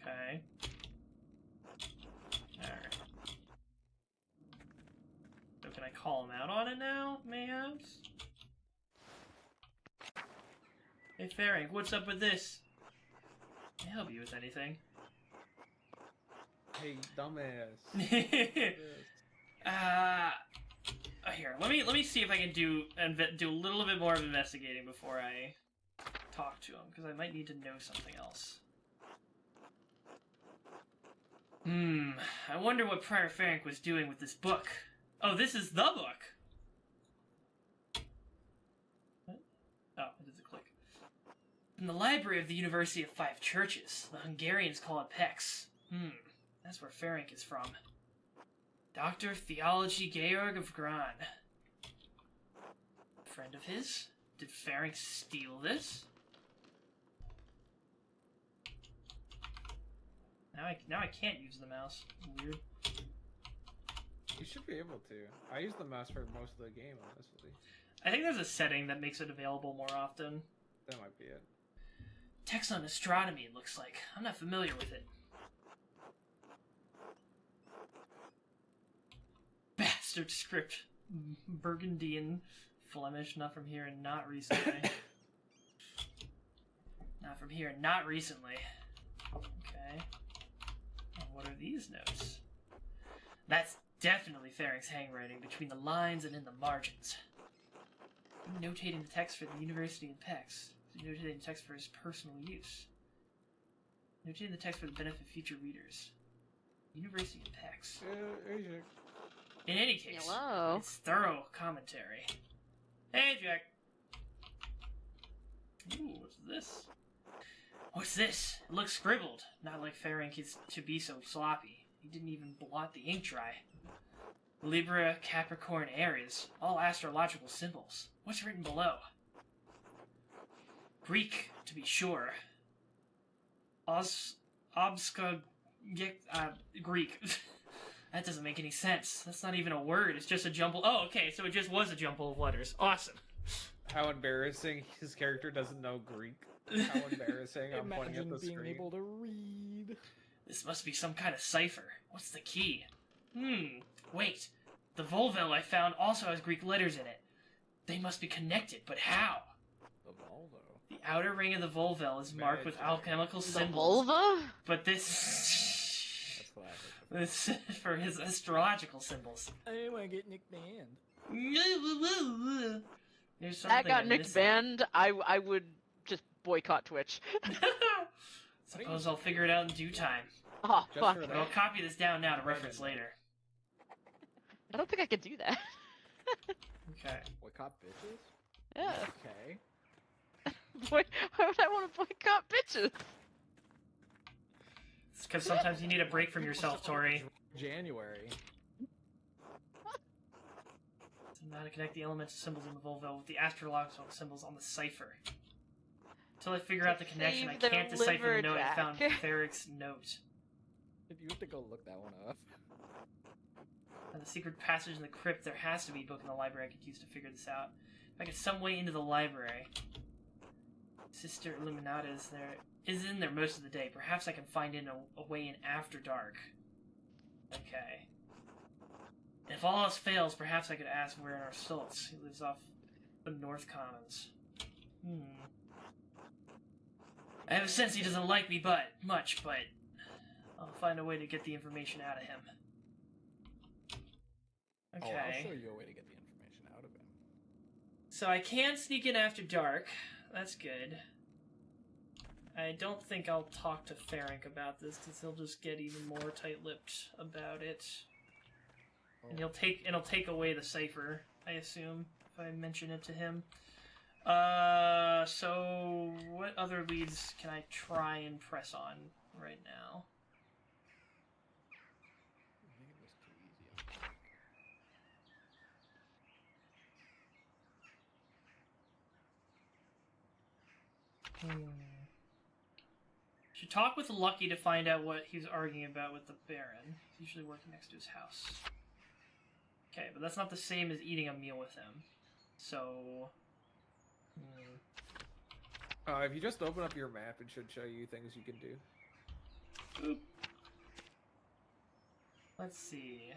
Okay. Alright. So can I call him out on it now, mayhaps? Hey Ferenc, what's up with this? Can I help you with anything? Hey, dumbass. Here, let me see if I can do a little bit more of investigating before I talk to him, because I might need to know something else. I wonder what Prior Ferenc was doing with this book. Oh, this is the book! What? Oh, it doesn't click. In the library of the University of Five Churches. The Hungarians call it PEX. That's where Ferenc is from. Dr. Theology Georg of Gran. Friend of his? Did Ferenc steal this? Now I can't use the mouse. Weird. You should be able to. I use the mouse for most of the game, honestly. I think there's a setting that makes it available more often. That might be it. Text on astronomy, it looks like. I'm not familiar with it. Bastard script. Burgundian, Flemish, not from here and not recently. Not from here and not recently. Okay. And what are these notes? That's definitely Ferenc's handwriting between the lines and in the margins. Notating the text for the university and PEX. Notating the text for his personal use. Notating the text for the benefit of future readers. University and PEX. In any case, Hello. it's thorough commentary. Hey, Jack. Ooh, what's this? What's this? It looks scribbled. Not like Ferenc is to be so sloppy. He didn't even blot the ink dry. Libra, Capricorn, Aries. All astrological symbols. What's written below? Greek, to be sure. Greek. That doesn't make any sense. That's not even a word. It's just a jumble. Oh, okay, so it just was a jumble of letters. Awesome. How embarrassing! His character doesn't know Greek. How embarrassing! I'm pointing at Imagine the being screen. able to read. This must be some kind of cipher. What's the key? Wait. The Volvel I found also has Greek letters in it. They must be connected, but how? The Volvo. The outer ring of the Volvel is marked with Magic. alchemical The symbols. vulva? But this... That's classic. this is for his astrological symbols. I want to get Nick Band. There's something That got I'm Nick missing. banned. I would just boycott Twitch. Suppose I'll figure it out in due time. Oh, Just fuck. for But I'll copy this down now to reference later. I don't think I can do that. Okay. Boycott bitches? Yeah. Okay. Boy, why would I want to boycott bitches? It's because sometimes you need a break from yourself, Tori. January. So now to connect the elemental symbols in the Volvel with the astrological symbols on the cipher. Until I figure out the connection, I Save their can't decipher the note I liver, found Jack. Ferric's note. If you have to go look that one up. And the secret passage in the crypt, there has to be a book in the library I could use to figure this out. If I get some way into the library. Sister Illuminata is in there most of the day. Perhaps I can find a way in after dark. Okay. And if all else fails, perhaps I could ask where our Stultz, who lives off the North Commons. I have a sense he doesn't like me much, but I'll find a way to get the information out of him. Oh, I'll Okay. show you a way to get the information out of him. So I can sneak in after dark. That's good. I don't think I'll talk to Ferenc about this because he'll just get even more tight-lipped about it. And it'll take away the cipher, I assume, if I mention it to him. So what other leads can I try and press on right now? I think it was too easy. Should talk with Lucky to find out what he's arguing about with the Baron. He's usually working next to his house. Okay, but that's not the same as eating a meal with him. So... If you just open up your map, it should show you things you can do. Oop. Let's see.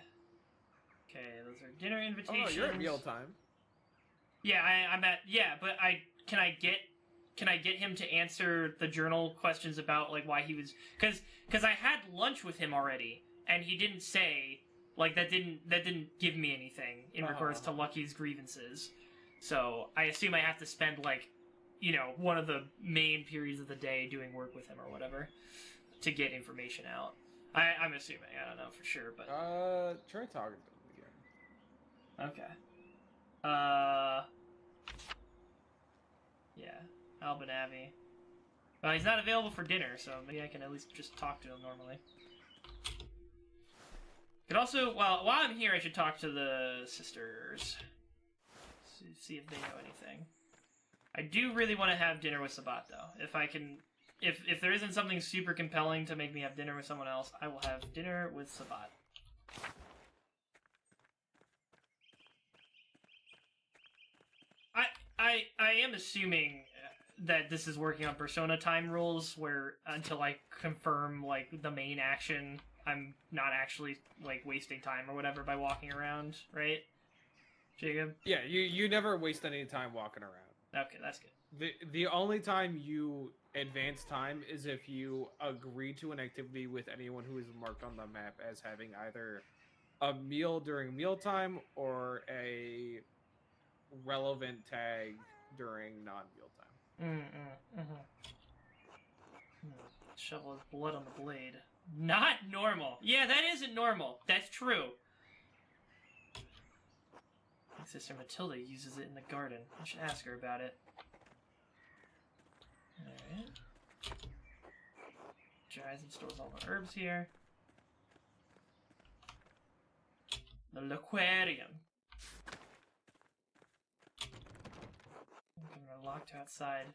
Okay, those are dinner Oh invitations. no, you're at mealtime. Yeah, I'm at. Yeah, but can I get him to answer the journal questions about like why he was because I had lunch with him already and he didn't say like that didn't give me anything in regards to Lucky's grievances. So I assume I have to spend like one of the main periods of the day doing work with him or whatever to get information out. I'm assuming. I don't know for sure, but Try talking to him again. okay. Yeah, Alban Abbey. Well, he's not available for dinner, so maybe I can at least just talk to him normally. Could also, while I'm here, I should talk to the sisters. See if they know anything. I do really want to have dinner with Sabat, though. If I can... If there isn't something super compelling to make me have dinner with someone else, I will have dinner with Sabat. I am assuming that this is working on Persona time rules, where until I confirm, like, the main action, I'm not actually, like, wasting time or whatever by walking around, right? Jacob? Yeah, you never waste any time walking around. Okay, that's good. The only time you advance time is if you agree to an activity with anyone who is marked on the map as having either a meal during mealtime or a relevant tag during non-meal time. Shovel his blood on the blade. Not normal. Yeah, that isn't normal. That's true. My sister Matilda uses it in the garden. I should ask her about it. Alright. Dries and stores all the herbs here. The aquarium. We're locked outside.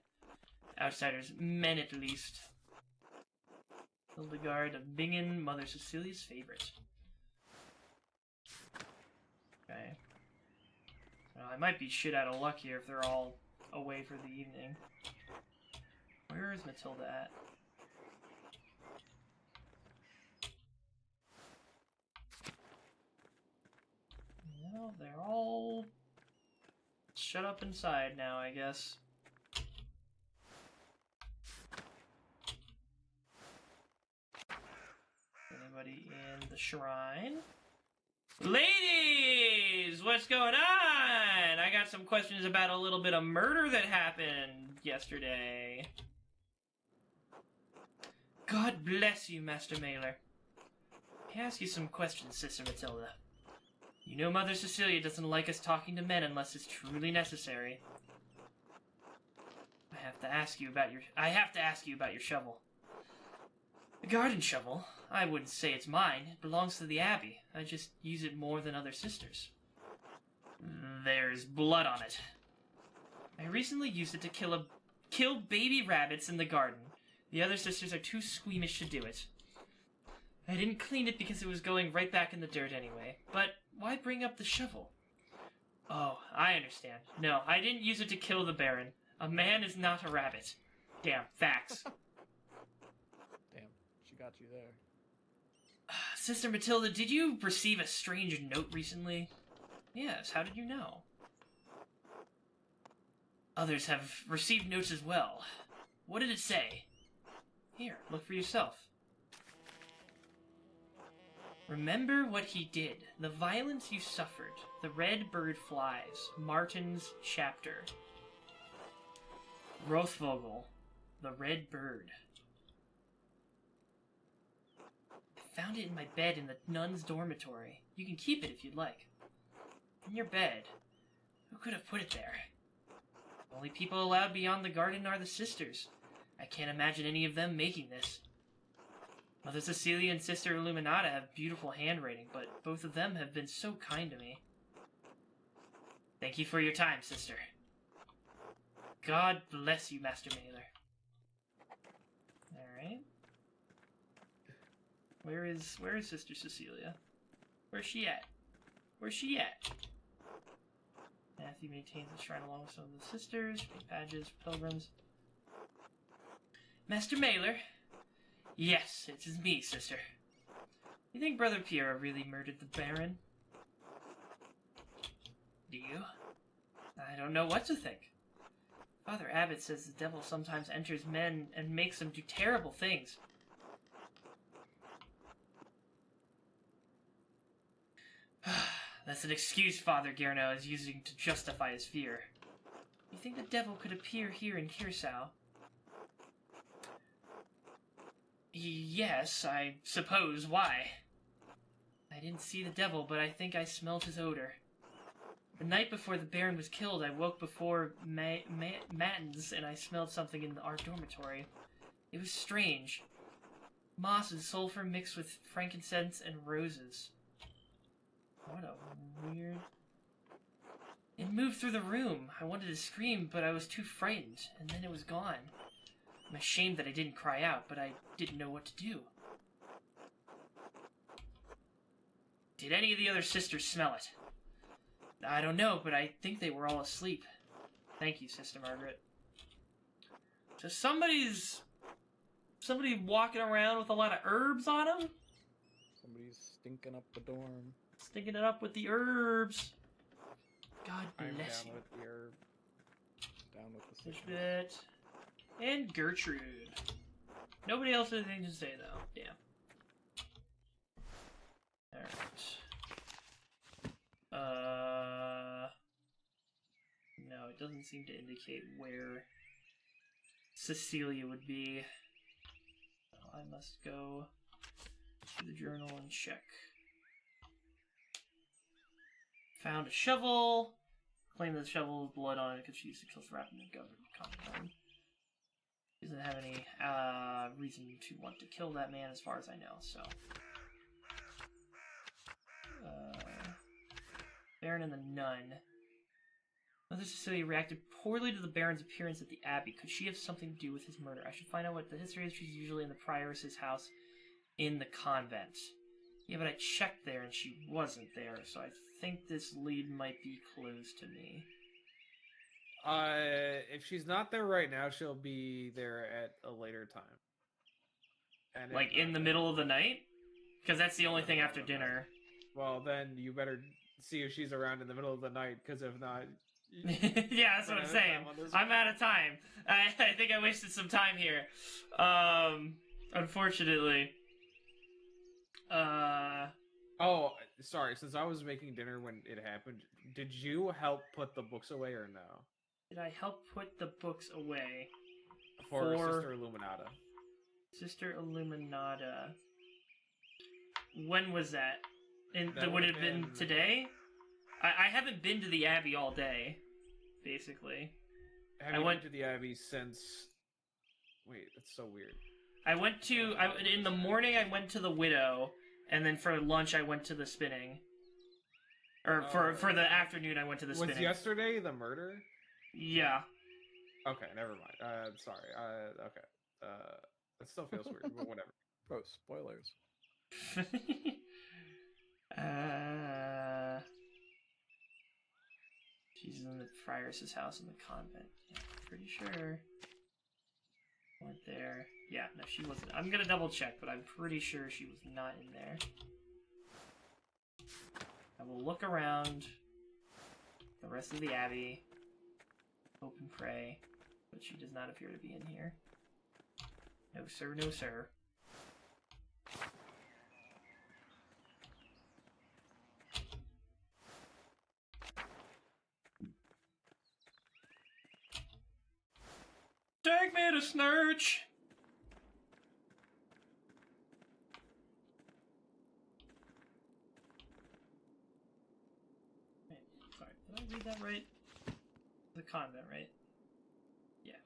Outsiders, men at least. Hildegard of Bingen, Mother Cecilia's favorite. Okay. Well, I might be shit out of luck here if they're all away for the evening. Where is Matilda at? Well, they're all shut up inside now, I guess. Anybody in the shrine? Ladies! What's going on? I got some questions about a little bit of murder that happened yesterday. God bless you, Master Mailer. May I ask you some questions, Sister Matilda? You know Mother Cecilia doesn't like us talking to men unless it's truly necessary. I have to ask you about your shovel. The garden shovel? I wouldn't say it's mine. It belongs to the Abbey. I just use it more than other sisters. There's blood on it. I recently used it to kill baby rabbits in the garden. The other sisters are too squeamish to do it. I didn't clean it because it was going right back in the dirt anyway. But why bring up the shovel? Oh, I understand. No, I didn't use it to kill the Baron. A man is not a rabbit. Damn, facts. Damn, she got you there. Sister Matilda, did you receive a strange note recently? Yes, how did you know? Others have received notes as well. What did it say? Here, look for yourself. Remember what he did, the violence you suffered, the red bird flies, Martin's chapter. Rothvogel, the red bird. I found it in my bed in the nun's dormitory. You can keep it if you'd like. In your bed. Who could have put it there? The only people allowed beyond the garden are the sisters. I can't imagine any of them making this. Mother Cecilia and Sister Illuminata have beautiful handwriting, but both of them have been so kind to me. Thank you for your time, sister. God bless you, Master Mailer. Alright. Where is Sister Cecilia? Where's she at? Where's she at? Matthew maintains the shrine along with some of the sisters, pink badges, pilgrims. Master Mailer? Yes, it is me, sister. You think Brother Piero really murdered the Baron? Do you? I don't know what to think. Father Abbot says the devil sometimes enters men and makes them do terrible things. That's an excuse Father Gerno is using to justify his fear. You think the devil could appear here in Kirsau? Yes, I suppose. Why? I didn't see the devil, but I think I smelled his odor. The night before the Baron was killed, I woke before matins, and I smelled something in our dormitory. It was strange. Moss and sulfur mixed with frankincense and roses. What a weird... It moved through the room. I wanted to scream, but I was too frightened, and then it was gone. I'm ashamed that I didn't cry out, but I didn't know what to do. Did any of the other sisters smell it? I don't know, but I think they were all asleep. Thank you, Sister Margaret. So somebody walking around with a lot of herbs on them? Somebody's stinking up the dorm. Stinking it up with the herbs. God I'm bless down you. with the herb. Down with the sisters. Elizabeth. And Gertrude. Nobody else has anything to say, though. Damn. Alright. No, it doesn't seem to indicate where Cecilia would be. So I must go to the journal and check. Found a shovel. Claimed that the shovel with blood on it because she used to kill the rat in the government. Doesn't have any reason to want to kill that man as far as I know, so. Baron and the nun. Mother Cecilia reacted poorly to the Baron's appearance at the Abbey. Could she have something to do with his murder? I should find out what the history is. She's usually in the prioress's house in the convent. Yeah, but I checked there and she wasn't there, so I think this lead might be closed to me. If she's not there right now, she'll be there at a later time. And Like in the middle of the night? Because that's the only thing after dinner. Well, then you better see if she's around in the middle of the night, because if not... Yeah, that's what I'm saying. I'm out of time. I think I wasted some time here. Unfortunately. Oh, sorry. Since I was making dinner when it happened, did you help put the books away or no? Did I help put the books away? For Sister Illuminata. Sister Illuminata. When was that? That would it have would've been today? I haven't been to the Abbey all day, basically. I went to the Abbey since... Wait, that's so weird. In the morning I went to the Widow, and then for lunch I went to the spinning. Or for the afternoon I went to the spinning. Was yesterday the murder? Yeah. Okay, never mind. Sorry. Okay. It still feels weird, but whatever. Oh, spoilers. She's in the friaress's house in the convent. Yeah, pretty sure. Went there. Yeah, no, she wasn't. I'm gonna double check, but I'm pretty sure she was not in there. I will look around the rest of the Abbey. Hope and pray. But she does not appear to be in here. No, sir, no, sir. Take me to Snurch! Wait, sorry, did I read that right? The convent, right? Yeah.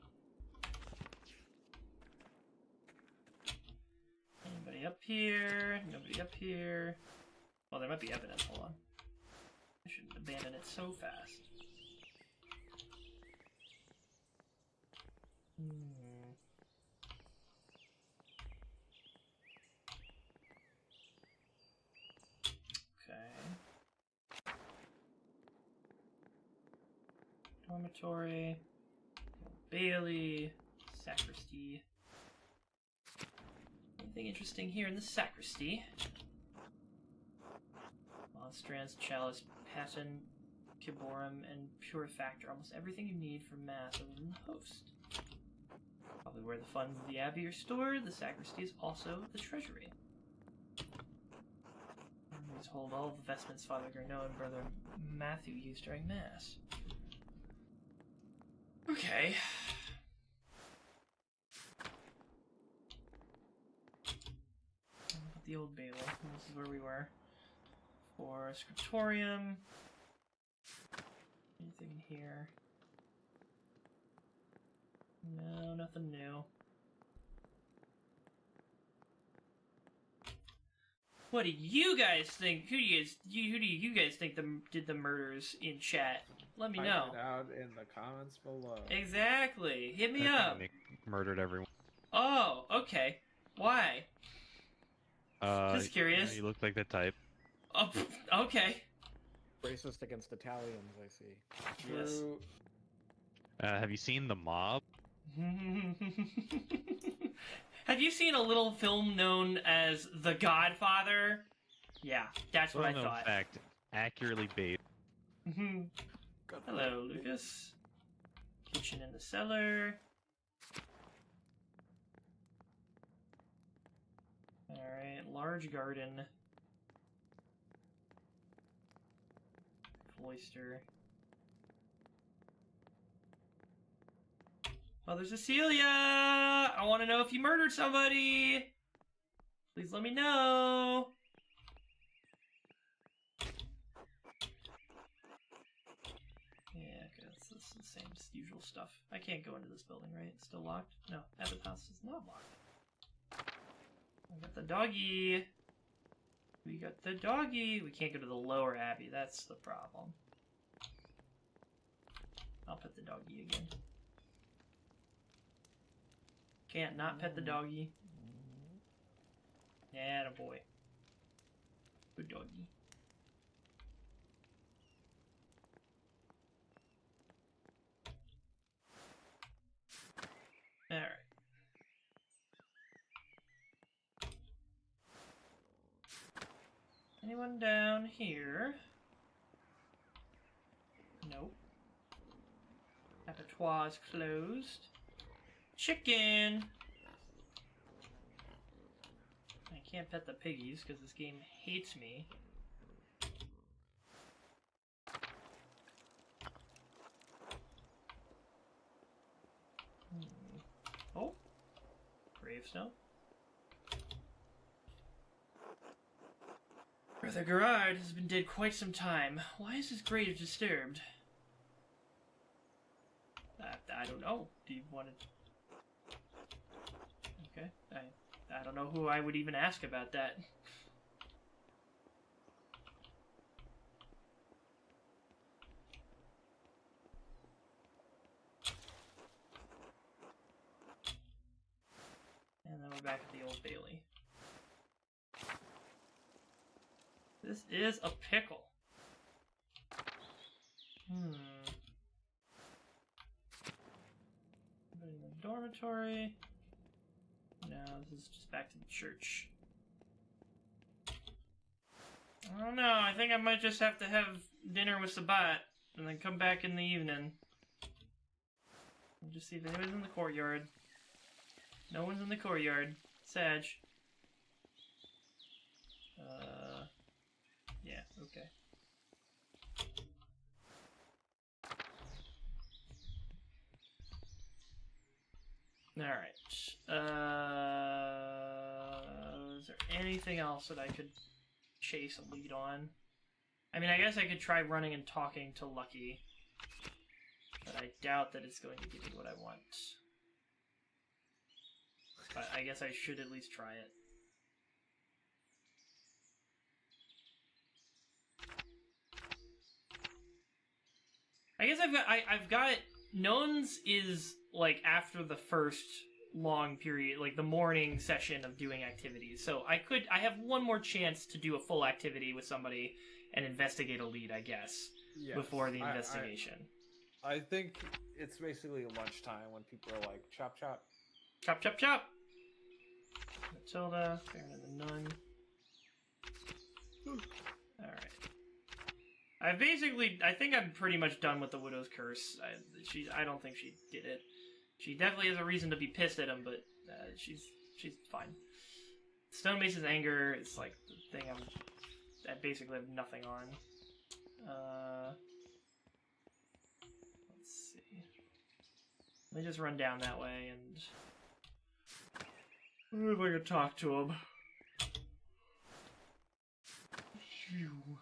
Anybody up here? Nobody up here. Well, there might be evidence. Hold on. I shouldn't abandon it so fast. Okay. Dormitory. Bailey. Sacristy. Anything interesting here in the sacristy? Monstrance, chalice, paten, kiborum, and purifactor. Almost everything you need for mass other than the host. Probably where the funds of the abbey are stored. The sacristy is also the treasury. These hold all of the vestments Father Garneau and Brother Matthew used during mass. Okay. The old Bailey. This is where we were. For scriptorium. Anything in here? No, nothing new. What do you guys think? Who do you guys think did the murders in chat? Let me know. Type it out in the comments below. Exactly. Hit me I up. think Nick murdered everyone. Oh, okay. Why? Just curious. You look like the type. Oh, okay. Racist against Italians, I see. Yes. True. Have you seen The Mob? Have you seen a little film known as The Godfather? Yeah, that's what I Well-known thought. fact, accurately based. Hello, Lucas. Kitchen in the cellar. Alright, large garden. Cloister. Mother Cecilia! I want to know if you murdered somebody! Please let me know! Yeah, okay, that's the same usual stuff. I can't go into this building, right? It's still locked? No, Abbott House is not locked. I got the doggy. We got the doggy. We can't go to the lower abbey. That's the problem. I'll pet the doggy again. Can't not pet the doggy. Yeah, boy. Good doggy. Alright. Anyone down here? Nope. Abattoir is closed. Chicken! I can't pet the piggies because this game hates me. Oh, gravestone. Brother Gerard has been dead quite some time. Why is his grave disturbed? I don't know. Do you want to... Okay. I don't know who I would even ask about that. And then we're back at the Old Bailey. This is a pickle. Put it in the dormitory. No, this is just back to the church. I don't know, I think I might just have to have dinner with Sabat and then come back in the evening. And just see if anyone's in the courtyard. No one's in the courtyard. Sag. Yeah, okay. Alright. Is there anything else that I could chase a lead on? I mean, I guess I could try running and talking to Lucky. But I doubt that it's going to give me what I want. But I guess I should at least try it. I guess I've got Nones is like after the first long period, like the morning session of doing activities. So I have one more chance to do a full activity with somebody and investigate a lead, I guess, Yes, before the investigation. I think it's basically lunchtime when people are like, chop chop. Chop, chop, chop! Matilda, Baron and the Nun. Alright. I think I'm pretty much done with the Widow's Curse. I don't think she did it. She definitely has a reason to be pissed at him, but she's fine. Stonemace's anger is like the thing I basically have nothing on. Let's see. Let me just run down that way and if I could talk to him. Phew.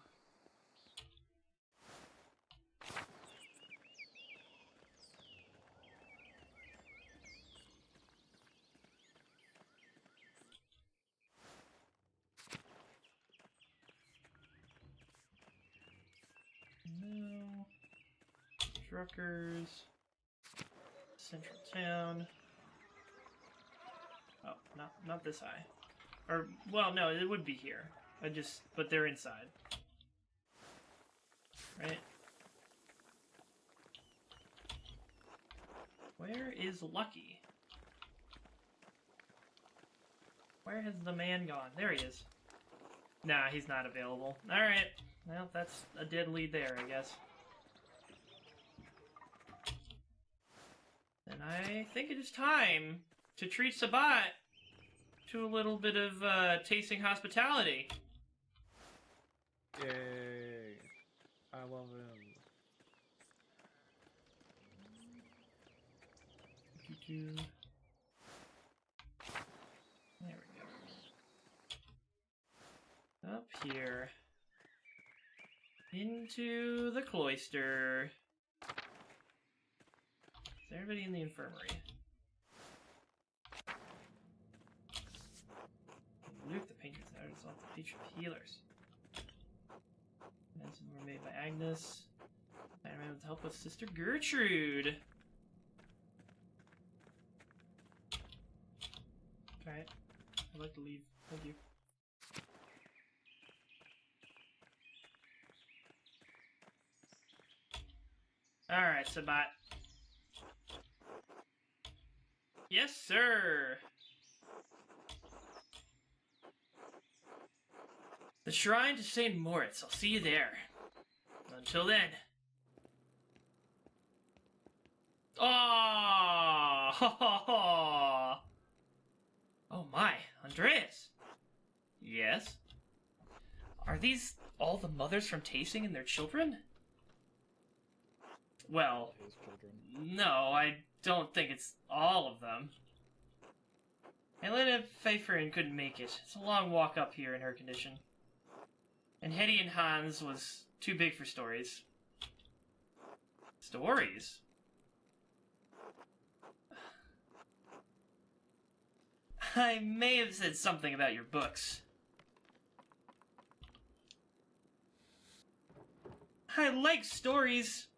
No. Druckers. Central Town. Oh, not this eye. Or, well, no, it would be here. But they're inside. Right? Where is Lucky? Where has the man gone? There he is. Nah, he's not available. Alright. Well, that's a dead lead there, I guess. And I think it is time to treat Sabat to a little bit of tasting hospitality. Yay. I love him. There we go. Up here. Into the cloister. Is everybody in the infirmary? Luke the painter's out. It's off the Patron healers. Medicine were made by Agnes. Spider-Man with help with Sister Gertrude. Alright. I'd like to leave. Thank you. Alright, Sabat. Yes, sir! The Shrine to St. Moritz. I'll see you there. Until then. Oh! Oh my, Andreas. Yes? Are these all the mothers from Tasting and their children? Well, His children. no, I don't think it's all of them. Helena Pfeifferin couldn't make it. It's a long walk up here in her condition. And Hetty and Hans was too big for stories. Stories? I may have said something about your books. I like stories.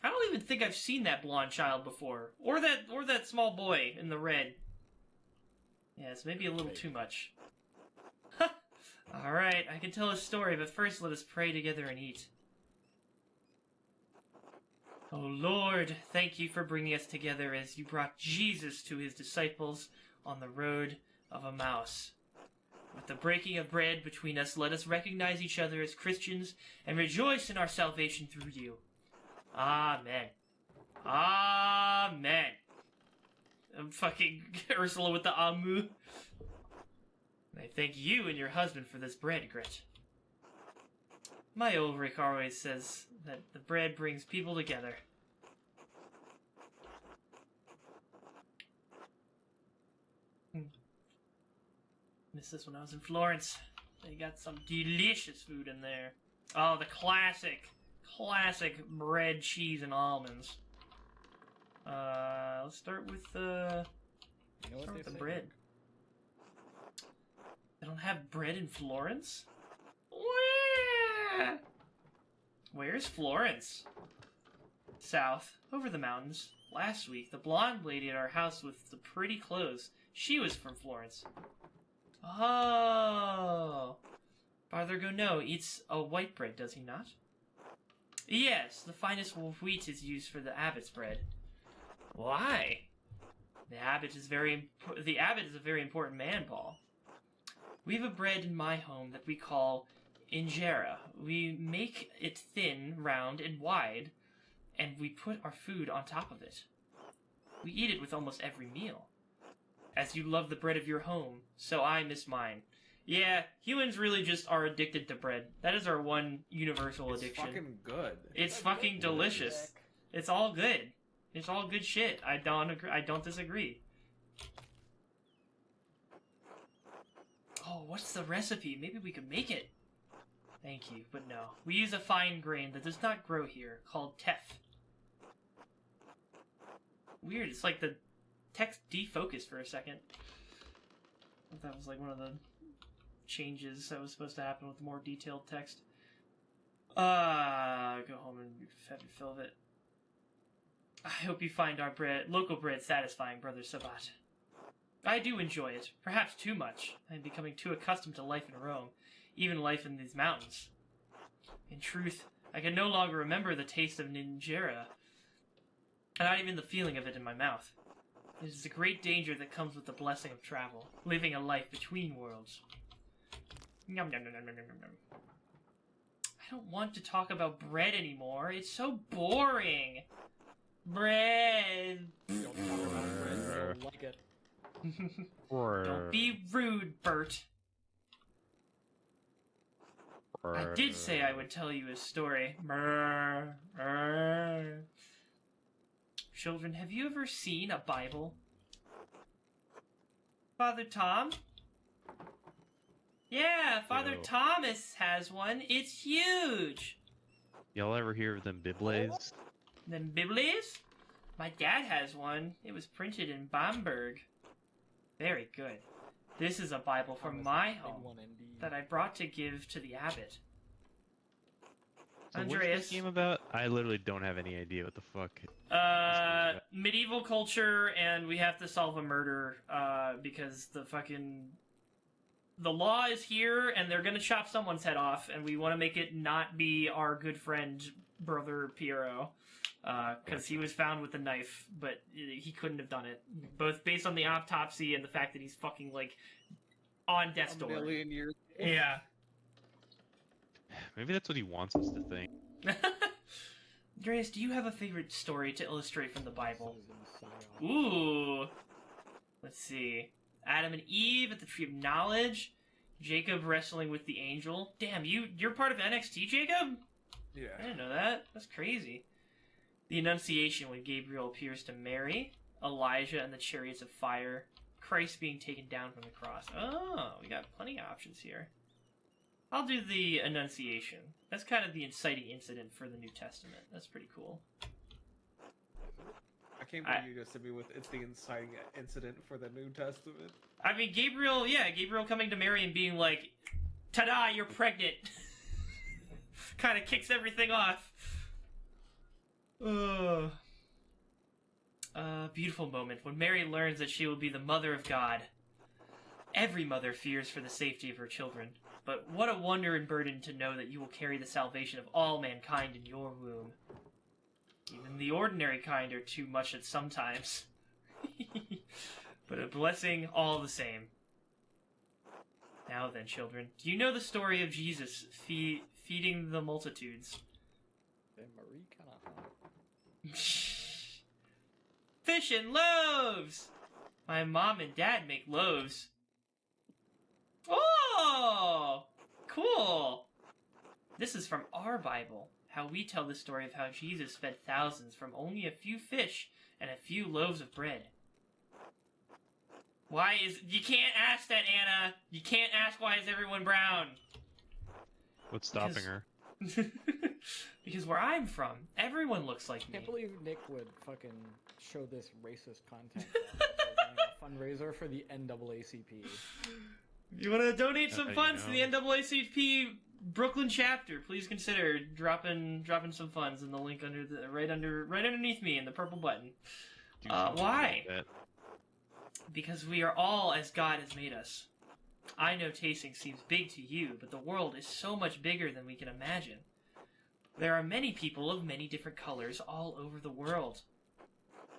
I don't even think I've seen that blonde child before. Or that small boy in the red. Yeah, it's maybe a little too much. Alright, I can tell a story, but first let us pray together and eat. Oh Lord, thank you for bringing us together as you brought Jesus to his disciples on the road of Emmaus. With the breaking of bread between us, let us recognize each other as Christians and rejoice in our salvation through you. Amen. Amen. I'm fucking Ursula with the amu. I thank you and your husband for this bread, Grit. My Ulrich always says that the bread brings people together. Missed this when I was in Florence. They got some delicious food in there. Oh, the classic bread, cheese, and almonds. Let's start with the bread. They don't have bread in Florence? Where? Where's Florence? South, over the mountains. Last week, the blonde lady at our house with the pretty clothes, she was from Florence. Oh. Father Gonneau eats a white bread, does he not? Yes, the finest wheat is used for the abbot's bread. Why? The abbot is a very important man, Paul. We have a bread in my home that we call injera. We make it thin, round, and wide, and we put our food on top of it. We eat it with almost every meal. As you love the bread of your home, so I miss mine. Yeah, humans really just are addicted to bread. That is our one universal addiction. It's fucking good. It's fucking delicious. It's all good. It's all good shit. I don't disagree. Oh, what's the recipe? Maybe we could make it. Thank you, but no. We use a fine grain that does not grow here, called teff. Weird, it's like the text defocused for a second. I thought that was like one of the changes that was supposed to happen with more detailed text. Go home and have your fill of it. I hope you find our local bread satisfying, Brother Sabat. I do enjoy it, perhaps too much. I am becoming too accustomed to life in Rome, even life in these mountains. In truth, I can no longer remember the taste of ninjera, and not even the feeling of it in my mouth. It is a great danger that comes with the blessing of travel, living a life between worlds. Yum, yum, yum, yum, yum, yum. I don't want to talk about bread anymore. It's so boring. Bread. Don't talk about bread. I don't like it. Don't be rude, Bert. I did say I would tell you a story. Children, have you ever seen a Bible? Father Tom? Yeah, Father Yo. Thomas has one. It's huge. Y'all ever hear of them Bibles? Them Biblies? My dad has one. It was printed in Bamberg. Very good. This is a Bible from Thomas my Big home one indeed. that I brought to give to the abbot. So Andreas. what's this game about? I literally don't have any idea what the fuck. Medieval culture, and we have to solve a murder, because the law is here, and they're gonna chop someone's head off, and we want to make it not be our good friend, brother Piero, because he was found with a knife, but he couldn't have done it, both based on the autopsy and the fact that he's fucking, like, on death's A door. million years. Yeah. Maybe that's what he wants us to think. Andreas, do you have a favorite story to illustrate from the Bible? Susan Sion. Ooh. Let's see. Adam and Eve at the Tree of Knowledge. Jacob wrestling with the angel. Damn, you're part of NXT, Jacob? I Yeah. didn't know that. That's crazy. The Annunciation when Gabriel appears to Mary. Elijah and the chariots of fire. Christ being taken down from the cross. Oh, we got plenty of options here. I'll do the Annunciation. That's kind of the inciting incident for the New Testament. That's pretty cool. I can't believe you just hit me with it's the inciting incident for the New Testament. I mean, Gabriel coming to Mary and being like, ta-da, you're pregnant. Kind of kicks everything off. Beautiful moment when Mary learns that she will be the mother of God. Every mother fears for the safety of her children, but what a wonder and burden to know that you will carry the salvation of all mankind in your womb. Even the ordinary kind are too much at some times. But a blessing all the same. Now then, children, do you know the story of Jesus feeding the multitudes? And Marie kind of hot. Fish and loaves! My mom and dad make loaves. Oh! Cool! This is from our Bible. How we tell the story of how Jesus fed thousands from only a few fish and a few loaves of bread. You can't ask that, Anna! You can't ask why is everyone brown! What's stopping Because- her? Because where I'm from, everyone looks like I me. can't believe Nick would fucking show this racist content while running a fundraiser for the NAACP. You want to donate some You funds to the know. NAACP Brooklyn chapter? Please consider dropping some funds in the link right underneath me in the purple button. Do something why? like that. Because we are all as God has made us. I know tasting seems big to you, but the world is so much bigger than we can imagine. There are many people of many different colors all over the world.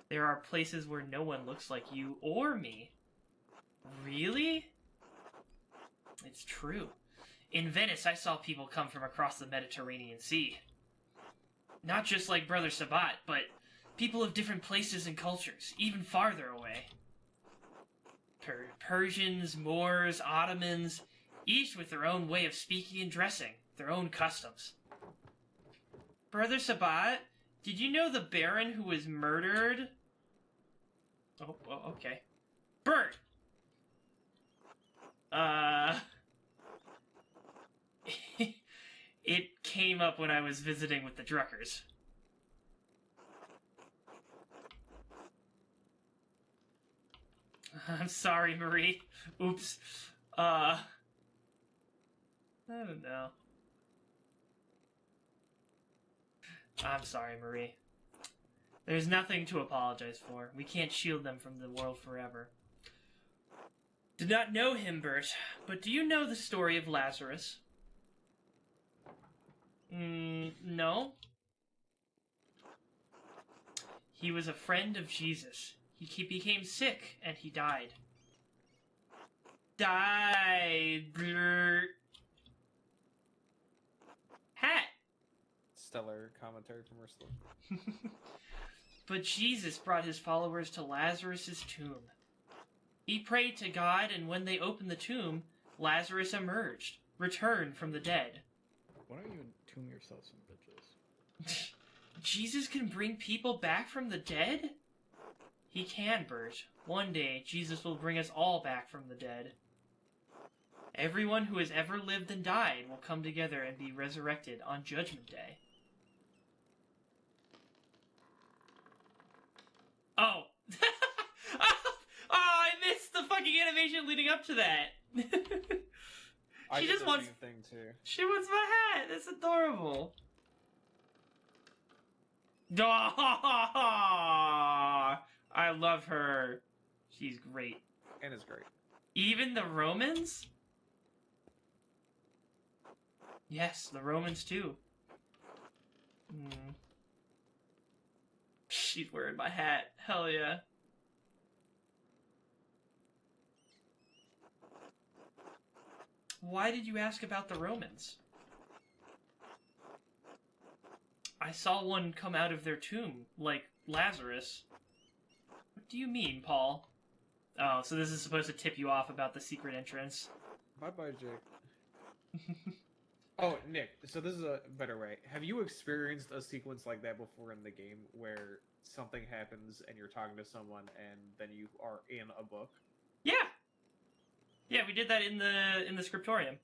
There are places where no one looks like you or me. Really? It's true. In Venice, I saw people come from across the Mediterranean Sea. Not just like Brother Sabat, but people of different places and cultures, even farther away. Persians, Moors, Ottomans, each with their own way of speaking and dressing, their own customs. Brother Sabat, did you know the Baron who was murdered? Oh, okay. Bert! It came up when I was visiting with the Druckers. I'm sorry, Marie. Oops. I don't know. I'm sorry, Marie. There's nothing to apologize for. We can't shield them from the world forever. Did not know him, Bert, but do you know the story of Lazarus? No. He was a friend of Jesus. He became sick, and he died. Bert. Hat. Stellar commentary from Ursula. But Jesus brought his followers to Lazarus' tomb. He prayed to God, and when they opened the tomb, Lazarus emerged, returned from the dead. Why don't you entomb yourself some bitches? Jesus can bring people back from the dead? He can, Bert. One day, Jesus will bring us all back from the dead. Everyone who has ever lived and died will come together and be resurrected on Judgment Day. Oh. Oh, I missed the fucking animation leading up to that. I She did just the wants. same thing too. She wants my hat. That's adorable. Aw, I love her. She's great. And it's great. Even the Romans? Yes, the Romans too. Hmm. She's wearing my hat. Hell yeah. Why did you ask about the Romans? I saw one come out of their tomb, like Lazarus. What do you mean, Paul? Oh, so this is supposed to tip you off about the secret entrance. Bye-bye, Jake. Oh, Nick, so this is a better way. Have you experienced a sequence like that before in the game where something happens and you're talking to someone and then you are in a book? Yeah! Yeah, we did that in the scriptorium.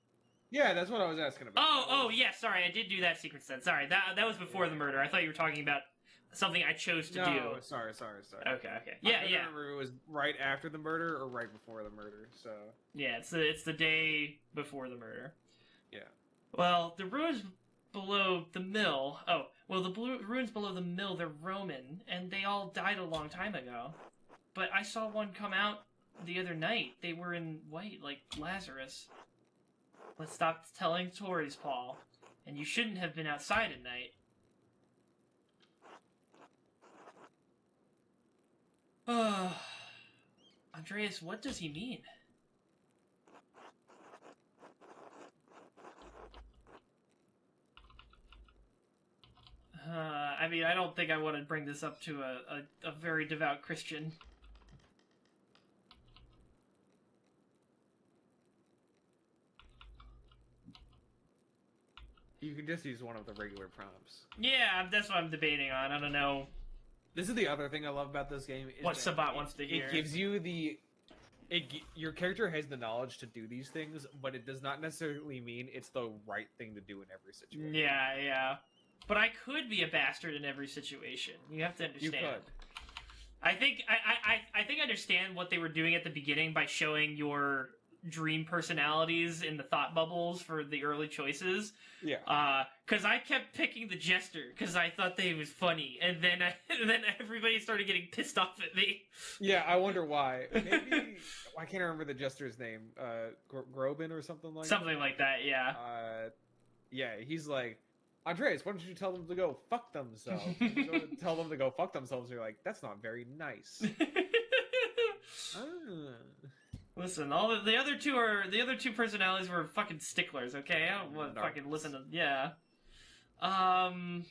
Yeah, that's what I was asking about. Oh, yeah, sorry, I did do that sequence then. Sorry, that was before the murder. I thought you were talking about something I chose to do. No, sorry. Okay. Yeah, I yeah. don't remember if it was right after the murder or right before the murder, so... Yeah, it's the day before the murder. Yeah. Well, the ruins below the mill... Oh, well, the ruins below the mill, they're Roman, and they all died a long time ago. But I saw one come out the other night. They were in white, like Lazarus. Let's stop telling stories, Paul. And you shouldn't have been outside at night. Andreas, what does he mean? I mean, I don't think I want to bring this up to a very devout Christian. You can just use one of the regular prompts. Yeah, that's what I'm debating on. I don't know This is the other thing I love about this game. Is what that Sabat wants to hear. It gives you the... your character has the knowledge to do these things, but it does not necessarily mean it's the right thing to do in every situation. Yeah. But I could be a bastard in every situation. You have to understand. You could. I think I understand what they were doing at the beginning by showing your dream personalities in the thought bubbles for the early choices. Yeah. Because I kept picking the jester because I thought they was funny, and then everybody started getting pissed off at me. Yeah, I wonder why. Maybe I can't remember the jester's name. Grobin or something like Something like that, yeah. Yeah, he's like, Andreas, why don't you tell them to go fuck themselves? You go to tell them to go fuck themselves. You're like, that's not very nice. Listen, the other two personalities were fucking sticklers. Okay, I don't want to fucking listen to. Yeah. I don't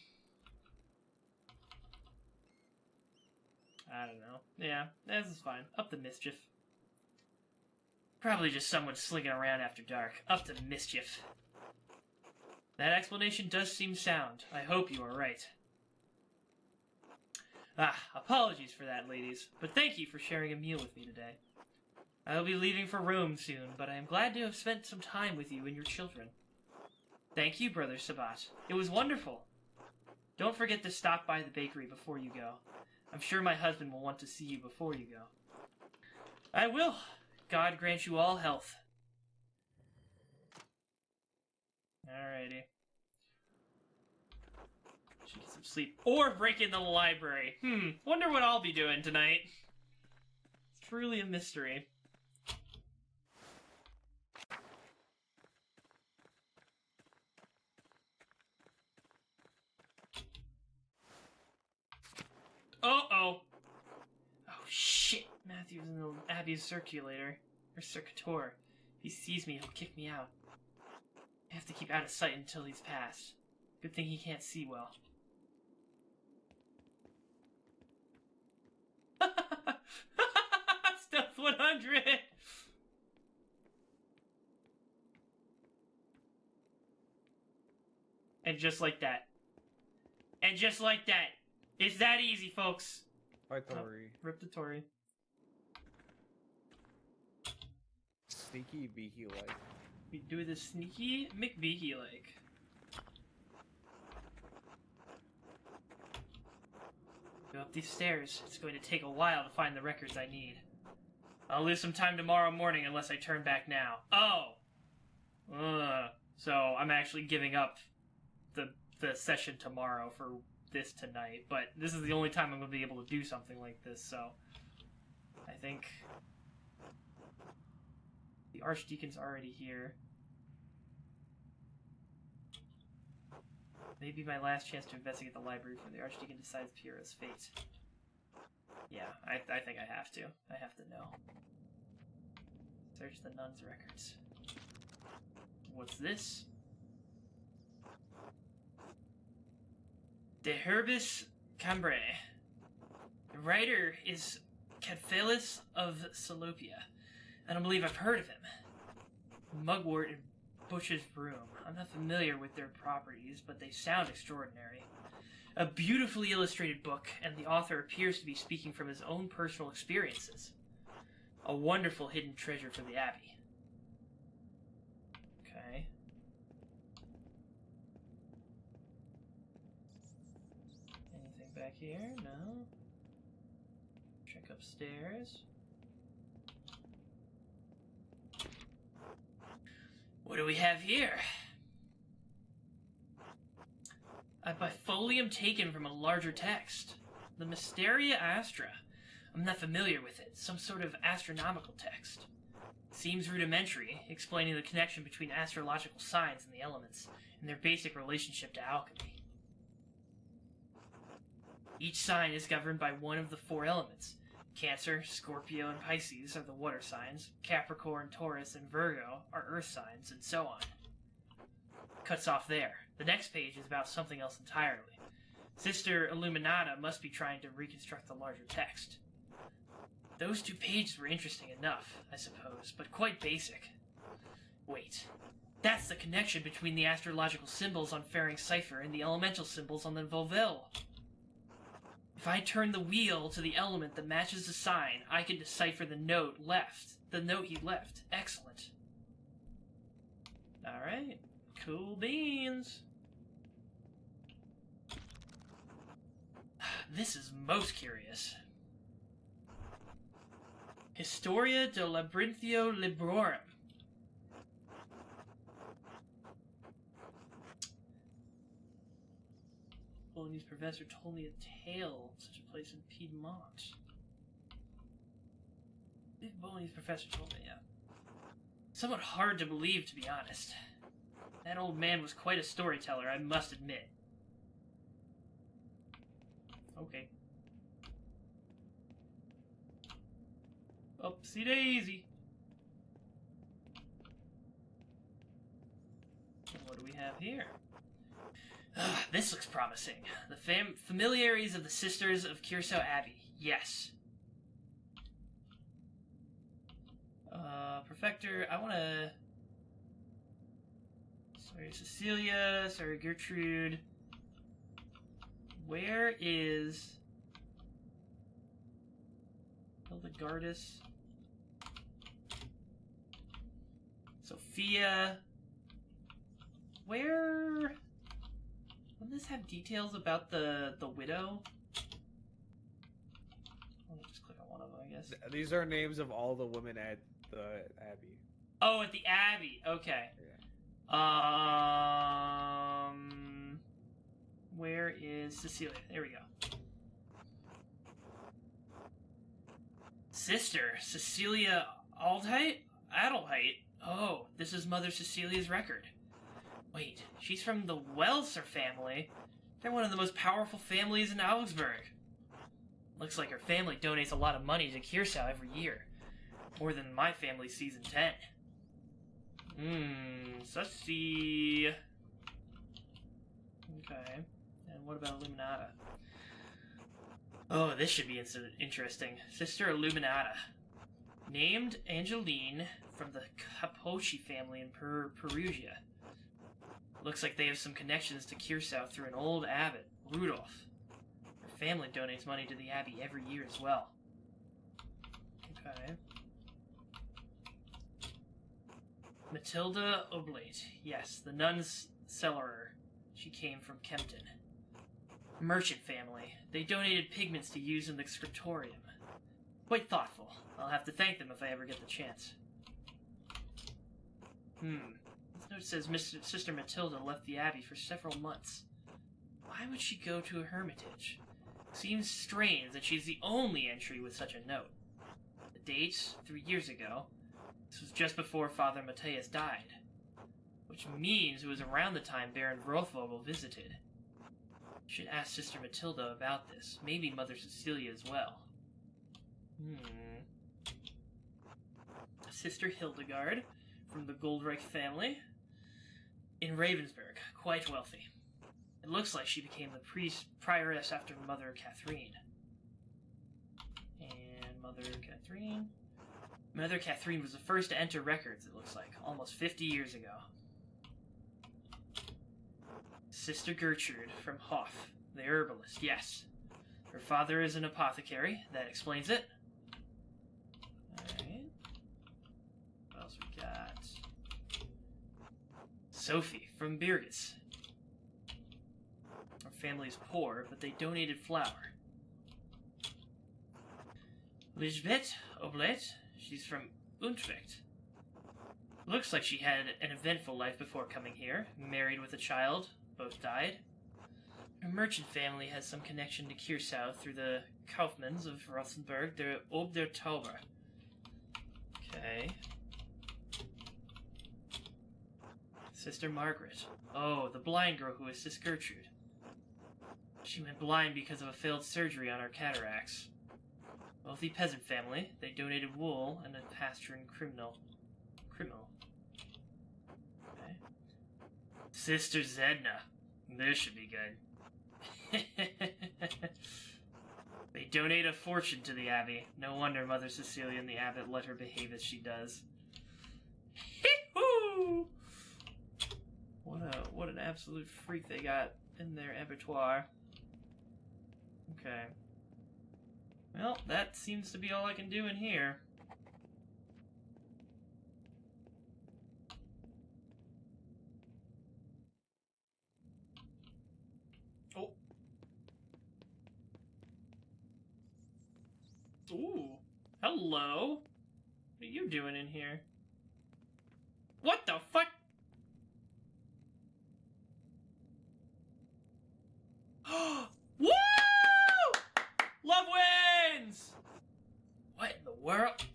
know. Yeah, this is fine. Up to mischief. Probably just someone slinging around after dark. Up to mischief. That explanation does seem sound. I hope you are right. Apologies for that, ladies, but thank you for sharing a meal with me today. I will be leaving for Rome soon, but I am glad to have spent some time with you and your children. Thank you, Brother Sabat. It was wonderful. Don't forget to stop by the bakery before you go. I'm sure my husband will want to see you before you go. I will. God grant you all health. Alrighty. Should get some sleep. Or break into the library. Wonder what I'll be doing tonight. It's truly a mystery. Uh-oh. Oh, shit. Matthew's in the Abbey's circulator. Or circuitor. If he sees me, he'll kick me out. I have to keep out of sight until he's passed. Good thing he can't see well. Stealth 100! And just like that. And just like that. It's that easy, folks. Bye, Tori. Rip the Tory. Sneaky beaky like. We do the sneaky McBeaky like. Go up these stairs. It's going to take a while to find the records I need. I'll lose some time tomorrow morning unless I turn back now. Oh! So I'm actually giving up the session tomorrow for this tonight, but this is the only time I'm going to be able to do something like this, so I think the Archdeacon's already here. Maybe my last chance to investigate the library before the Archdeacon decides Piero's fate. Yeah, I think I have to. I have to know. Search the nun's records. What's this? De Herbis Cambrai. The writer is Cadphalis of Salopia. I don't believe I've heard of him. Mugwort and Bush's Broom. I'm not familiar with their properties, but they sound extraordinary. A beautifully illustrated book, and the author appears to be speaking from his own personal experiences. A wonderful hidden treasure for the Abbey. Okay. Anything back here? No. Check upstairs. What do we have here? A bifolium taken from a larger text. The Mysteria Astra. I'm not familiar with it. Some sort of astronomical text. Seems rudimentary, explaining the connection between astrological signs and the elements, and their basic relationship to alchemy. Each sign is governed by one of the 4 elements. Cancer, Scorpio, and Pisces are the water signs. Capricorn, Taurus, and Virgo are earth signs, and so on. Cuts off there. The next page is about something else entirely. Sister Illuminata must be trying to reconstruct the larger text. Those 2 pages were interesting enough, I suppose, but quite basic. Wait. That's the connection between the astrological symbols on Faring's cipher and the elemental symbols on the Volvel. If I turn the wheel to the element that matches the sign, I can decipher the note he left. Excellent. Alright. Cool beans. This is most curious. Historia de Labyrinthio Librorum. Bolognese professor told me a tale of such a place in Piedmont. Bolognese professor told me, yeah. Somewhat hard to believe, to be honest. That old man was quite a storyteller, I must admit. Okay. Oopsie daisy. And what do we have here? This looks promising. The familiaries of the Sisters of Curacao Abbey. Yes. Perfector, I want to... Sorry, Cecilia. Sorry, Gertrude. Where is... Hildegardus? Sophia. Where... Wouldn't this have details about the widow? Let me just click on one of them, I guess. These are names of all the women at the Abbey. Oh, at the Abbey. Okay. Yeah. Where is Cecilia? There we go. Sister Cecilia Adelheid. Oh, this is Mother Cecilia's record. Wait, she's from the Welser family? They're one of the most powerful families in Augsburg. Looks like her family donates a lot of money to Curacao every year. More than my family sees in 10. Sussy. Okay. And what about Illuminata? Oh, this should be interesting. Sister Illuminata. Named Angeline from the Capocci family in Perugia. Looks like they have some connections to Curacao through an old abbot, Rudolph. Her family donates money to the Abbey every year as well. Okay. Matilda Oblate. Yes, the nun's cellarer. She came from Kempton. Merchant family. They donated pigments to use in the scriptorium. Quite thoughtful. I'll have to thank them if I ever get the chance. This note says Sister Matilda left the Abbey for several months. Why would she go to a hermitage? Seems strange that she's the only entry with such a note. The date, 3 years ago. This was just before Father Matthias died. Which means it was around the time Baron Rothvogel visited. Should ask Sister Matilda about this. Maybe Mother Cecilia as well. Sister Hildegard, from the Goldreich family, in Ravensburg, quite wealthy. It looks like she became the prioress after Mother Catherine. And Mother Catherine? Mother Catherine was the first to enter records, it looks like, almost 50 years ago. Sister Gertrude, from Hoff, the herbalist, yes. Her father is an apothecary, that explains it. Alright. What else we got? Sophie, from Birgis. Her family is poor, but they donated flour. Lisbeth Oblet, she's from Utrecht. Looks like she had an eventful life before coming here. Married with a child, both died. Her merchant family has some connection to Kirsau through the Kaufmanns of Rosenberg, der Ob der Tauber. Okay. Sister Margaret. Oh, the blind girl who assists Gertrude. She went blind because of a failed surgery on her cataracts. Wealthy peasant family. They donated wool and a pasturing criminal. Okay. Sister Zedna. This should be good. They donate a fortune to the Abbey. No wonder Mother Cecilia and the Abbot let her behave as she does. Hee-hoo! What an absolute freak they got in their abattoir. Okay. Well, that seems to be all I can do in here. Oh. Ooh. Hello. What are you doing in here? What the fuck? Woo! Love wins! What in the world?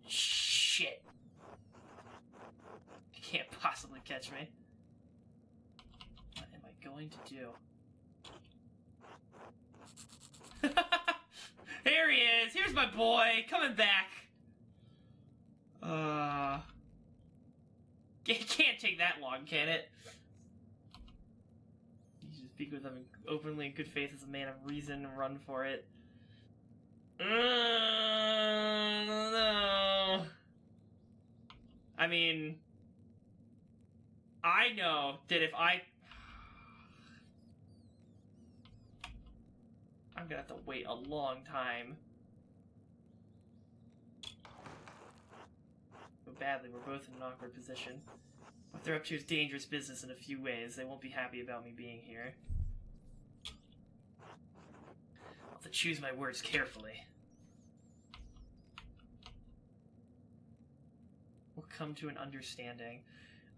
Shit. You can't possibly catch me. What am I going to do? Here he is! Here's my boy! Coming back! It can't take that long, can it? You should speak with him openly in good faith as a man of reason and run for it. No. I mean, I know that if I'm gonna have to wait a long time. But badly, we're both in an awkward position. What they're up to is dangerous business in a few ways. They won't be happy about me being here. I'll have to choose my words carefully. We'll come to an understanding.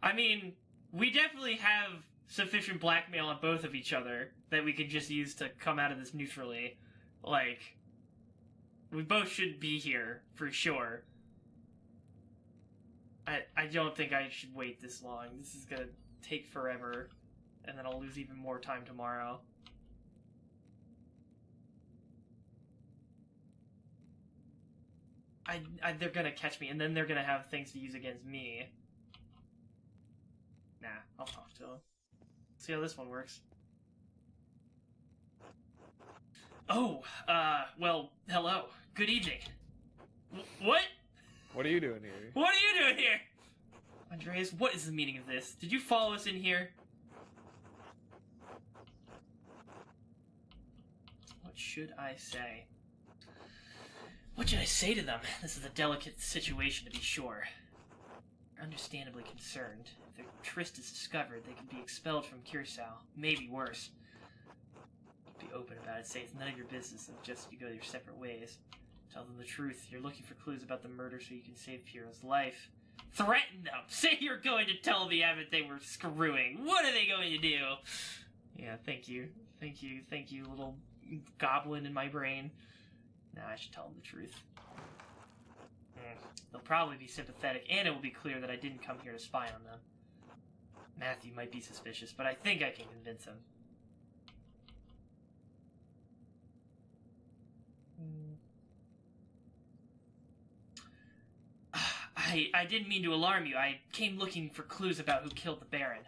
I mean, we definitely have sufficient blackmail on both of each other that we could just use to come out of this neutrally. Like, we both should be here, for sure. I don't think I should wait this long. This is gonna take forever, and then I'll lose even more time tomorrow. They're gonna catch me, and then they're gonna have things to use against me. Nah, I'll talk to them. See how this one works. Oh, well, hello. Good evening. What? What are you doing here? What are you doing here? Andreas, what is the meaning of this? Did you follow us in here? What should I say? What should I say to them? This is a delicate situation, to be sure. They're understandably concerned. If their tryst is discovered, they could be expelled from Kirsau. Maybe worse. Be open about it. Say it's none of your business and just you go your separate ways. Tell them the truth. You're looking for clues about the murder so you can save Piero's life. Threaten them! Say you're going to tell the Abbot they were screwing. What are they going to do? Yeah, thank you. Thank you, little goblin in my brain. Now I should tell them the truth. They'll probably be sympathetic, and it will be clear that I didn't come here to spy on them. Matthew might be suspicious, but I think I can convince him. I didn't mean to alarm you. I came looking for clues about who killed the Baron.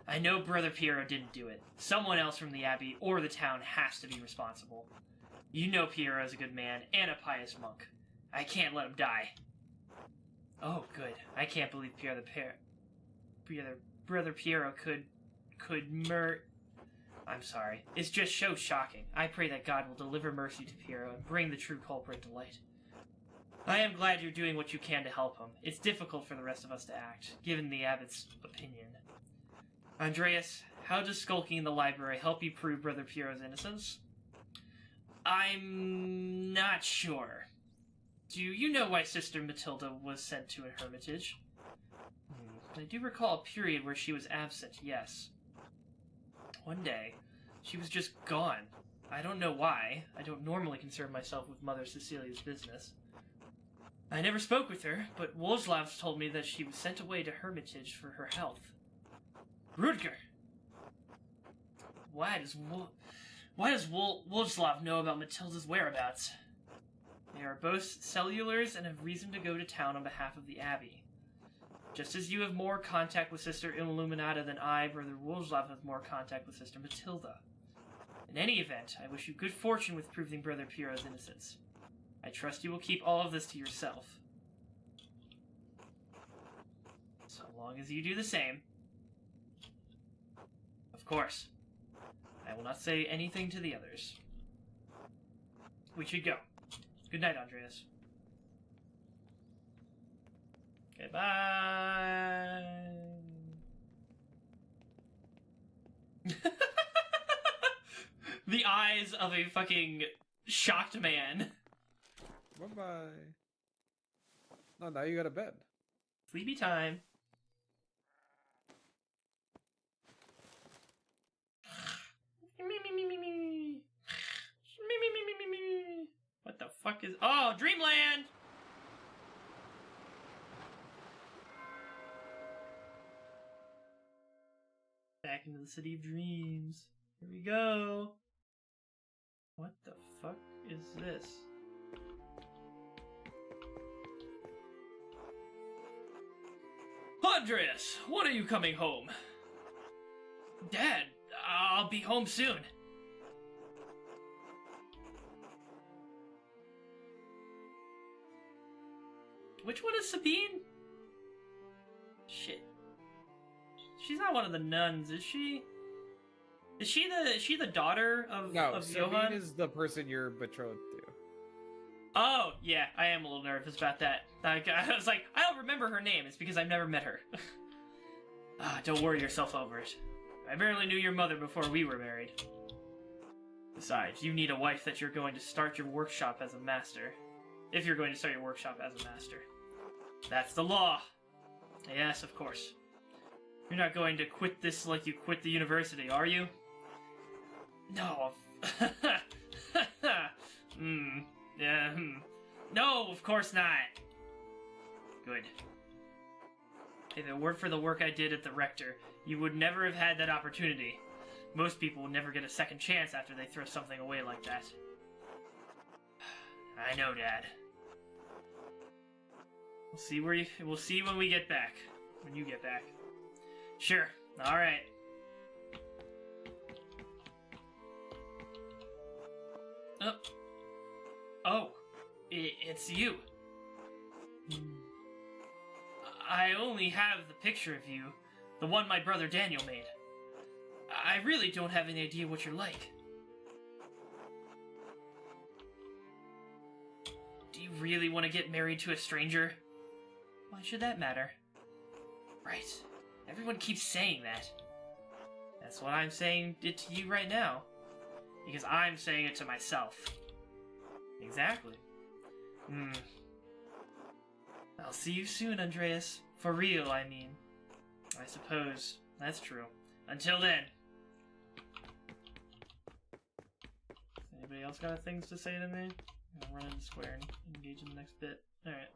I know Brother Piero didn't do it. Someone else from the Abbey or the town has to be responsible. You know Piero is a good man and a pious monk. I can't let him die. Oh, good. I can't believe Brother Piero could I'm sorry. It's just so shocking. I pray that God will deliver mercy to Piero and bring the true culprit to light. I am glad you're doing what you can to help him. It's difficult for the rest of us to act, given the Abbot's opinion. Andreas, how does skulking in the library help you prove Brother Piero's innocence? I'm not sure. Do you know why Sister Matilda was sent to a hermitage? I do recall a period where she was absent, yes. One day, she was just gone. I don't know why. I don't normally concern myself with Mother Cecilia's business. I never spoke with her, but Wolslav told me that she was sent away to Hermitage for her health. Rutger! Why does Wolslav know about Matilda's whereabouts? They are both cellulars and have reason to go to town on behalf of the Abbey. Just as you have more contact with Sister Illuminata than I, Brother Wolslav has more contact with Sister Matilda. In any event, I wish you good fortune with proving Brother Piero's innocence. I trust you will keep all of this to yourself. So long as you do the same. Of course. I will not say anything to the others. We should go. Good night, Andreas. Goodbye. The eyes of a fucking shocked man. Bye-bye. No, now you go to bed. Sleepy time. What the fuck is... Oh, Dreamland! Back into the City of Dreams. Here we go. What the fuck is this? Andreas, when are you coming home? Dad, I'll be home soon. Which one is Sabine? Shit. She's not one of the nuns, is she? Is she the daughter of Sabine Johann? is the person you're betrothed to. Oh, yeah, I am a little nervous about that. I was like, I don't remember her name. It's because I've never met her. Don't worry yourself over it. I barely knew your mother before we were married. Besides, you need a wife that you're going to start your workshop as a master. If you're going to start your workshop as a master. That's the law. Yes, of course. You're not going to quit this like you quit the university, are you? No. No, of course not. Good. If it weren't for the work I did at the rector, you would never have had that opportunity. Most people would never get a second chance after they throw something away like that. I know, Dad. We'll see when we get back. When you get back. Sure. All right. Oh, it's you. I only have the picture of you, the one my brother Daniel made. I really don't have any idea what you're like. Do you really want to get married to a stranger? Why should that matter? Right. Everyone keeps saying that. That's what I'm saying it to you right now. Because I'm saying it to myself. Exactly. I'll see you soon, Andreas. For real, I mean. I suppose. That's true. Until then. Anybody else got things to say to me? I'll run into square and engage in the next bit. Alright.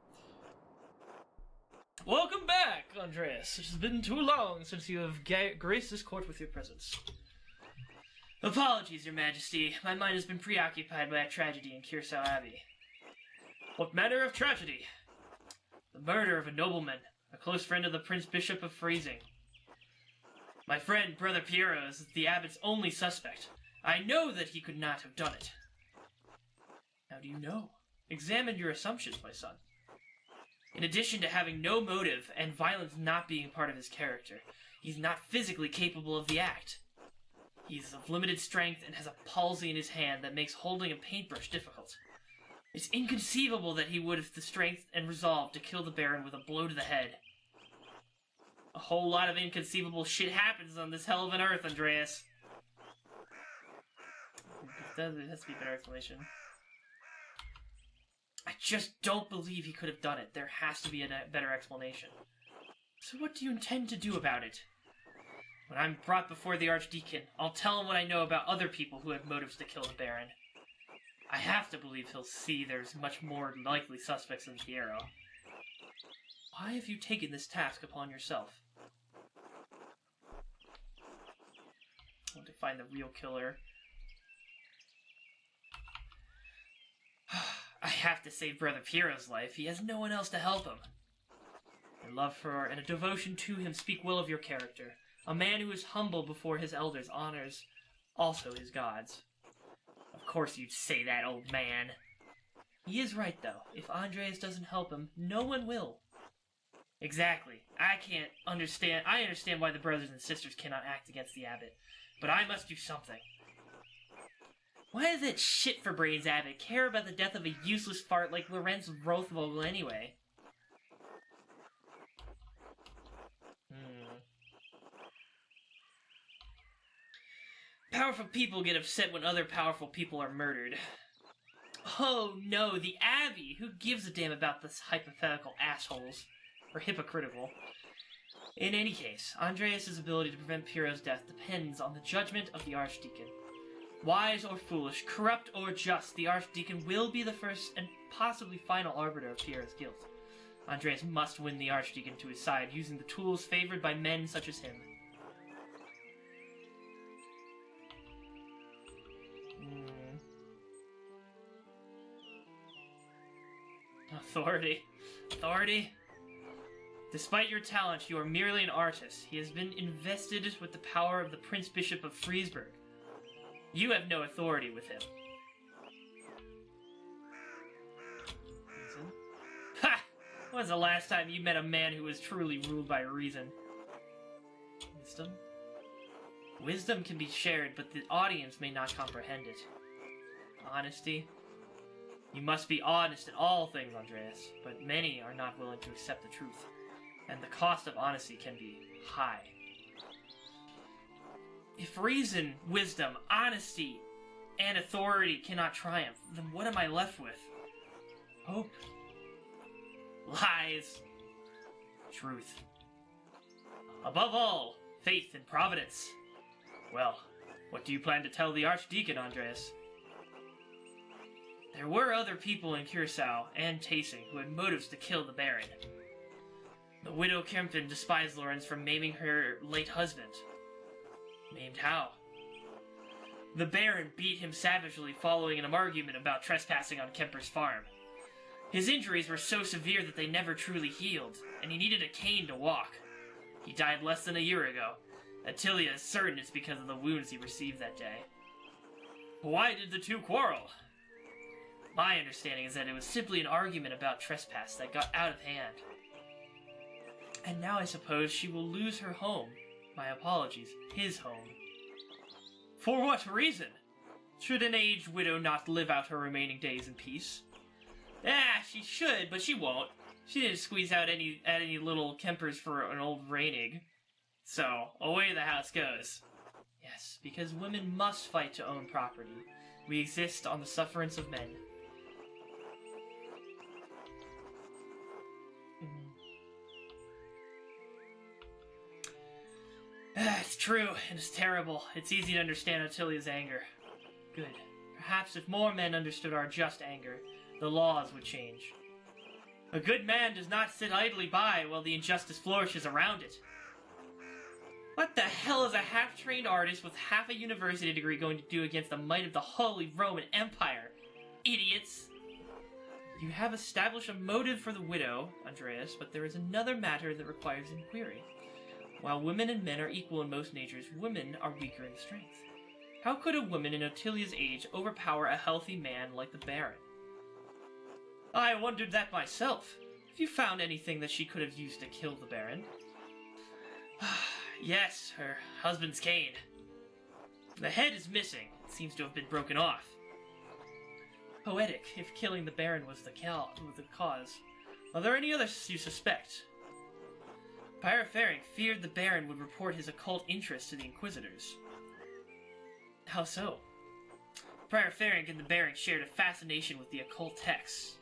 Welcome back, Andreas. It has been too long since you have graced this court with your presence. Apologies, Your Majesty. My mind has been preoccupied by a tragedy in Curacao Abbey. What manner of tragedy? The murder of a nobleman, a close friend of the Prince Bishop of Freezing. My friend, Brother Piero, is the abbot's only suspect. I know that he could not have done it. How do you know? Examine your assumptions, my son. In addition to having no motive and violence not being part of his character, he's not physically capable of the act. He's of limited strength and has a palsy in his hand that makes holding a paintbrush difficult. It's inconceivable that he would have the strength and resolve to kill the Baron with a blow to the head. A whole lot of inconceivable shit happens on this hell of an earth, Andreas. There has to be a better explanation. I just don't believe he could have done it. There has to be a better explanation. So what do you intend to do about it? When I'm brought before the Archdeacon, I'll tell him what I know about other people who had motives to kill the Baron. I have to believe he'll see there's much more likely suspects than Piero. Why have you taken this task upon yourself? I want to find the real killer. I have to save Brother Piero's life. He has no one else to help him. My love for and a devotion to him speak well of your character. A man who is humble before his elders honors also his gods. Of course you'd say that, old man. He is right, though. If Andreas doesn't help him, no one will. Exactly. I understand why the brothers and sisters cannot act against the abbot, but I must do something. Why does that shit-for-brains abbot care about the death of a useless fart like Lorenz Rothvogel anyway? Powerful people get upset when other powerful people are murdered. Oh no, the Abbey! Who gives a damn about this hypothetical assholes? Or hypocritical. In any case, Andreas' ability to prevent Piero's death depends on the judgment of the Archdeacon. Wise or foolish, corrupt or just, the Archdeacon will be the first and possibly final arbiter of Piero's guilt. Andreas must win the Archdeacon to his side using the tools favored by men such as him. Authority. Authority? Despite your talent, you are merely an artist. He has been invested with the power of the Prince Bishop of Friesburg. You have no authority with him. Reason? Ha! When was the last time you met a man who was truly ruled by reason? Wisdom? Wisdom can be shared, but the audience may not comprehend it. Honesty? You must be honest in all things, Andreas, but many are not willing to accept the truth, and the cost of honesty can be high. If reason, wisdom, honesty, and authority cannot triumph, then what am I left with? Hope? Lies? Truth? Above all, faith and providence. Well, what do you plan to tell the Archdeacon, Andreas? There were other people in Curacao and Tasing who had motives to kill the Baron. The widow Kempton despised Lorenz for maiming her late husband. Maimed how? The Baron beat him savagely following an argument about trespassing on Kemper's farm. His injuries were so severe that they never truly healed, and he needed a cane to walk. He died less than a year ago. Attilia is certain it's because of the wounds he received that day. Why did the two quarrel? My understanding is that it was simply an argument about trespass that got out of hand. And now I suppose she will lose her home. My apologies, his home. For what reason? Should an aged widow not live out her remaining days in peace? She should, but she won't. She didn't squeeze out any little Kempers for an old Reinig. So, away the house goes. Yes, because women must fight to own property. We exist on the sufferance of men. It's true, and it's terrible. It's easy to understand Attilia's anger. Good. Perhaps if more men understood our just anger, the laws would change. A good man does not sit idly by while the injustice flourishes around it. What the hell is a half-trained artist with half a university degree going to do against the might of the Holy Roman Empire? Idiots! You have established a motive for the widow, Andreas, but there is another matter that requires inquiry. While women and men are equal in most natures, women are weaker in strength. How could a woman in Attilia's age overpower a healthy man like the Baron? I wondered that myself. Have you found anything that she could have used to kill the Baron? Yes, her husband's cane. The head is missing. It seems to have been broken off. Poetic, if killing the Baron was the cause. Are there any others you suspect? Prior Ferenc feared the Baron would report his occult interest to the Inquisitors. How so? Prior Ferenc and the Baron shared a fascination with the occult texts.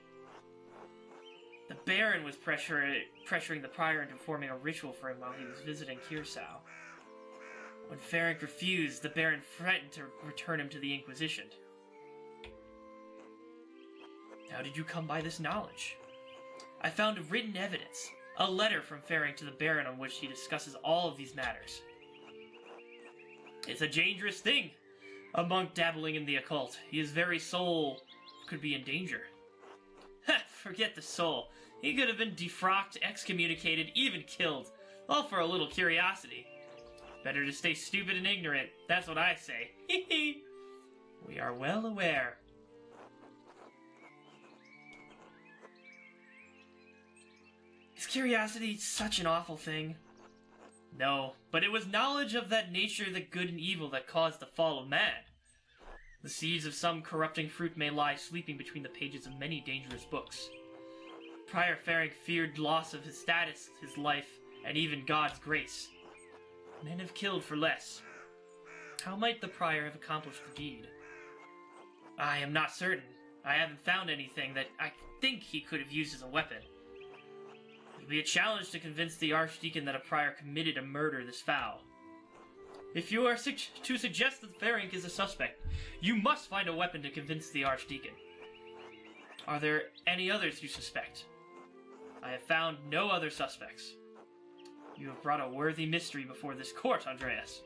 The Baron was pressuring the Prior into performing a ritual for him while he was visiting Kirsau. When Ferenc refused, the Baron threatened to return him to the Inquisition. How did you come by this knowledge? I found written evidence, a letter from Ferenc to the Baron on which he discusses all of these matters. It's a dangerous thing, a monk dabbling in the occult. His very soul could be in danger. Ha! Forget the soul. He could have been defrocked, excommunicated, even killed, all for a little curiosity. Better to stay stupid and ignorant, that's what I say. Hee. We are well aware. Is curiosity such an awful thing? No, but it was knowledge of that nature, the good and evil, that caused the fall of man. The seeds of some corrupting fruit may lie sleeping between the pages of many dangerous books. Prior Ferenc feared loss of his status, his life, and even God's grace. Men have killed for less. How might the Prior have accomplished the deed? I am not certain. I haven't found anything that I think he could have used as a weapon. It would be a challenge to convince the Archdeacon that a Prior committed a murder this foul. If you are to suggest that Ferenc is a suspect, you must find a weapon to convince the Archdeacon. Are there any others you suspect? I have found no other suspects. You have brought a worthy mystery before this court, Andreas.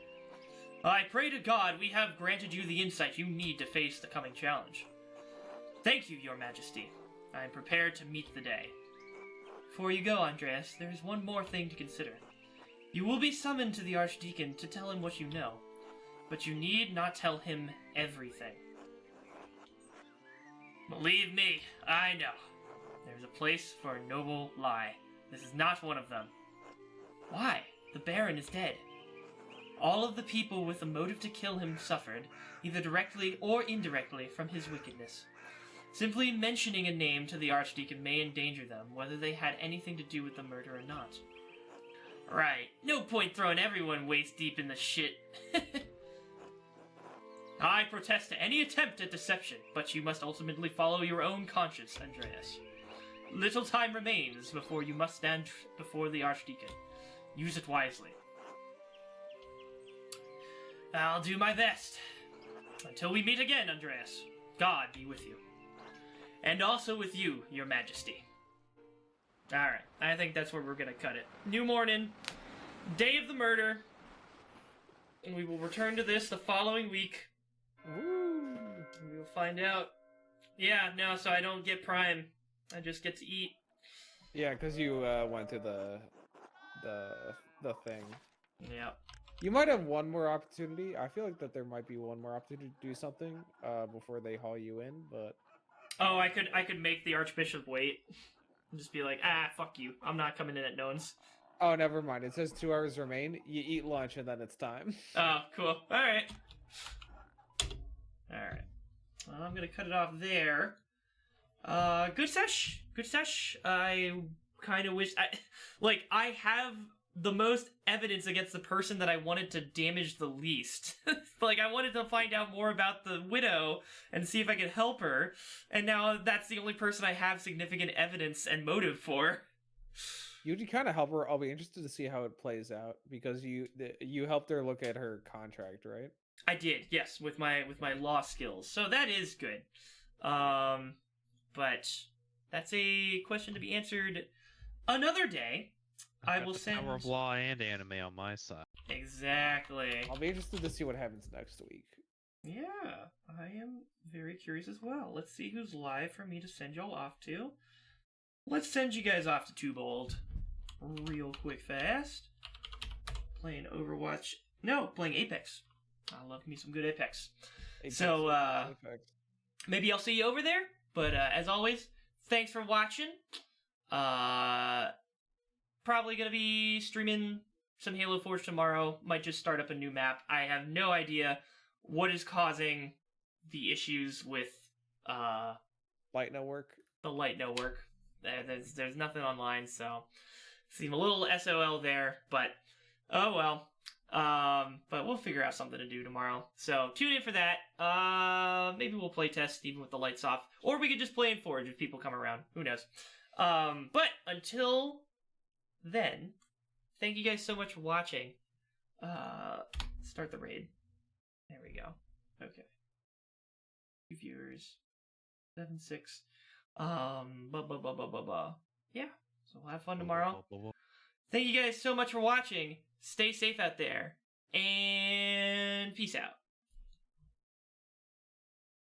I pray to God we have granted you the insight you need to face the coming challenge. Thank you, Your Majesty. I am prepared to meet the day. Before you go, Andreas, there is one more thing to consider. You will be summoned to the Archdeacon to tell him what you know, but you need not tell him everything. Believe me, I know. There's a place for a noble lie. This is not one of them. Why? The Baron is dead. All of the people with a motive to kill him suffered, either directly or indirectly, from his wickedness. Simply mentioning a name to the Archdeacon may endanger them, whether they had anything to do with the murder or not. Right, no point throwing everyone waist deep in the shit. I protest to any attempt at deception, but you must ultimately follow your own conscience, Andreas. Little time remains before you must stand before the Archdeacon. Use it wisely. I'll do my best. Until we meet again, Andreas. God be with you. And also with you, Your Majesty. Alright, I think that's where we're gonna cut it. New morning, day of the murder, and we will return to this the following week. Woo! We'll find out. Yeah, no, so I don't get Prime. I just get to eat. Yeah, because you went to the thing. Yeah. You might have one more opportunity. I feel like that there might be one more opportunity to do something before they haul you in, but... Oh, I could make the Archbishop wait. And just be like, fuck you. I'm not coming in at Nones. Oh, never mind. It says 2 hours remain. You eat lunch and then it's time. Oh, cool. Alright. Alright. Well, I'm gonna cut it off there. Good sesh. Good sesh. I kind of wish... I have the most evidence against the person that I wanted to damage the least. Like, I wanted to find out more about the widow and see if I could help her, and now that's the only person I have significant evidence and motive for. You did kind of help her. I'll be interested to see how it plays out because you helped her look at her contract, right? I did, yes, with my law skills. So that is good. But that's a question to be answered another day. I Got will the send power of law and anime on my side. Exactly. I'll be interested to see what happens next week. Yeah, I am very curious as well. Let's see who's live for me to send y'all off to. Let's send you guys off to Too Bold real quick fast. Playing Overwatch. No, playing Apex. I love me some good Apex. So, Apex. maybe I'll see you over there. But as always, thanks for watching. Probably gonna be streaming some Halo Forge tomorrow. Might just start up a new map. I have no idea what is causing the issues with Light no work. the light no work. There's nothing online, so seem a little SOL there, but oh well. But we'll figure out something to do tomorrow. So tune in for that. Maybe we'll play test even with the lights off, or we could just play in Forge if people come around. Who knows? But until then, thank you guys so much for watching. Start the raid. There we go. Okay. Viewers. 7-6. Yeah. So we'll have fun tomorrow. Thank you guys so much for watching. Stay safe out there. And peace out.